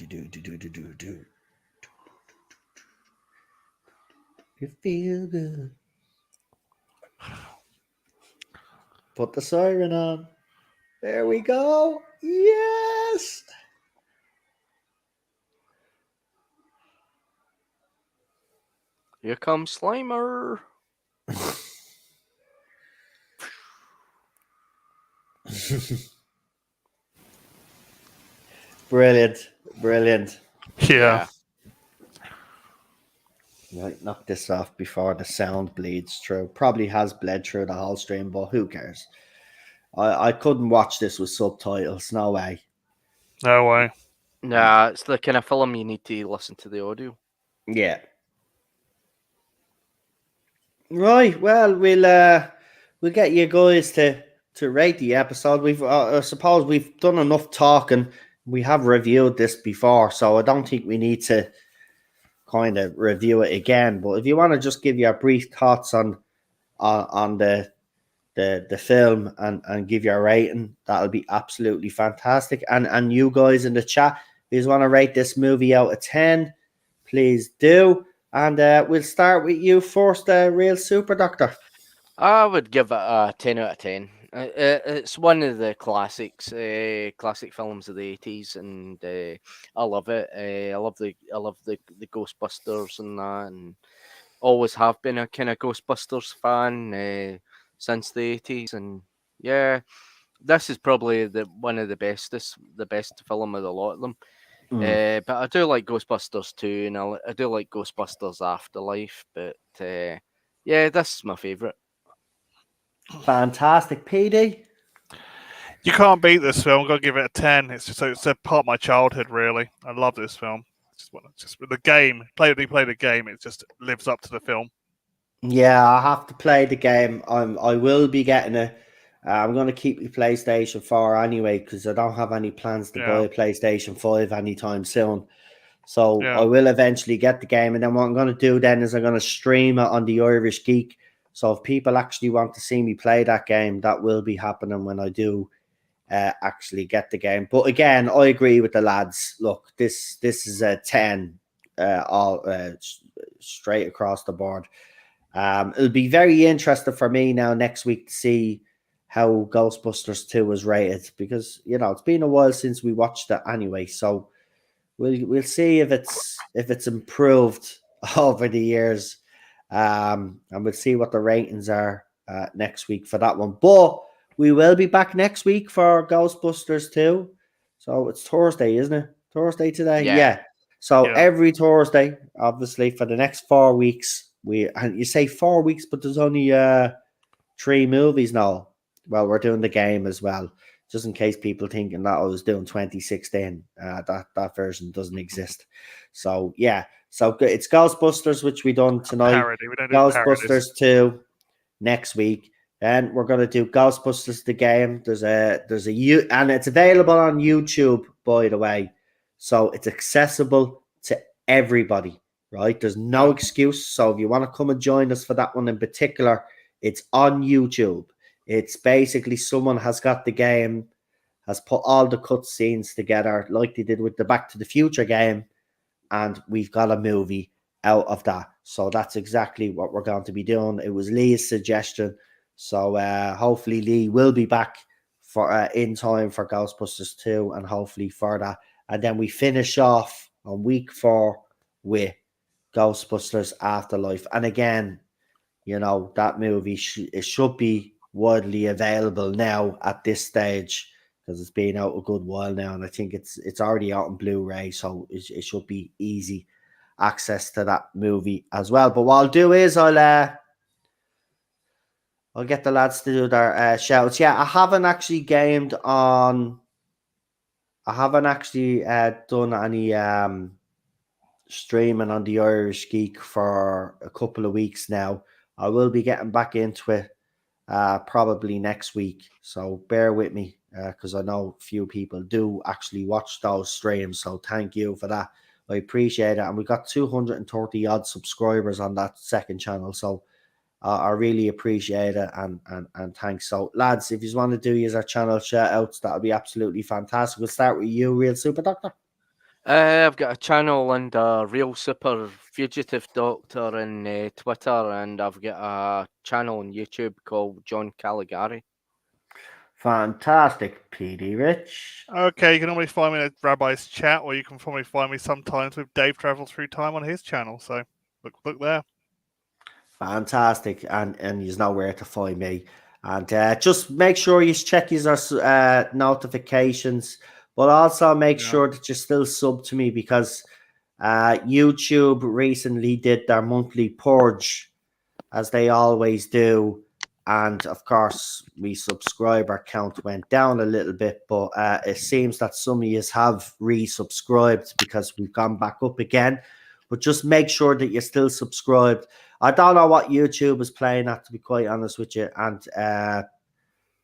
You feel good. Put the siren on. There we go. Yes. Here comes Slimer. Brilliant. Yeah. Right, knock this off before the sound bleeds through. Probably has bled through the whole stream, but who cares? I couldn't watch this with subtitles. No way. No way. Nah, it's the kind of film you need to listen to the audio. Yeah. Right. Well, we'll get you guys to rate the episode. We've I suppose we've done enough talking. We have reviewed this before, so I don't think we need to kind of review it again. But if you want to just give your brief thoughts on the film and give your rating, that'll be absolutely fantastic. And you guys in the chat, if you want to rate this movie out of 10, please do. And we'll start with you first, Real Super Doctor. I would give it a 10 out of 10. It's one of the classics, classic films of the 80s, and I love it. I love the Ghostbusters and that, and always have been a kind of Ghostbusters fan since the 80s. And yeah, this is probably one of the best film of the lot of them. But I do like Ghostbusters 2, and I do like Ghostbusters Afterlife. But yeah, this is my favourite. Fantastic. PD? You can't beat this film. I'm going to give it a 10. It's a part of my childhood, really. I love this film. Just the game. Play the game. It just lives up to the film. Yeah, I have to play the game. I will be getting it. I'm going to keep the PlayStation 4 anyway because I don't have any plans to buy a PlayStation 5 anytime soon. So I will eventually get the game. And then what I'm going to do then is I'm going to stream it on the Irish Geek. So if people actually want to see me play that game, that will be happening when I do actually get the game. But again, I agree with the lads. Look, this is a 10 all straight across the board. It'll be very interesting for me now next week to see how Ghostbusters 2 was rated because it's been a while since we watched it anyway. So we'll see if it's improved over the years. And we'll see what the ratings are next week for that one. But we will be back next week for Ghostbusters 2. So it's Thursday, isn't it? Thursday today? Yeah. So every Thursday, obviously, for the next 4 weeks, and you say 4 weeks, but there's only 3 movies now. Well, we're doing the game as well, just in case people thinking that I was doing 2016. That version doesn't exist. So yeah, so it's Ghostbusters, which we done tonight. Parody. We don't do Ghostbusters 2 next week. Then we're gonna do Ghostbusters the game. There's a and it's available on YouTube, by the way. So it's accessible to everybody, right? There's no excuse. So if you want to come and join us for that one in particular, it's on YouTube. It's basically someone has got the game, has put all the cutscenes together like they did with the Back to the Future game, and we've got a movie out of that. So that's exactly what we're going to be doing. It was Lee's suggestion. So hopefully Lee will be back for in time for Ghostbusters 2 and hopefully for that. And then we finish off on week 4 with Ghostbusters Afterlife. And again, you know, that movie it should be widely available now at this stage because it's been out a good while now, and I think it's already out on Blu-ray, so it should be easy access to that movie as well. But what I'll do is I'll get the lads to do their shouts. Yeah, I haven't actually gamed on. I haven't actually done any streaming on the Irish Geek for a couple of weeks now. I will be getting back into it probably next week. So bear with me because I know a few people do actually watch those streams. So thank you for that. I appreciate it. And we got 230 odd subscribers on that second channel. So I really appreciate it and thanks. So lads, if you want to do your channel shout outs, that'll be absolutely fantastic. We'll start with you, Real Super Doctor. I've got a channel under Real Super Fugitive Doctor on Twitter, and I've got a channel on YouTube called John Caligari. Fantastic, PD Rich. Okay, you can normally find me at Rabbi's Chat, or you can probably find me sometimes with Dave Travel Through Time on his channel. So look there. Fantastic, and you know where to find me. And just make sure you check your notifications, but also make sure that you're still sub to me because YouTube recently did their monthly purge, as they always do. And of course, my subscriber count went down a little bit, but it seems that some of you have resubscribed because we've gone back up again. But just make sure that you're still subscribed. I don't know what YouTube is playing at, to be quite honest with you. And,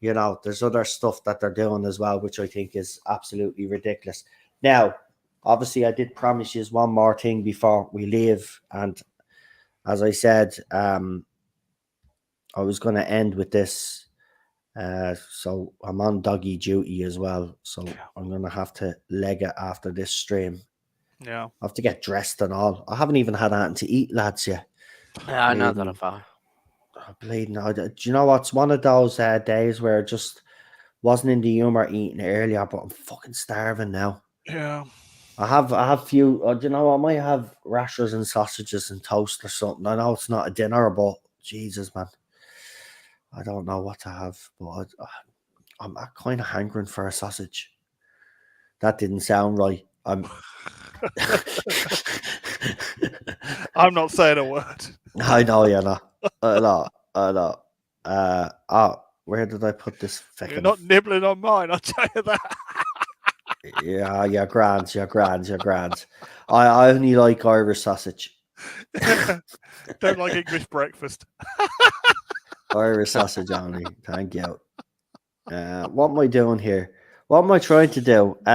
you know, there's other stuff that they're doing as well, which I think is absolutely ridiculous. Now, obviously, I did promise you one more thing before we leave. And as I said, I was going to end with this. So I'm on doggy duty as well. So I'm going to have to leg it after this stream. Yeah. I have to get dressed and all. I haven't even had anything to eat, lads, yet. Another affair. Bleeding. Do you know what's one of those days where I just wasn't in the humor eating earlier, but I'm fucking starving now. Yeah. I have few. Do you know, I might have rashers and sausages and toast or something. I know it's not a dinner, but Jesus, man, I don't know what to have. But I'm kind of hankering for a sausage. That didn't sound right. I'm not saying a word. I know you're not. I know. Where did I put this? You're not nibbling on mine, I'll tell you that. Yeah, you're grand. I only like Irish sausage. Don't like English breakfast. Irish sausage only. Thank you. What am I doing here? What am I trying to do? What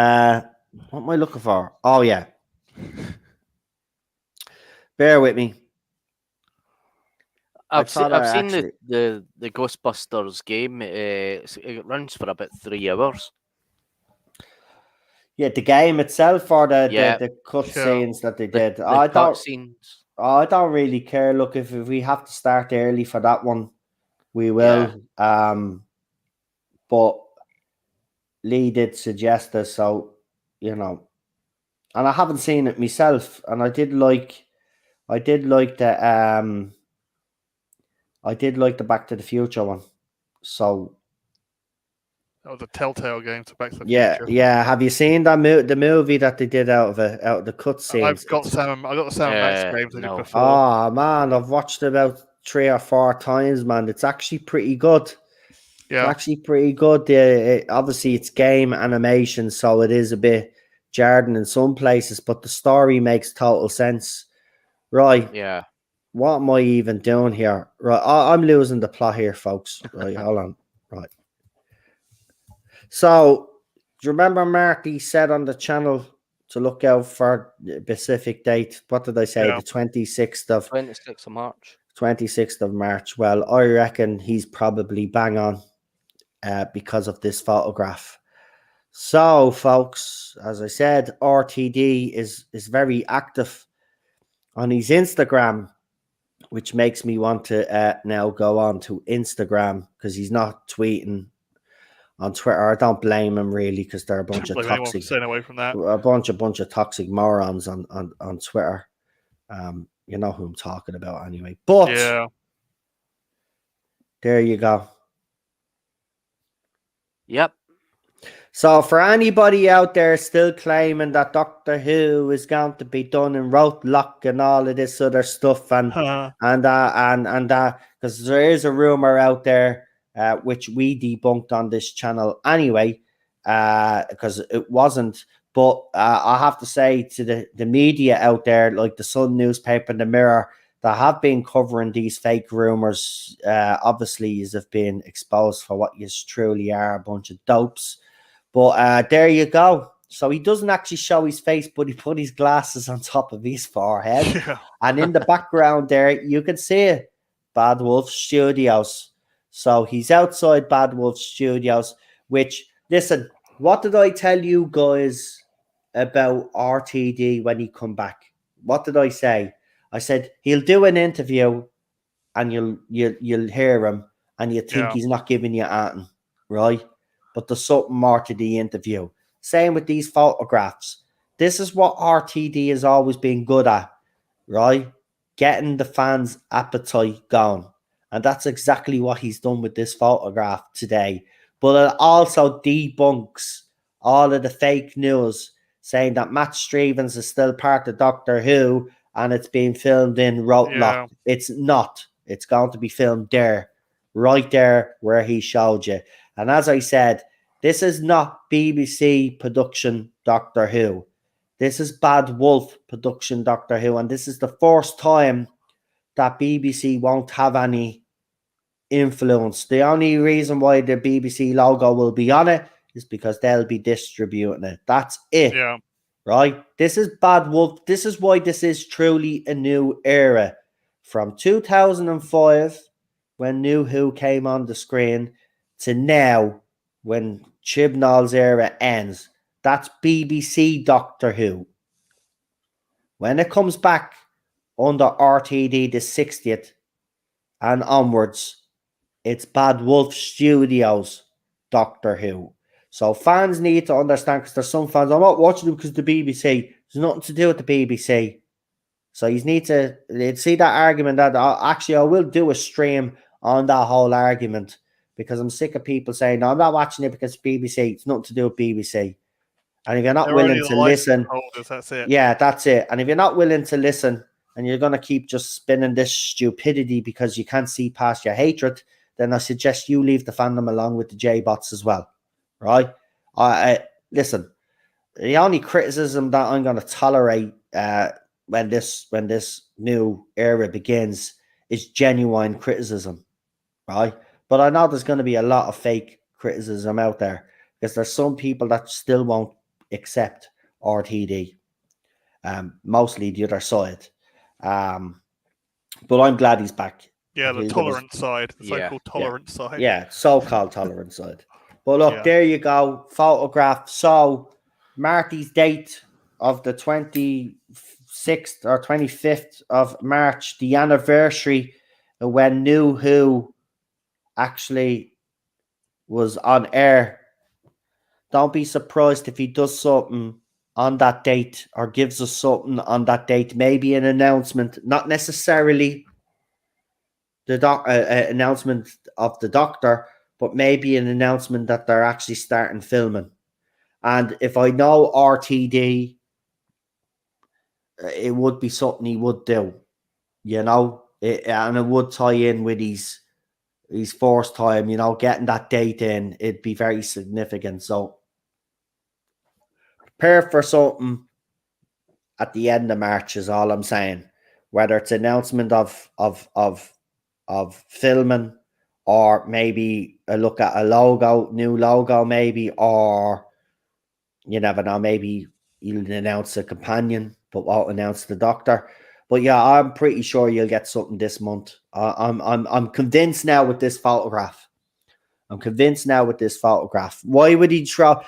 am I looking for? Oh, yeah. Bear with me. I've seen the Ghostbusters game. It runs for about 3 hours. Yeah, the game itself or the cutscenes that they did. I don't really care. Look, if we have to start early for that one, we will. Yeah. But Lee did suggest this, so you know, and I haven't seen it myself, and I did like the I did like the Back to the Future one. So that was a Telltale game to Back to the yeah, Future. yeah. Have you seen that the movie that they did out of the cutscenes? I've got the Sam Max games they did before. Oh man, I've watched it about 3 or 4 times, man. It's actually pretty good. Yeah. It's actually pretty good. Obviously, it's game animation, so it is a bit jarring in some places, but the story makes total sense. Right. Yeah. What am I even doing here? Right. I'm losing the plot here, folks. Right. Hold on. Right. So, do you remember Marty said on the channel to look out for the specific date? What did I say? Yeah. The 26th of 26th of March. 26th of March. Well, I reckon he's probably bang on because of this photograph. So, folks, as I said, RTD is very active on his Instagram, which makes me want to now go on to Instagram because he's not tweeting on Twitter. I don't blame him really because they're a bunch of toxic, staying away from that. a bunch of toxic morons on Twitter. You know who I'm talking about anyway. But yeah, there you go. Yep. So for anybody out there still claiming that Doctor Who is going to be done in rote lock and all of this other stuff and because there is a rumor out there which we debunked on this channel anyway because it wasn't, but I have to say to the media out there like the Sun newspaper and the Mirror that have been covering these fake rumors, obviously you have been exposed for what you truly are, a bunch of dopes. But there you go. So he doesn't actually show his face, but he put his glasses on top of his forehead. Yeah. And in the background there, you can see it. Bad Wolf Studios. So he's outside Bad Wolf Studios, which, listen, what did I tell you guys about RTD when he come back? What did I say? I said he'll do an interview and you'll hear him and you think he's not giving you anything, right? But there's something more to the interview. Same with these photographs. This is what RTD has always been good at, right? Getting the fans' appetite going. And that's exactly what he's done with this photograph today. But it also debunks all of the fake news saying that Matt Stevens is still part of Doctor Who and it's being filmed in Rotelock. It's not. It's going to be filmed there, right there where he showed you. And as I said, this is not BBC production Doctor Who. This is Bad Wolf production Doctor Who. And this is the first time that BBC won't have any influence. The only reason why the BBC logo will be on it is because they'll be distributing it. That's it. Yeah. Right? This is Bad Wolf. This is why this is truly a new era. From 2005, when New Who came on the screen, to now, when Chibnall's era ends. That's BBC Doctor Who. When it comes back under RTD the 60th and onwards, it's Bad Wolf Studios Doctor Who. So fans need to understand, because there's some fans, I'm not watching them because the BBC. There's nothing to do with the BBC. So you need to see that argument that actually I will do a stream on that whole argument, because I'm sick of people saying, no, I'm not watching it because BBC. It's nothing to do with BBC. And if you're not willing to listen, that's it. Yeah, that's it. And if you're not willing to listen and you're going to keep just spinning this stupidity because you can't see past your hatred, then I suggest you leave the fandom along with the J-bots as well. Right? Listen, the only criticism that I'm going to tolerate when this new era begins is genuine criticism, right? But I know there's going to be a lot of fake criticism out there, because there's some people that still won't accept RTD, mostly the other side. But I'm glad he's back. Yeah, the tolerant side, the so-called tolerant side. Yeah, so-called tolerant side. But look, there you go, photograph. So Marty's date of the 26th or 25th of March, the anniversary when New Who actually was on air. Don't be surprised if he does something on that date or gives us something on that date, maybe an announcement, not necessarily announcement of the Doctor, but maybe an announcement that they're actually starting filming. And if I know RTD, it would be something he would do, and it would tie in with his first time, getting that date in. It'd be very significant. So prepare for something at the end of March is all I'm saying. Whether it's announcement of filming, or maybe a look at a new logo, maybe, or you never know, maybe you'll announce a companion, but won't announce the Doctor. But yeah, I'm pretty sure you'll get something this month. I'm convinced now with this photograph. Why would he throw up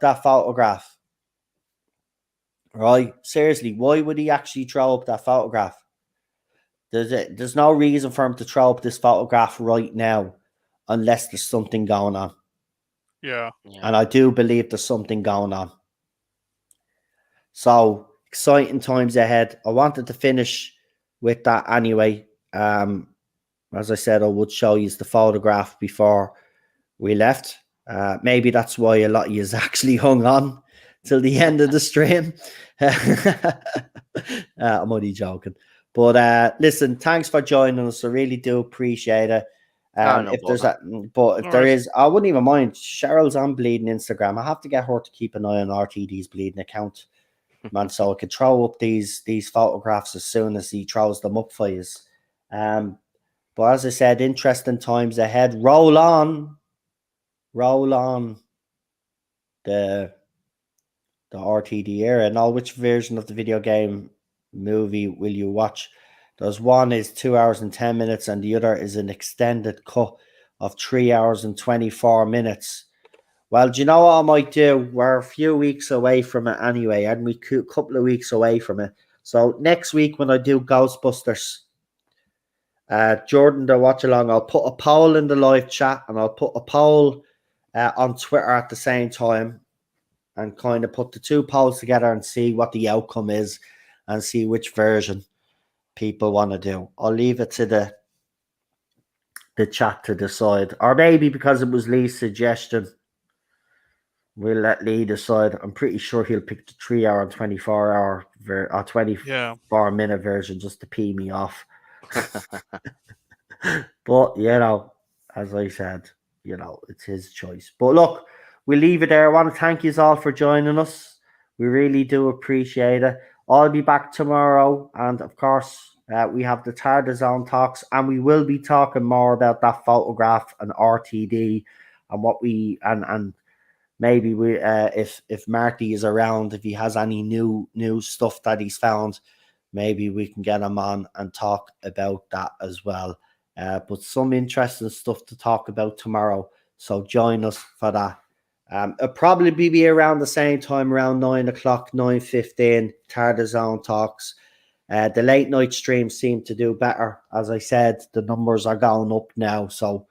that photograph? Right? Seriously, why would he actually throw up that photograph? There's no reason for him to throw up this photograph right now unless there's something going on. Yeah. And I do believe there's something going on. So exciting times ahead. I wanted to finish with that anyway. As I said, I would show you the photograph before we left. Maybe that's why a lot of you actually hung on till the end of the stream. I'm only joking. But listen, thanks for joining us. I really do appreciate it. If there is, I wouldn't even mind. Cheryl's on Bleeding Instagram. I have to get her to keep an eye on RTD's Bleeding account, man, so I could throw up these photographs as soon as he throws them up for you. But as I said, interesting times ahead. Roll on the RTD era. Now, which version of the video game movie will you watch? There's one is 2 hours and 10 minutes, and the other is an extended cut of 3 hours and 24 minutes. Well, do you know what I might do? We're a few weeks away from it anyway, and we a couple of weeks away from it. So next week when I do Ghostbusters, Jordan, the Watchalong, I'll put a poll in the live chat, and I'll put a poll on Twitter at the same time, and kind of put the two polls together and see what the outcome is and see which version people want to do. I'll leave it to the chat to decide. Or maybe because it was Lee's suggestion, we'll let Lee decide. I'm pretty sure he'll pick the 3 hour and 24 hour or 24 minute version just to pee me off. But, as I said, it's his choice. But look, we'll leave it there. I want to thank you all for joining us. We really do appreciate it. I'll be back tomorrow. And of course, we have the TARDIS Zone talks, and we will be talking more about that photograph and RTD and what we and maybe we if Marty is around, if he has any new stuff that he's found, maybe we can get him on and talk about that as well. But some interesting stuff to talk about tomorrow. So join us for that. It'll probably be around the same time, around 9 o'clock, 9:15, TARDIS Zone talks. The late night streams seem to do better. As I said, the numbers are going up now. So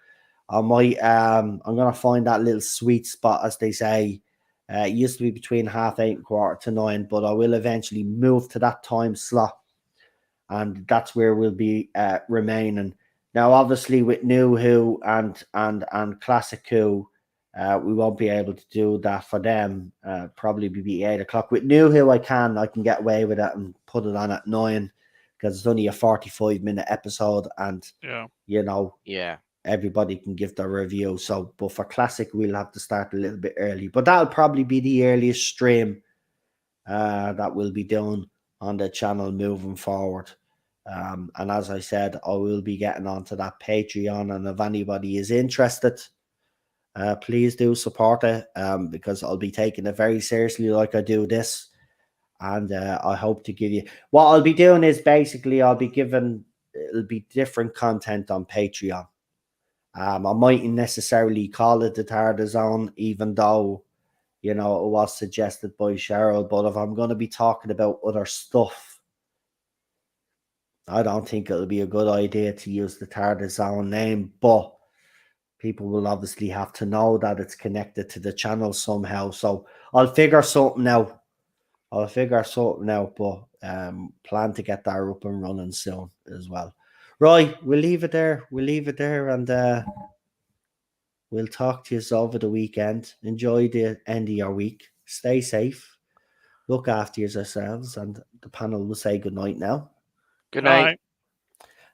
I might, I'm going to find that little sweet spot, as they say. It used to be between 8:30 and 8:45, but I will eventually move to that time slot. And that's where we'll be remaining. Now, obviously, with New Who and Classic Who, we won't be able to do that for them. Probably be 8 o'clock. With New Who, I can get away with it and put it on at 9 because it's only a 45-minute episode, and everybody can give their review. So, but for Classic, we'll have to start a little bit early. But that'll probably be the earliest stream that we'll be doing on the channel moving forward. And as I said, I will be getting onto that Patreon, and if anybody is interested, please do support it, because I'll be taking it very seriously like I do this. And I hope to give you, what I'll be doing is basically it'll be different content on Patreon. I mightn't necessarily call it the TARDIS Zone, even though it was suggested by Cheryl. But if I'm going to be talking about other stuff, I don't think it'll be a good idea to use the TARDIS Zone name. But people will obviously have to know that it's connected to the channel somehow. So I'll figure something out. But plan to get that up and running soon as well. Right, we'll leave it there. And we'll talk to you over the weekend. Enjoy the end of your week. Stay safe. Look after yourselves, and the panel will say good night now. Good night. Right.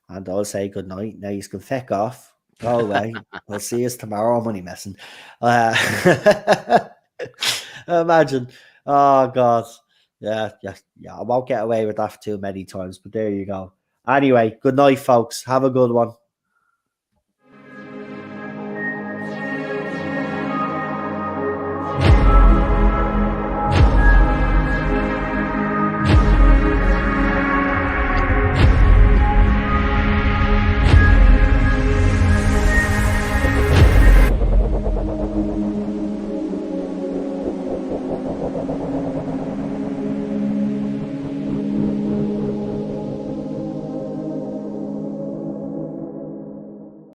And I'll say good night. Now you can feck off. Go away. We'll see you tomorrow. I'm only messing. Imagine. Oh, God. Yeah. I won't get away with that too many times, but there you go. Anyway, good night, folks. Have a good one.